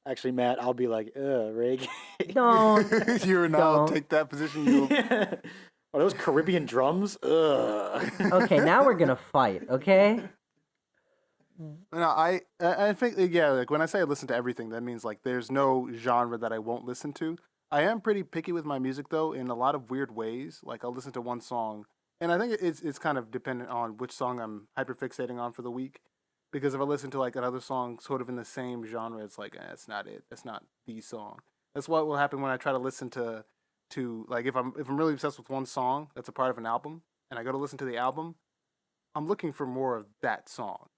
Actually, Matt, I'll be like, reggae. don't you're now don't. take that position. You Yeah. Are those Caribbean drums? Ugh. Okay, now we're gonna fight, okay? No, I think yeah, like when I say I listen to everything, that means like there's no genre that I won't listen to. I am pretty picky with my music though, in a lot of weird ways. Like I'll listen to one song, and I think it's kind of dependent on which song I'm hyperfixating on for the week. Because if I listen to like another song sort of in the same genre, it's like that's not it. That's not the song. That's what will happen when I try to listen to like if I'm really obsessed with one song that's a part of an album, and I go to listen to the album, I'm looking for more of that song,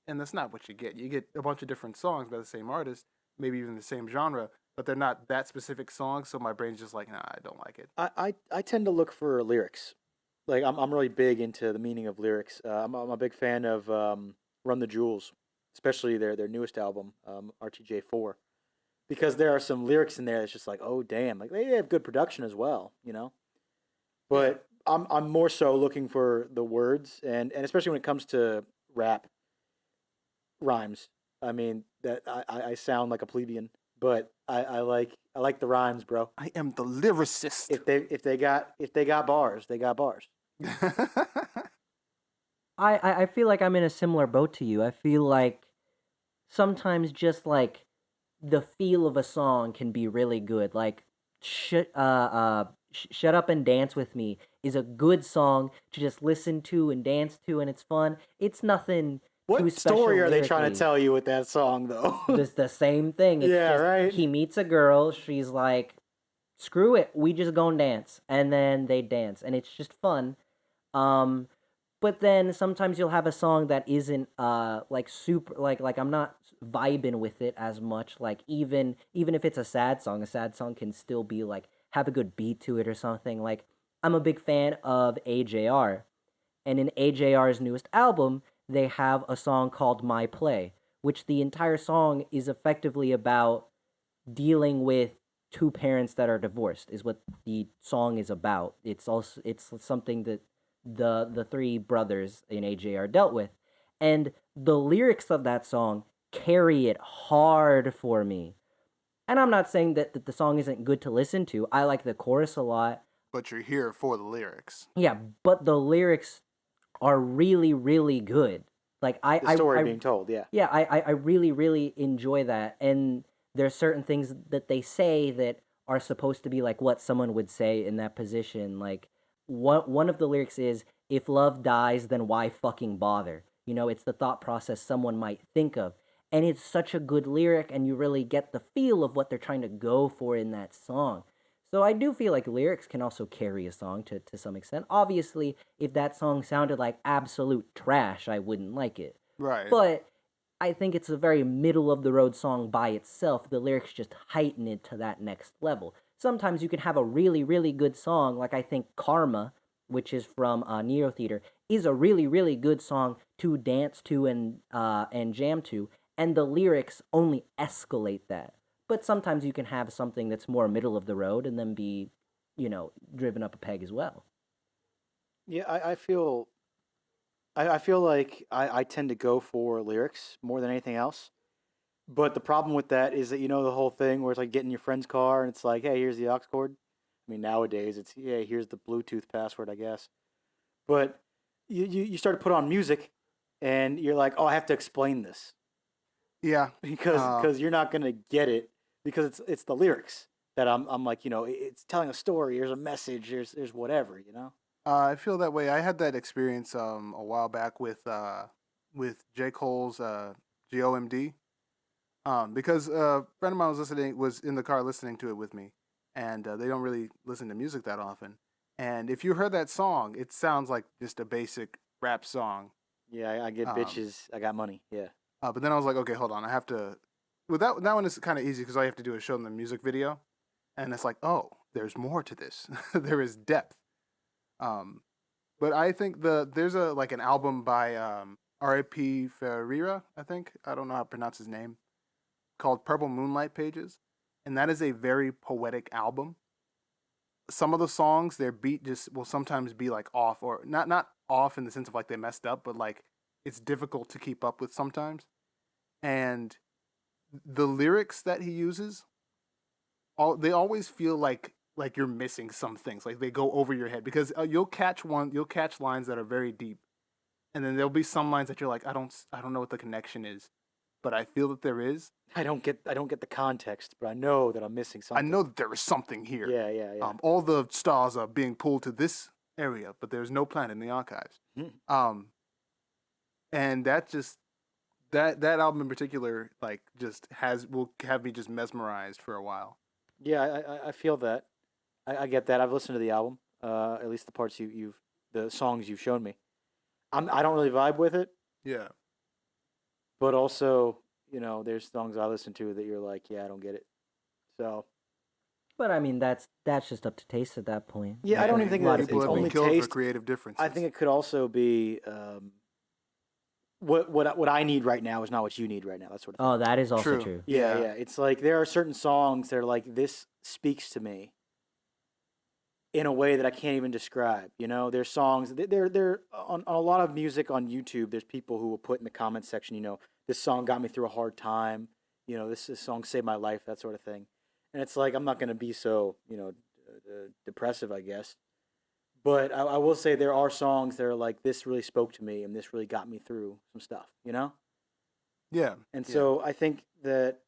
and that's not what you get. You get a bunch of different songs by the same artist, maybe even the same genre, but they're not that specific songs. So my brain's just like, nah, I don't like it. I tend to look for lyrics. Like I'm really big into the meaning of lyrics. I'm a big fan of Run the Jewels, especially their newest album, RTJ4, because there are some lyrics in there that's just like, oh damn, like they have good production as well, you know. Yeah. But I'm more so looking for the words, and especially when it comes to rap rhymes. I mean that I sound like a plebeian, but I like the rhymes, bro. I am the lyricist. If they got bars, they got bars. I feel like I'm in a similar boat to you. I feel like sometimes just like the feel of a song can be really good. Like Shut Up and Dance with Me is a good song to just listen to and dance to, and it's fun. It's nothing too What special story are they trying to lyrically. tell you with that song, though? This the same thing. It's Yeah, just right. he meets a girl, she's like, screw it, we just go and dance, and then they dance, and it's just fun. Um, but then sometimes you'll have a song that isn't like super like I'm not vibing with it as much. Like even if it's a sad song can still be like have a good beat to it or something. Like I'm a big fan of AJR, and in AJR's newest album, they have a song called My Play, which the entire song is effectively about dealing with two parents that are divorced is what the song is about. It's something that the three brothers in AJR dealt with. And the lyrics of that song carry it hard for me. And I'm not saying that the song isn't good to listen to. I like the chorus a lot. But you're here for the lyrics. Yeah, but the lyrics are really, really good. Like The story being told, yeah. yeah, I really, really enjoy that. And there's certain things that they say that are supposed to be like what someone would say in that position. Like one of the lyrics is, "If love dies, then why fucking bother?" You know, it's the thought process someone might think of. And it's such a good lyric, and you really get the feel of what they're trying to go for in that song. So I do feel like lyrics can also carry a song to some extent. Obviously, if that song sounded like absolute trash, I wouldn't like it. Right. But I think it's a very middle of the road song by itself. The lyrics just heighten it to that next level. Sometimes you can have a really, really good song, like I think Karma, which is from Neo Theater, is a really, really good song to dance to and jam to, and the lyrics only escalate that. But sometimes you can have something that's more middle of the road and then be, driven up a peg as well. Yeah, I feel like I tend to go for lyrics more than anything else. But the problem with that is that you know the whole thing where it's like getting your friend's car and it's like, hey, here's the aux cord. I mean, nowadays it's yeah, here's the Bluetooth password, I guess. But you start to put on music, and you're like, oh, I have to explain this Yeah. because Uh, you're not gonna get it because it's the lyrics that I'm like, you know, it's telling a story. There's a message. There's whatever, you know. I feel that way. I had that experience a while back with J Cole's GOMD. Because a friend of mine was in the car listening to it with me, and they don't really listen to music that often. And if you heard that song, it sounds like just a basic rap song, Yeah, I get bitches. I got money. Yeah. But then I was like, okay, hold on, I have to. Well, that one is kind of easy because all you have to do is show them the music video, and it's like, oh, there's more to this. There is depth. Um, but I think there's an album by R.I.P. Ferreira, I think. I don't know how to pronounce his name, called Purple Moonlight Pages, and that is a very poetic album. Some of the songs, their beat just will sometimes be like off, or not off in the sense of like they messed up, but like it's difficult to keep up with sometimes. And the lyrics that he uses, they always feel like you're missing some things, like they go over your head because you'll catch lines that are very deep, and then there'll be some lines that you're like, I don't know what the connection is, but I feel that there is. I don't get the context, but I know that I'm missing I something. know that there is something here. Yeah. All the stars are being pulled to this area, but there's no planet in the archives. Mhm. And that album in particular, like, just will have me just mesmerized for a while. Yeah, I feel that. I get that. I've listened to the album. At least the parts the songs you've shown me. I don't really vibe with it, Yeah. but also, there's songs I listen to that you're like, yeah, I don't get it. So But I mean, that's just up to taste at that point. yeah, I don't even think a that lot it's of People have been only killed for taste. creative differences. I think it could also be what I need right now is not what you need right now. That sort of thing. Oh, that is also True. true. Yeah, Yeah. yeah. It's like there are certain songs that are like this speaks to me in a way that I can't even describe. There's songs. They're on a lot of music on YouTube. There's people who will put in the comments section. This song got me through a hard time. This song saved my life. That sort of thing. And it's like I'm not gonna be so depressive, I guess. But I will say there are songs that are like this really spoke to me and this really got me through some stuff. Yeah. And Yeah. so I think that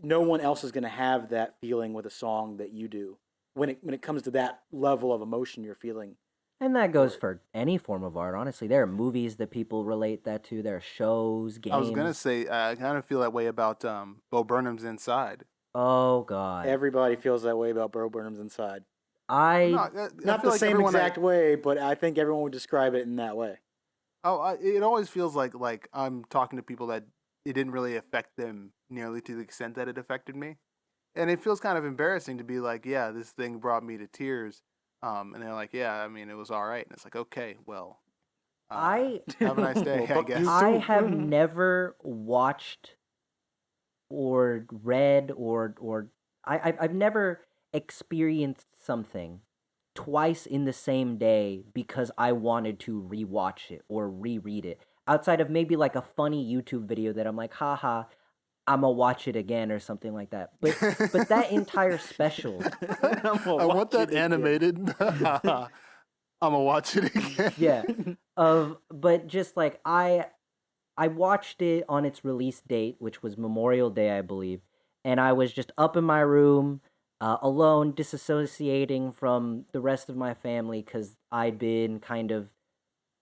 no one else is going to have that feeling with a song that you do when it comes to that level of emotion you're feeling. And that goes for any form of art, honestly. There are movies that people relate that to. There are shows, games. I was gonna say I kind of feel that way about Bo Burnham's Inside. Oh, God. Everybody feels that way about Bo Burnham's Inside. I I Not feel the like same everyone exact way, but I think everyone would describe it in that way. it always feels like I'm talking to people that it didn't really affect them nearly to the extent that it affected me, and it feels kind of embarrassing to be like, yeah, this thing brought me to tears, and they're like, yeah, I mean, it was all right, and it's like, okay, well, I have a nice day, Well, I fuck guess. you. I too. have never watched or read or I've never experienced something twice in the same day because I wanted to rewatch it or reread it. Outside of maybe like a funny YouTube video that I'm like, haha, I'ma watch it again or something like that. But that entire special, I want that animated. I'm gonna watch it again. yeah, but just like I watched it on its release date, which was Memorial Day, I believe, and I was just up in my room, alone, disassociating from the rest of my family because I'd been kind of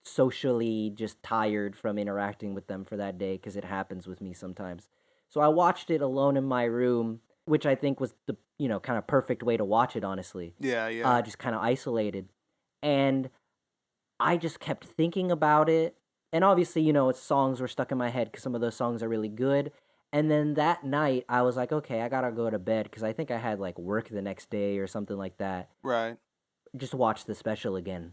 socially just tired from interacting with them for that day because it happens with me sometimes. So I watched it alone in my room, which I think was the kind of perfect way to watch it, honestly. Yeah. Just kind of isolated, and I just kept thinking about it. And obviously, its songs were stuck in my head because some of those songs are really good. And then that night, I was like, okay, I gotta go to bed because I think I had like work the next day or something like that. Right. Just watch the special again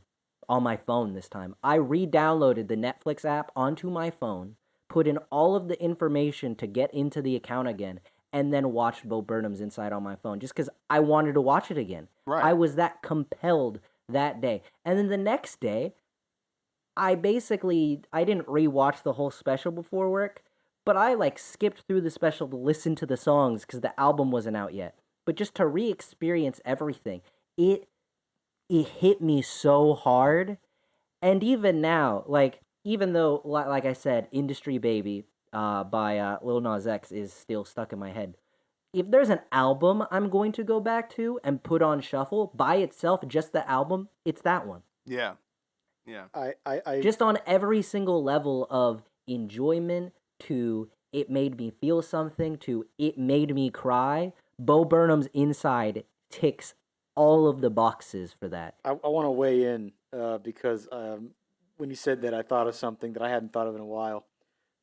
on my phone this time. I re downloaded the Netflix app onto my phone, put in all of the information to get into the account again, and then watched Bo Burnham's Inside on my phone just because I wanted to watch it again. Right. I was that compelled that day. And then the next day, I didn't rewatch the whole special before work, but I like skipped through the special to listen to the songs because the album wasn't out yet. But just to re-experience everything, it hit me so hard. And even now, like even though like I said, Industry Baby by Lil Nas X is still stuck in my head. If there's an album I'm going to go back to and put on shuffle by itself, just the album, it's that one. Yeah. I Just on every single level of enjoyment to it made me feel something to it made me cry. Bo Burnham's Inside ticks all of the boxes for that. I want to weigh in because when you said that, I thought of something that I hadn't thought of in a while.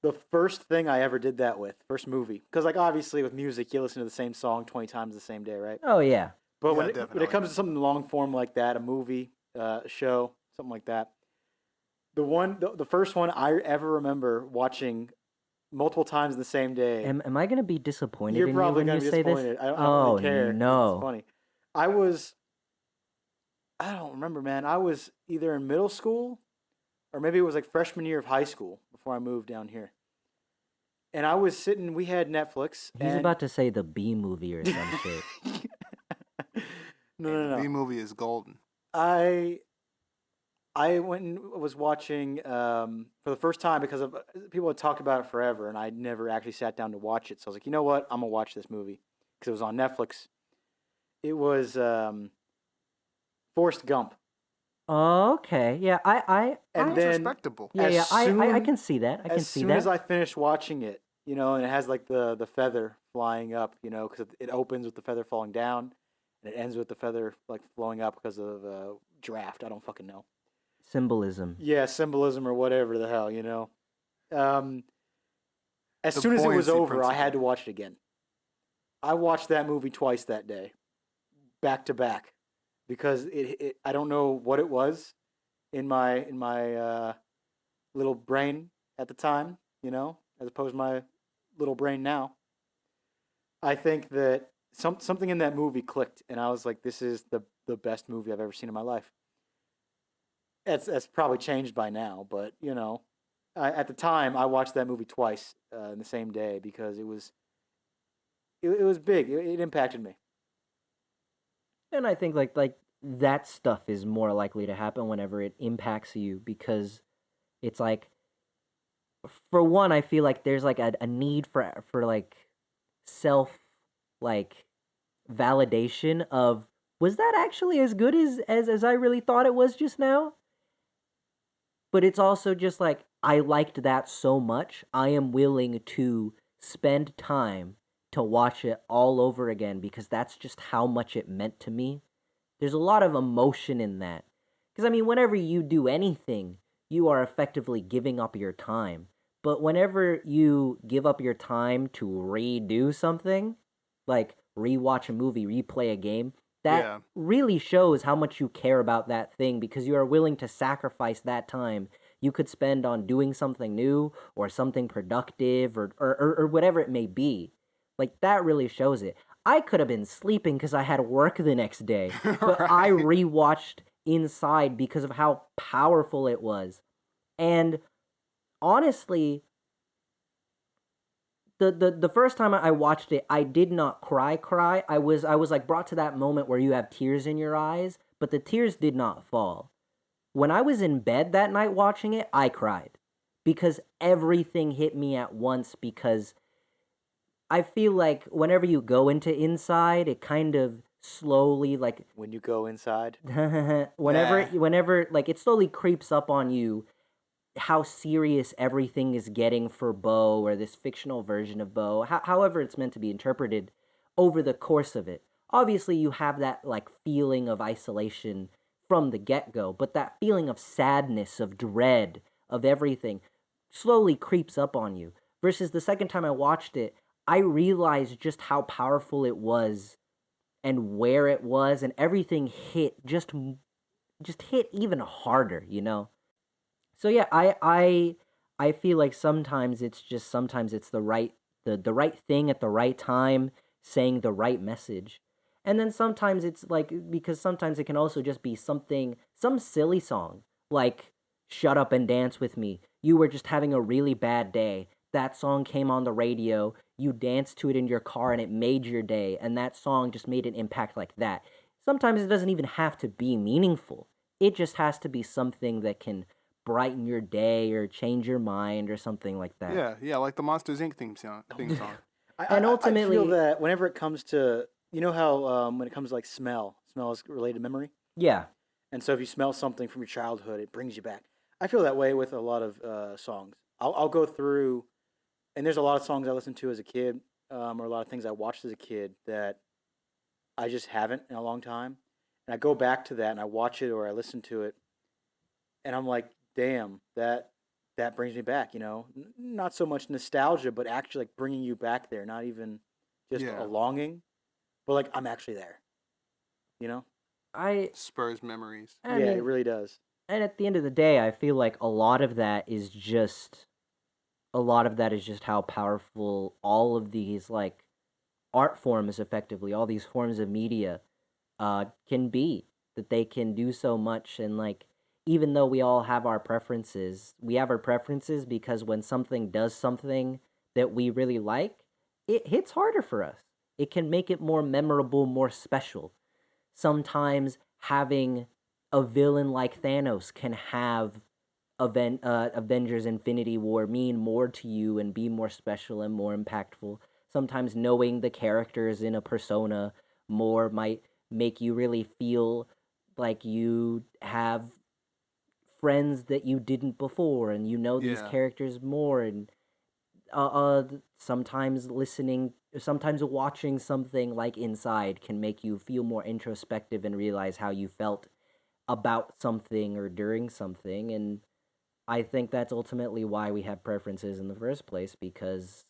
The first thing I ever did that with, first movie, because like obviously with music, you listen to the same song 20 times the same day, right? Oh yeah. But Yeah, when definitely. it comes to something long form like that, a movie, a show, something like that, the first one I ever remember watching multiple times in the same day. Am I gonna be disappointed You're in you probably when gonna you be say this? disappointed. I don't really Oh care because it's no. funny. I was I don't remember, man. I was either in middle school or maybe it was like freshman year of high school before I moved down here. And I was sitting. We had Netflix, He's and about to say the B movie or some shit. no, Hey, no, the no. B movie is golden. I I went and was watching for the first time because of people had talked about it forever, and I never actually sat down to watch it. So I was like, you know what, I'm gonna watch this movie because it was on Netflix. It was Forrest Gump, Oh, okay. Yeah, and It's then respectable. yeah, as yeah. I soon can see that. I can as see soon as that. I finished watching it, and it has like the feather flying up, because it opens with the feather falling down, and it ends with the feather like flowing up because of draft. I don't fucking know. Symbolism. Yeah, symbolism or whatever the hell. Um, as The soon as it was buoyancy over, I had principle. to watch it again. I watched that movie twice that day, back to back, because I don't know what it was in my little brain at the time, as opposed to my little brain now. I think that something in that movie clicked, and I was like, "This is the best movie I've ever seen in my life." That's probably changed by now, but at the time I watched that movie twice in the same day because it was big. It impacted me. And I think like that stuff is more likely to happen whenever it impacts you because it's like for one, I feel like there's like a need for like self like validation of was that actually as good as I really thought it was just now? But it's also just like I liked that so much, I am willing to spend time to watch it all over again because that's just how much it meant to me. There's a lot of emotion in that. Because, I mean, whenever you do anything, you are effectively giving up your time. But whenever you give up your time to redo something, like rewatch a movie, replay a game, that Yeah. really shows how much you care about that thing because you are willing to sacrifice that time you could spend on doing something new or something productive or whatever it may be. Like, that really shows it. I could have been sleeping because I had work the next day, but I Right. rewatched Inside because of how powerful it was. And honestly, the first time I watched it, I did not cry. I was like brought to that moment where you have tears in your eyes, but the tears did not fall. When I was in bed that night watching it, I cried because everything hit me at once because I feel like whenever you go into Inside, it kind of slowly like When you go inside, Yeah. whenever like it slowly creeps up on you how serious everything is getting for Bo or this fictional version of Bo, however it's meant to be interpreted over the course of it. Obviously, you have that like feeling of isolation from the get go, but that feeling of sadness, of dread, of everything slowly creeps up on you. Versus the second time I watched it, I realized just how powerful it was and where it was, and everything hit just hit even harder. So yeah, I feel like sometimes it's the right thing at the right time, saying the right message. And then sometimes it's like because sometimes it can also just be some silly song like Shut Up and Dance with Me. You were just having a really bad day. That song came on the radio, you danced to it in your car and it made your day and that song just made an impact like that. Sometimes it doesn't even have to be meaningful. It just has to be something that can brighten your day or change your mind or something like that. Yeah. Yeah. Like the Monsters Inc. Theme song. I, And I I feel ultimately, that whenever it comes to how when it comes to like smell is related to memory, yeah, and so if you smell something from your childhood, it brings you back. I feel that way with a lot of songs. I'll go through, and there's a lot of songs I listened to as a kid, or a lot of things I watched as a kid that I just haven't in a long time, and I go back to that and I watch it or I listen to it, and I'm like, damn, that brings me back. Not so much nostalgia, but actually like bringing you back there. Not even just a Yeah. longing, but like I'm actually there. You know? I Spurs memories. I Yeah, it mean, really does. and at the end of the day, I feel like a lot of that is just how powerful all of these like art forms effectively, all these forms of media can be, that they can do so much. And like, even though we all have our preferences, we have our preferences because when something does something that we really like, it hits harder for us. It can make it more memorable, more special. Sometimes having a villain like Thanos can have Avengers Infinity War mean more to you and be more special and more impactful. Sometimes knowing the characters in a persona more might make you really feel like you have friends that you didn't before, and you know these Yeah. characters more. And sometimes sometimes watching something like Inside can make you feel more introspective and realize how you felt about something or during something. And I think that's ultimately why we have preferences in the first place, because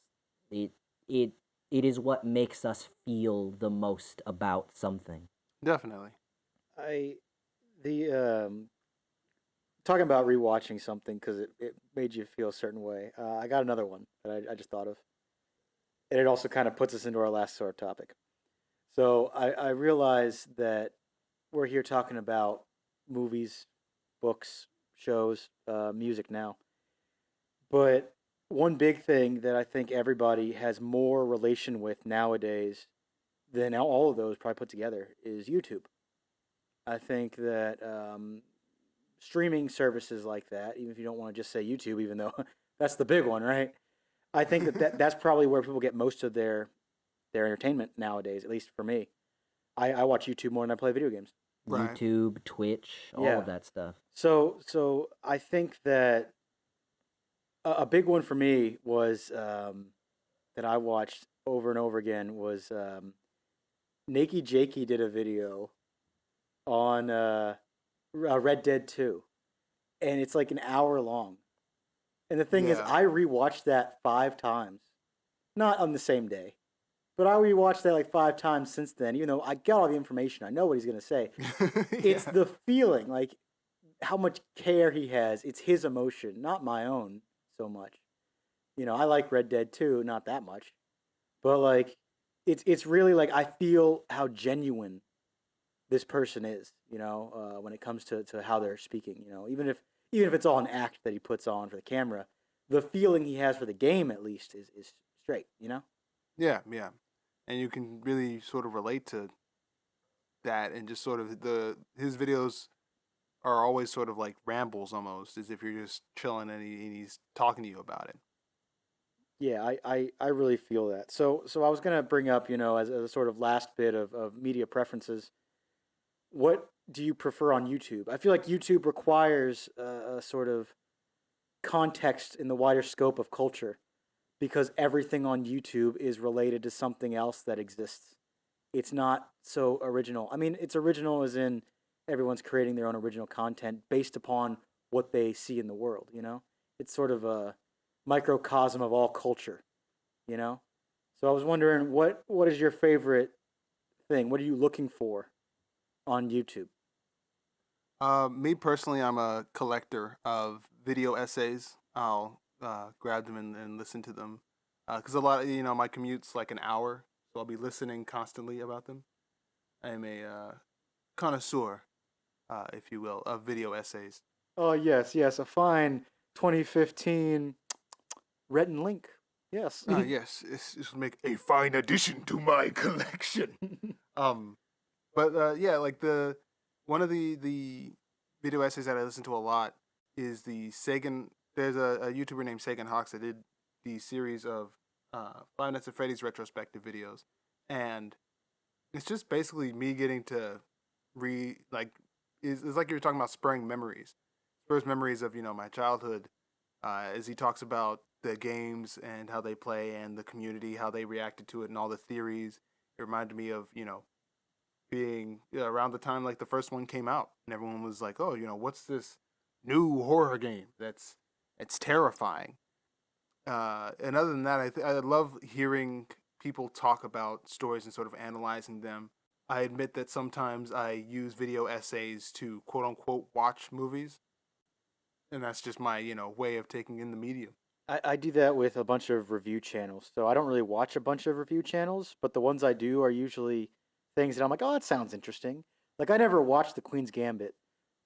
it it it is what makes us feel the most about something. Definitely. I the talking about rewatching something because it made you feel a certain way. I got another one that I just thought of, and it also kind of puts us into our last sort of topic. So I realize that we're here talking about movies, books, shows, music now, but one big thing that I think everybody has more relation with nowadays than all of those probably put together is YouTube. I think that streaming services like that, even if you don't want to just say YouTube, even though that's the big one, right? I think that's probably where people get most of their entertainment nowadays. At least for me, I watch YouTube more than I play video games. Right. YouTube, Twitch, all Yeah. of that stuff. So I think that a big one for me was that I watched over and over again was Nakey Jakey did a video on Red Dead 2, and it's like an hour long. And the thing is, Yeah. I rewatched that 5 times, not on the same day, but I rewatched that like 5 times since then. Even though I got all the information, I know what he's gonna say. It's Yeah. the feeling, like how much care he has. It's his emotion, not my own so much. I like Red Dead 2, not that much, but like it's really like I feel how genuine this person is. When it comes to how they're speaking. Even if it's all an act that he puts on for the camera, the feeling he has for the game at least is straight. Yeah. Yeah. And you can really sort of relate to that, and just sort of his videos are always sort of like rambles, almost as if you're just chilling, and he's talking to you about it. Yeah, I really feel that. So I was gonna bring up, as a sort of last bit of media preferences, what do you prefer on YouTube? I feel like YouTube requires a sort of context in the wider scope of culture because everything on YouTube is related to something else that exists. It's not so original. I mean, it's original as in everyone's creating their own original content based upon what they see in the world. It's sort of a microcosm of all culture, you know? So I was wondering what is your favorite thing? What are you looking for on YouTube? Me personally, I'm a collector of video essays. I'll grab them and listen to them, because a lot of my commute's like an hour, so I'll be listening constantly about them. I'm a connoisseur, if you will, of video essays. Oh, yes, yes, a fine 2015 Rhett and Link. Yes. Yes, this will make a fine addition to my collection. Um, but yeah, like the one of the video essays that I listen to a lot is the Sagan. There's a YouTuber named Sagan Hawks that did the series of Five Nights at Freddy's retrospective videos, and it's just basically me getting to like it's like you were talking about spurring memories, spurs memories of my childhood, as he talks about the games and how they play and the community, how they reacted to it, and all the theories. It reminded me of being around the time like the first one came out, and everyone was like, "Oh, what's this new horror game that's terrifying. And other than that, I love hearing people talk about stories and sort of analyzing them. I admit that sometimes I use video essays to quote unquote watch movies, and that's just my way of taking in the medium. I do that with a bunch of review channels. So I don't really watch a bunch of review channels, but the ones I do are usually things that I'm like, oh, that sounds interesting. Like I never watched The Queen's Gambit,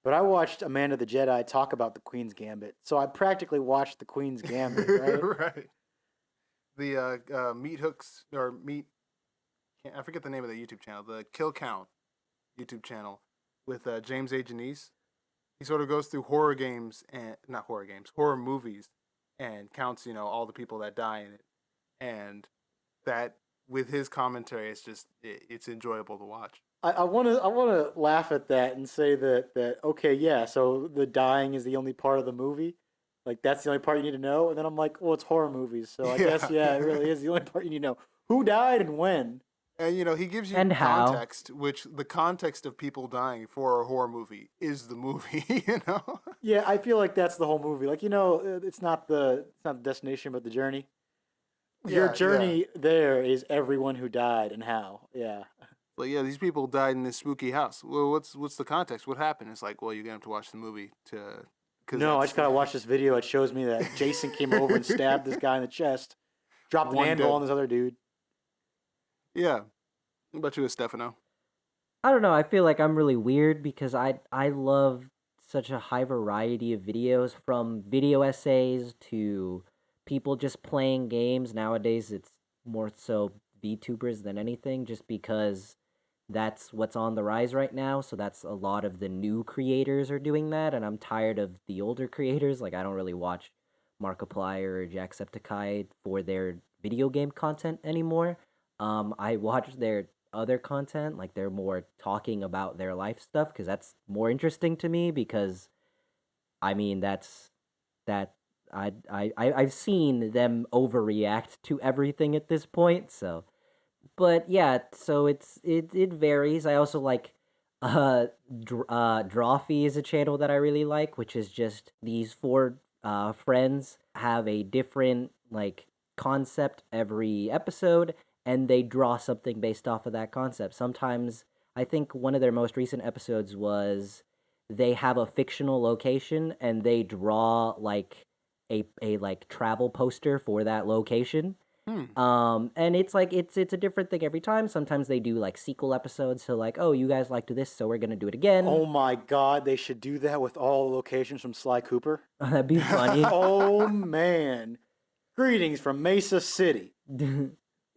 but I watched Amanda the Jedi talk about The Queen's Gambit. So I practically watched The Queen's Gambit, right? Right. The Meat Hooks or Meat, I forget the name of the YouTube channel. The Kill Count YouTube channel with James A. Janice. He sort of goes through horror games and not horror games, horror movies, and counts all the people that die in it, and that with his commentary, it's enjoyable to watch. I wanna laugh at that and say that okay, yeah, so the dying is the only part of the movie. Like that's the only part you need to know. And then I'm like, well, it's horror movies, so I guess yeah, it really is the only part you need to know. Who died and when? And he gives you And how. context, which the context of people dying for a horror movie is the movie. Yeah, I feel like that's the whole movie. Like it's not the destination, but the journey. Your Yeah. journey there is everyone who died and how. Yeah. But yeah, these people died in this spooky house. Well, what's the context? What happened? It's like, well, you're gonna have to watch the movie because No, I that's just gotta watch this video. It shows me that Jason came over and stabbed this guy in the chest, dropped an one anvil dead. on this other dude. Yeah. What about you, Estefano? I don't know. I feel like I'm really weird because I love such a high variety of videos, from video essays to people just playing games. Nowadays, it's more so VTubers than anything, just because that's what's on the rise right now. So that's a lot of the new creators are doing that, and I'm tired of the older creators. Like I don't really watch Markiplier or Jacksepticeye for their video game content anymore. I watch their other content, like they're more talking about their life stuff, because that's more interesting to me. Because I mean, that I've seen them overreact to everything at this point. So, but yeah, so it varies. I also like Drawfee is a channel that I really like, which is just these four friends have a different like concept every episode, and they draw something based off of that concept. Sometimes I think one of their most recent episodes was they have a fictional location and they draw like a like travel poster for that location. Hmm. And it's like it's a different thing every time. Sometimes they do like sequel episodes, so like, oh, you guys liked this, so we're gonna do it again. Oh my God, they should do that with all locations from Sly Cooper. That'd be funny. Oh man, greetings from Mesa City.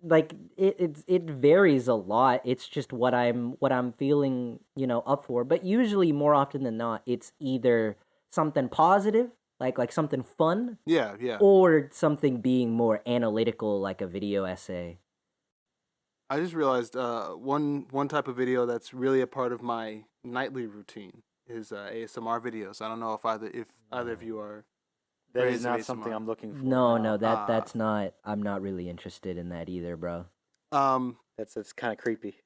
Like it varies a lot. It's just what I'm feeling, up for. But usually, more often than not, it's either something positive, like something fun, Yeah, yeah. or something being more analytical, like a video essay. I just realized one type of video that's really a part of my nightly routine is ASMR videos. I don't know if either of you are That is raised in not something ASMR. I'm looking for. No, that Ah. that's not. I'm not really interested in that either, bro. That's kind of creepy.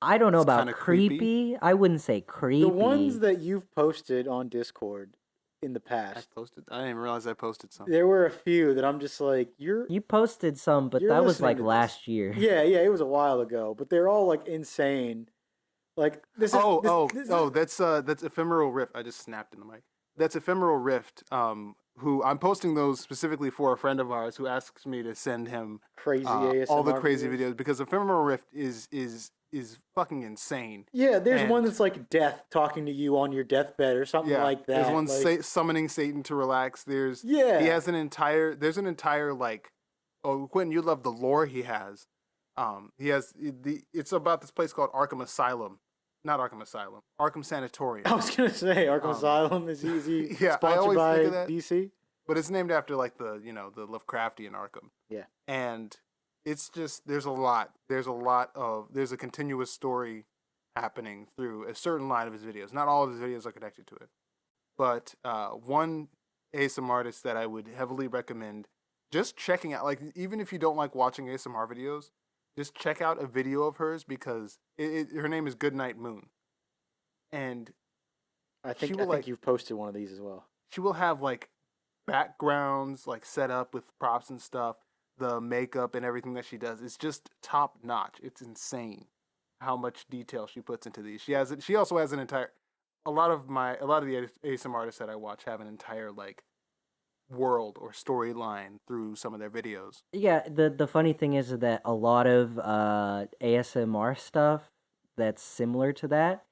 I don't know It's about kinda creepy. creepy. I wouldn't say creepy. The ones that you've posted on Discord in the I past, didn't even realize I posted some. there were a few that I'm just like, You posted some, but You're that was listening like to this. last year. yeah, it was a while ago, but they're all like insane. Like this is That's Ephemeral Rift. I just snapped in the mic. That's Ephemeral Rift. Who I'm posting those specifically for a friend of ours who asks me to send him crazy all the ASMR crazy videos because Ephemeral Rift is fucking insane. Yeah, there's one And- that's like death talking to you on your deathbed or something Yeah, like that. there's one like, summoning Satan to relax. There's Yeah. he has an entire like, oh Quentin, you love the lore he has. He has it's about this place called Arkham Asylum, not Arkham Asylum, Arkham Sanatorium. I was gonna say Arkham Um, Asylum is he yeah, I sponsored always by think of that. DC? But it's named after like the the Lovecraftian Arkham. Yeah. And it's just there's a continuous story happening through a certain line of his videos. Not all of his videos are connected to it, but one ASMR artist that I would heavily recommend just checking out, like even if you don't like watching ASMR videos, just check out a video of hers because her name is Goodnight Moon, and I she think will like you've posted one of these as well. she will have like backgrounds like set up with props and stuff. The makeup and everything that she does is just top notch. It's insane how much detail she puts into these. She also has an entire a lot of the ASM artists that I watch have an entire like world or storyline through some of their videos. Yeah, the funny thing is that a lot of ASMR stuff that's similar to that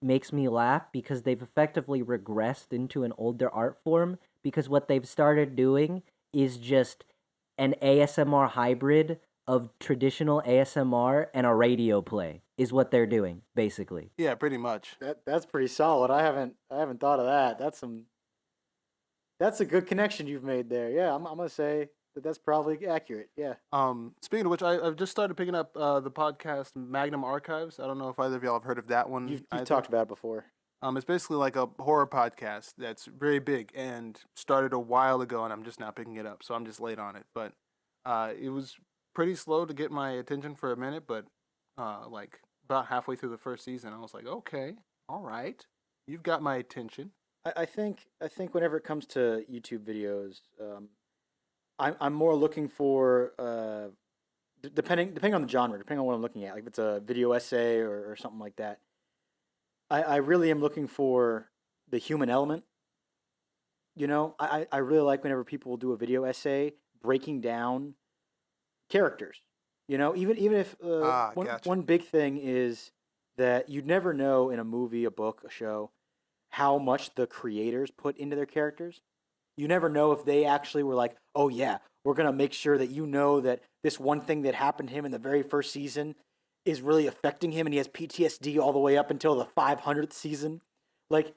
makes me laugh because they've effectively regressed into an older art form because what they've started doing is just an ASMR hybrid of traditional ASMR and a radio play is what they're doing basically. Yeah, pretty much. That's pretty solid. I haven't thought of that. That's a good connection you've made there. Yeah, I'm gonna say that that's probably accurate. Yeah. Speaking of which, I've just started picking up the podcast Magnum Archives. I don't know if either of y'all have heard of that one You've either. talked about it before. It's basically like a horror podcast that's very big and started a while ago, and I'm just now picking it up, so I'm just late on it. But it was pretty slow to get my attention for a minute, but like about halfway through the first season, I was like, okay, all right, you've got my attention. I think whenever it comes to YouTube videos, I'm more looking for depending on the genre, depending on what I'm looking at. Like if it's a video essay or something like that, I really am looking for the human element. You know, I really like whenever people will do a video essay breaking down characters. You know, even if Gotcha. one big thing is that you'd never know in a movie, a book, a show how much the creators put into their characters. You never know if they actually were like, oh yeah, we're gonna make sure that you know that this one thing that happened to him in the very first season is really affecting him, and he has PTSD all the way up until the 500th season. Like,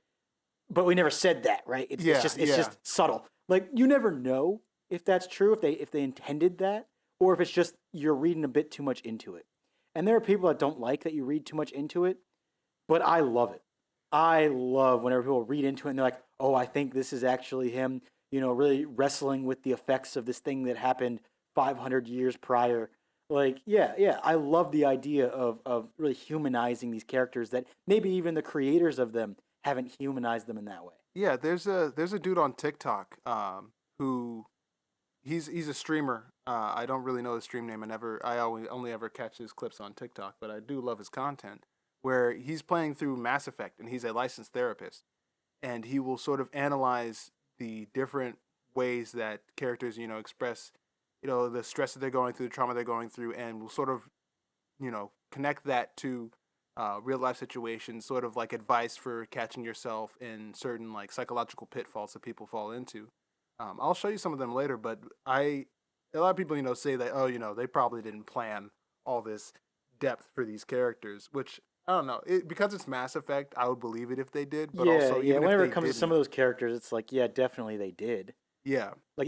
but we never said that, right? Yeah, It's yeah. just subtle. Like you never know if that's true, if they intended that, or if it's just you're reading a bit too much into it. And there are people that don't like that you read too much into it, but I love it. I love whenever people read into it and they're like, "Oh, I think this is actually him." You know, really wrestling with the effects of this thing that happened 500 years prior. Like, yeah, yeah, I love the idea of really humanizing these characters that maybe even the creators of them haven't humanized them in that way. Yeah, there's a dude on TikTok who he's a streamer. I don't really know his stream name. I only ever catch his clips on TikTok, but I do love his content. Where he's playing through Mass Effect, and he's a licensed therapist, and he will sort of analyze the different ways that characters, express, the stress that they're going through, the trauma they're going through, and will sort of, connect that to real life situations, sort of like advice for catching yourself in certain like psychological pitfalls that people fall into. I'll show you some of them later, but a lot of people, say that, oh, they probably didn't plan all this depth for these characters, which I don't know. Because it's Mass Effect, I would believe it if they did, but Yeah, also yeah. even if Whenever they it comes to some didn't, of those characters, it's like, yeah, definitely they did. yeah, Like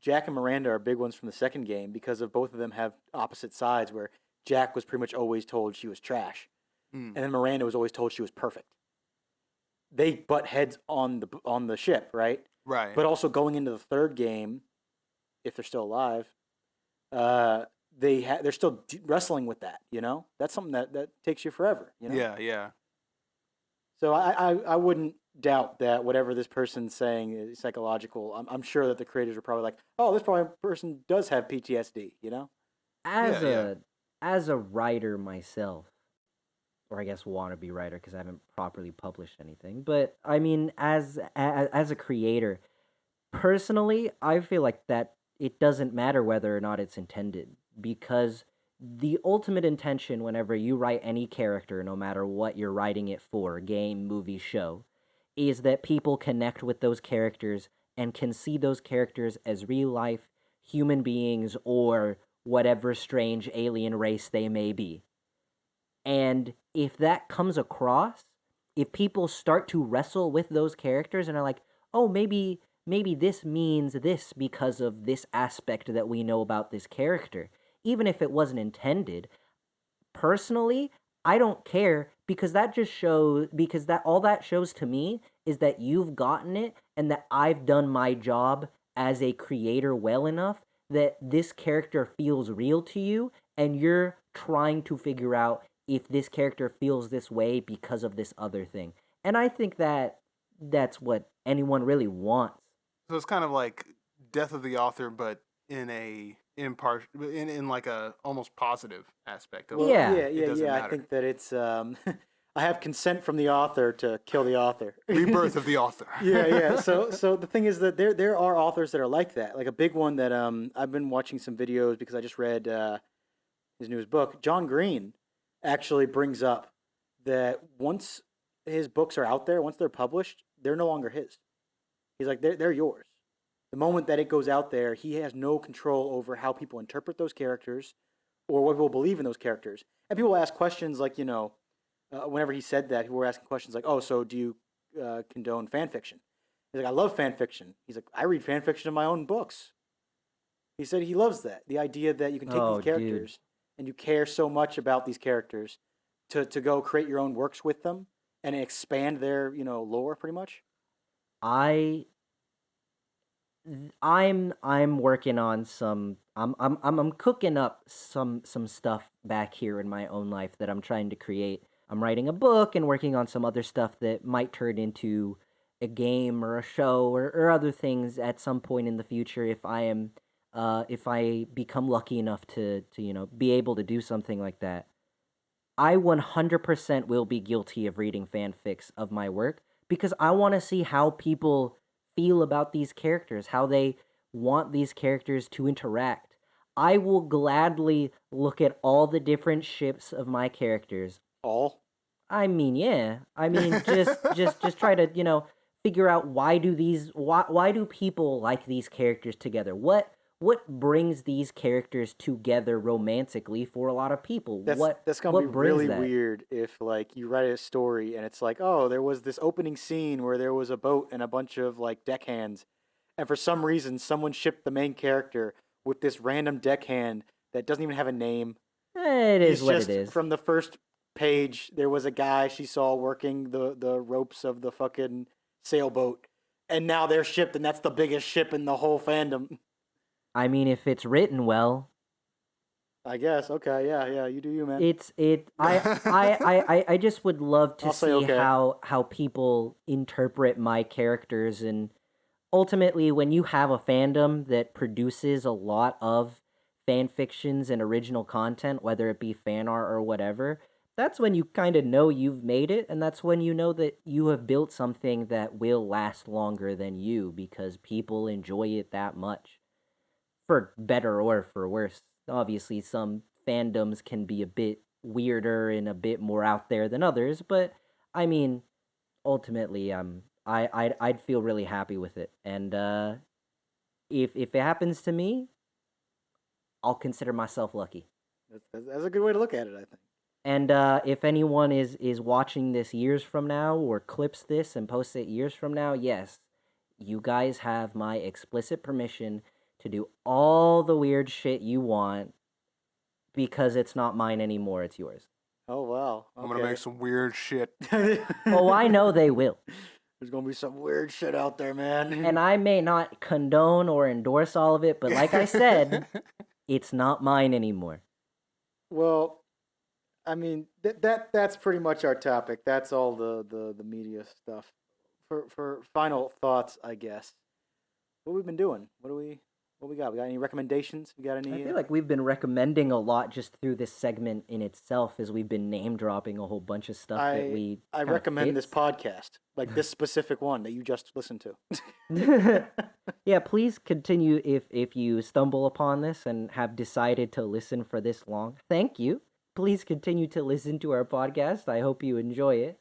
Jack and Miranda are big ones from the second game because of both of them have opposite sides where Jack was pretty much always told she was trash, mm, and then Miranda was always told she was perfect. They butt heads on the ship, right? right. But also going into the third game, if they're still alive, uh, they're still wrestling with that. You know, that's something that takes you forever. You know, Yeah, yeah. so I wouldn't doubt that whatever this person's saying is psychological. I'm sure that the creators are probably like, oh, this probably person does have PTSD. You know. Yeah, As yeah. a writer myself, or I guess wannabe writer because I haven't properly published anything, but I mean as a creator, personally, I feel like that it doesn't matter whether or not it's intended because the ultimate intention whenever you write any character, no matter what you're writing it for, game, movie, show, is that people connect with those characters and can see those characters as real life human beings or whatever strange alien race they may be. And if that comes across, if people start to wrestle with those characters and are like, "Oh, maybe this means this because of this aspect that we know about this character," even if it wasn't intended, personally, I don't care because that just shows because that all that shows to me is that you've gotten it and that I've done my job as a creator well enough that this character feels real to you and you're trying to figure out if this character feels this way because of this other thing. And I think that that's what anyone really wants. So it's kind of like death of the author, but in in like a almost positive aspect of Well, like Yeah. it doesn't I matter. think that it's I have consent from the author to kill the author. Rebirth of the author. Yeah. So the thing is that there are authors that are like that. Like a big one that I've been watching some videos because I just read his newest book. John Green actually brings up that once his books are out there, once they're published, they're no longer his. He's like they're yours. The moment that it goes out there, he has no control over how people interpret those characters or what people believe in those characters. And people ask questions like, whenever he said that, people were asking questions like, "Oh, so do you condone fan fiction?" He's like, "I love fan fiction." He's like, "I read fan fiction in my own books." He said he loves that, the idea that you can take Oh, these dude. characters and you care so much about these characters to go create your own works with them and expand their lore pretty much. I I'm working on some I'm cooking up some stuff back here in my own life that I'm trying to create. I'm writing a book and working on some other stuff that might turn into a game or a show or other things at some point in the future if I become lucky enough to be able to do something like that. I 100% will be guilty of reading fanfics of my work because I want to see how people feel about these characters, how they want these characters to interact. I will gladly look at all the different ships of my characters. All. I mean, yeah. I mean, just try to, figure out why do people like these characters together? What brings these characters together romantically for a lot of people? That's gonna be What brings really that? weird if like you write a story and it's like, oh, there was this opening scene where there was a boat and a bunch of like deckhands, and for some reason someone shipped the main character with this random deckhand that doesn't even have a name. It He's is what it just is. from the first page. There was a guy she saw working the ropes of the fucking sailboat, and now they're shipped, and that's the biggest ship in the whole fandom. I mean, if it's written well, I guess. Okay. Yeah. You do you, man. it's it. I just would love to I'll say see okay. how people interpret my characters, and ultimately, when you have a fandom that produces a lot of fan fictions and original content, whether it be fan art or whatever, that's when you kind of know you've made it, and that's when you know that you have built something that will last longer than you because people enjoy it that much. For better or for worse. Obviously, some fandoms can be a bit weirder and a bit more out there than others, but I mean, ultimately, I'd feel really happy with it, and if it happens to me, I'll consider myself lucky. That's a good way to look at it, I think. And if anyone is watching this years from now or clips this and posts it years from now, yes, you guys have my explicit permission to do all the weird shit you want because it's not mine anymore, it's yours. Oh wow. I'm gonna make Okay. some weird shit. Oh, I know they will. There's gonna be some weird shit out there, man. And I may not condone or endorse all of it, but like I said, it's not mine anymore. Well, I mean that's pretty much our topic. That's all the media stuff. For final thoughts, I guess. What we've been doing? What we got? We got any recommendations? We got I any? feel like we've been recommending a lot just through this segment in itself as we've been name dropping a whole bunch of stuff that we I kinda recommend this fits. podcast, like this specific one that you just listened to. Yeah, please continue if you stumble upon this and have decided to listen for this long. Thank you. Please continue to listen to our podcast. I hope you enjoy it.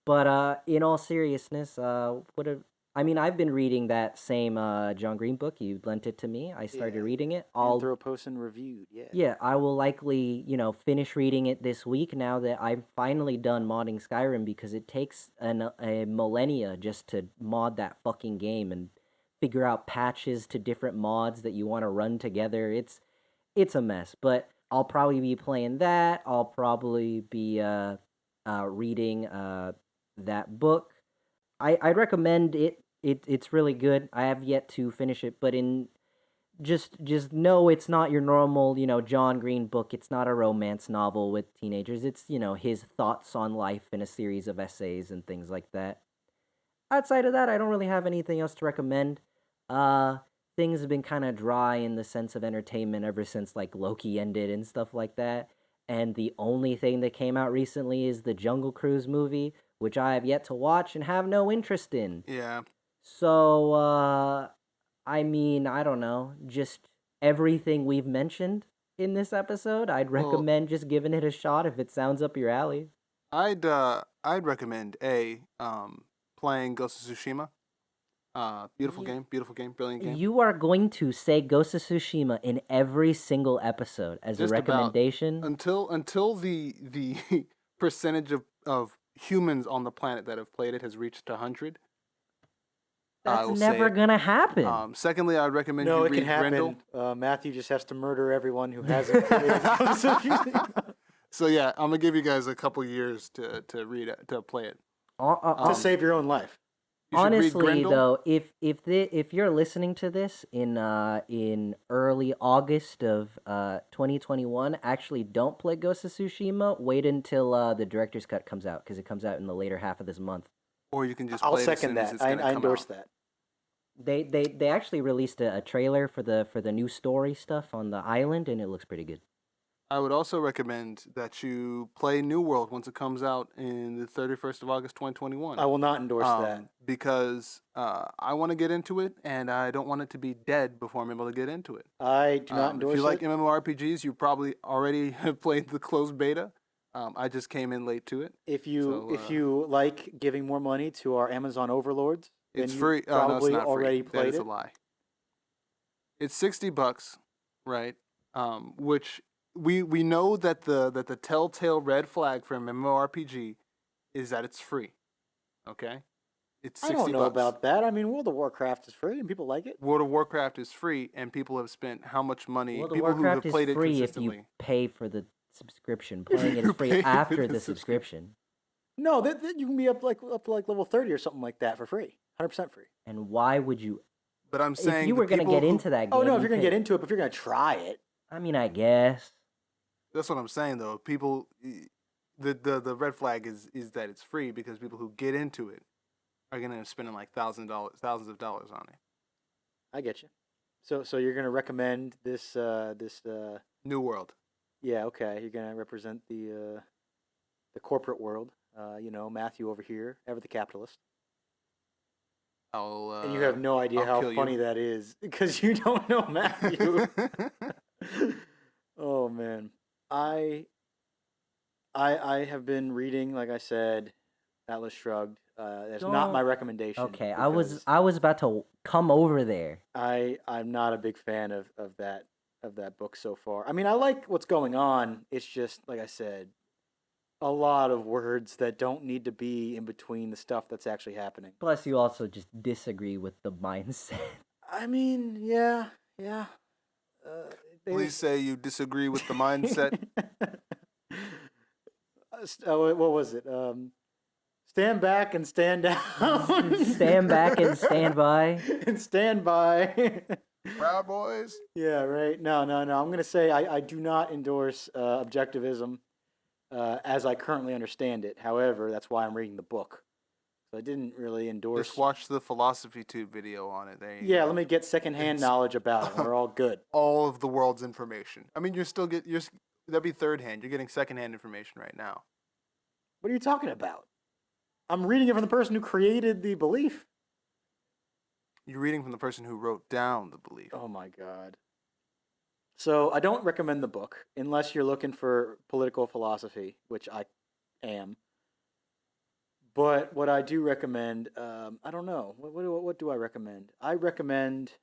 But in all seriousness, I mean, I've been reading that same John Green book. You lent it to me. I started Yeah, reading it. I'll Anthropocene reviewed. Yeah. Yeah, I will likely, finish reading it this week now that I'm finally done modding Skyrim because it takes a millennia just to mod that fucking game and figure out patches to different mods that you want to run together. It's a mess, but I'll probably be playing that. I'll probably be reading that book. I'd recommend it. It's really good. I have yet to finish it, but in just know it's not your normal, John Green book. It's not a romance novel with teenagers. It's, his thoughts on life in a series of essays and things like that. Outside of that, I don't really have anything else to recommend. Uh, Things have been kind of dry in the sense of entertainment ever since like Loki ended and stuff like that. And the only thing that came out recently is the Jungle Cruise movie, which I have yet to watch and have no interest in. Yeah. So, I mean, I don't know, just everything we've mentioned in this episode, I'd Well, recommend just giving it a shot if it sounds up your alley. I'd recommend playing Ghost of Tsushima. Beautiful You, game, brilliant game. you are going to say Ghost of Tsushima in every single episode as a Just about recommendation. until the percentage of humans on the planet that have played it has reached 100. I That's will say never it. gonna happen. Secondly, I'd recommend No, you it read can happen. Grendel. Matthew just has to murder everyone who hasn't played. So yeah, I'm gonna give you guys a couple years to read it, to play it. To save your own life. You should read Honestly, Grendel. though, if you're listening to this in early August of 2021, actually don't play Ghost of Tsushima. Wait until the director's cut comes out because it comes out in the later half of this month. Or you can just I'll play it as second soon as that. it's I gonna come endorse out. that. They actually released a trailer for the new story stuff on the island, and it looks pretty good. I would also recommend that you play New World once it comes out in the 31st of August 2021. I will not endorse that. Because I want to get into it, and I don't want it to be dead before I'm able to get into it. I do not endorse If you like it. MMORPGs, you probably already have played the closed beta. I just came in late to it. If you like giving more money to our Amazon overlords, then It's you free. probably No, it's not already free. That played is it. a lie. It's $60, right? Which we know that the telltale red flag for MMORPG is that it's free. Okay, it's $60. I don't know about that. I mean, World of Warcraft is free and people like it. World of Warcraft is free, and people have spent how much money? World of People who Warcraft have played is it free if consistently. you pay for the subscription. If Playing it you is free pay for after the the subscription. No, that you can be up to like level 30 or something like that for free. 100% free. And why would you? But I'm saying If you the were gonna people get who- into that game, Oh no, if you you're gonna could- get into it, but if you're gonna try it, I mean, I guess. That's what I'm saying though. People, the red flag is that it's free because people who get into it are gonna end up spending like thousands of dollars on it. I get you. So you're gonna recommend this New World. yeah, okay. You're gonna represent the corporate world. Matthew over here, ever the capitalist. I'll And you have no idea I'll how kill you. funny that is because you don't know Matthew. Oh man, I have been reading, like I said, Atlas Shrugged. That's not my Don't- recommendation. Okay, because I was about to come over there. I'm not a big fan of that book so far. I mean, I like what's going on. It's just like I said, a lot of words that don't need to be in between the stuff that's actually happening. Plus, you also just disagree with the mindset. I mean, yeah. Please say you disagree with the mindset. What was it? Stand back and stand down. Stand back and stand by. And stand by. Proud Boys. Yeah, right. No. I'm going to say I do not endorse objectivism as I currently understand it. However, that's why I'm reading the book. So I didn't really endorse. Just watch the Philosophy Tube video on it. There you Yeah, go. let me get secondhand It's- knowledge about it. We're all good. all of the world's information. I mean, that'd be third hand. You're getting second hand information right now. What are you talking about? I'm reading it from the person who created the belief. You're reading from the person who wrote down the belief. Oh my god. So I don't recommend the book unless you're looking for political philosophy, which I am. But what I do recommend, I don't know. What do I recommend? I recommend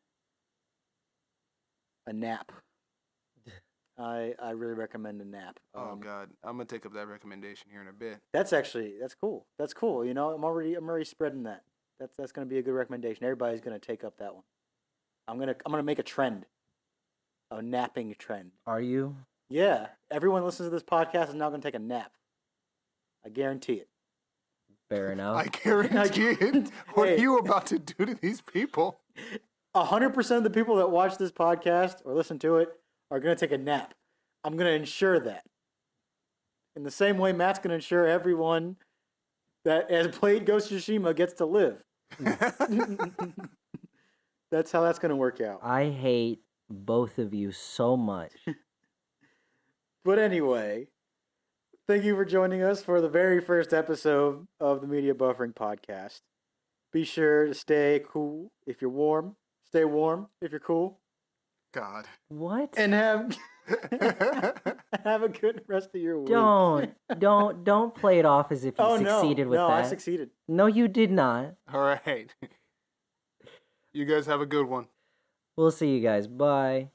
a nap. I really recommend a nap. Oh God, I'm gonna take up that recommendation here in a bit. That's cool. That's cool. You know, I'm already spreading that. That's gonna be a good recommendation. Everybody's gonna take up that one. I'm gonna make a trend. A napping trend. Are you? Yeah. Everyone listens to this podcast is now gonna take a nap. I guarantee it. Fair enough. I guarantee it. What Hey. are you about to do to these people? 100% of the people that watch this podcast or listen to it are going to take a nap. I'm going to ensure that. In the same way, Matt's going to ensure everyone that has played Ghost of Tsushima gets to live. That's how that's going to work out. I hate both of you so much. But anyway, thank you for joining us for the very first episode of the Media Buffering Podcast. Be sure to stay cool if you're warm. Stay warm if you're cool. God. What? And have a good rest of your week. Don't play it off as if you succeeded with that. No, I succeeded. No, you did not. All right. You guys have a good one. We'll see you guys. Bye.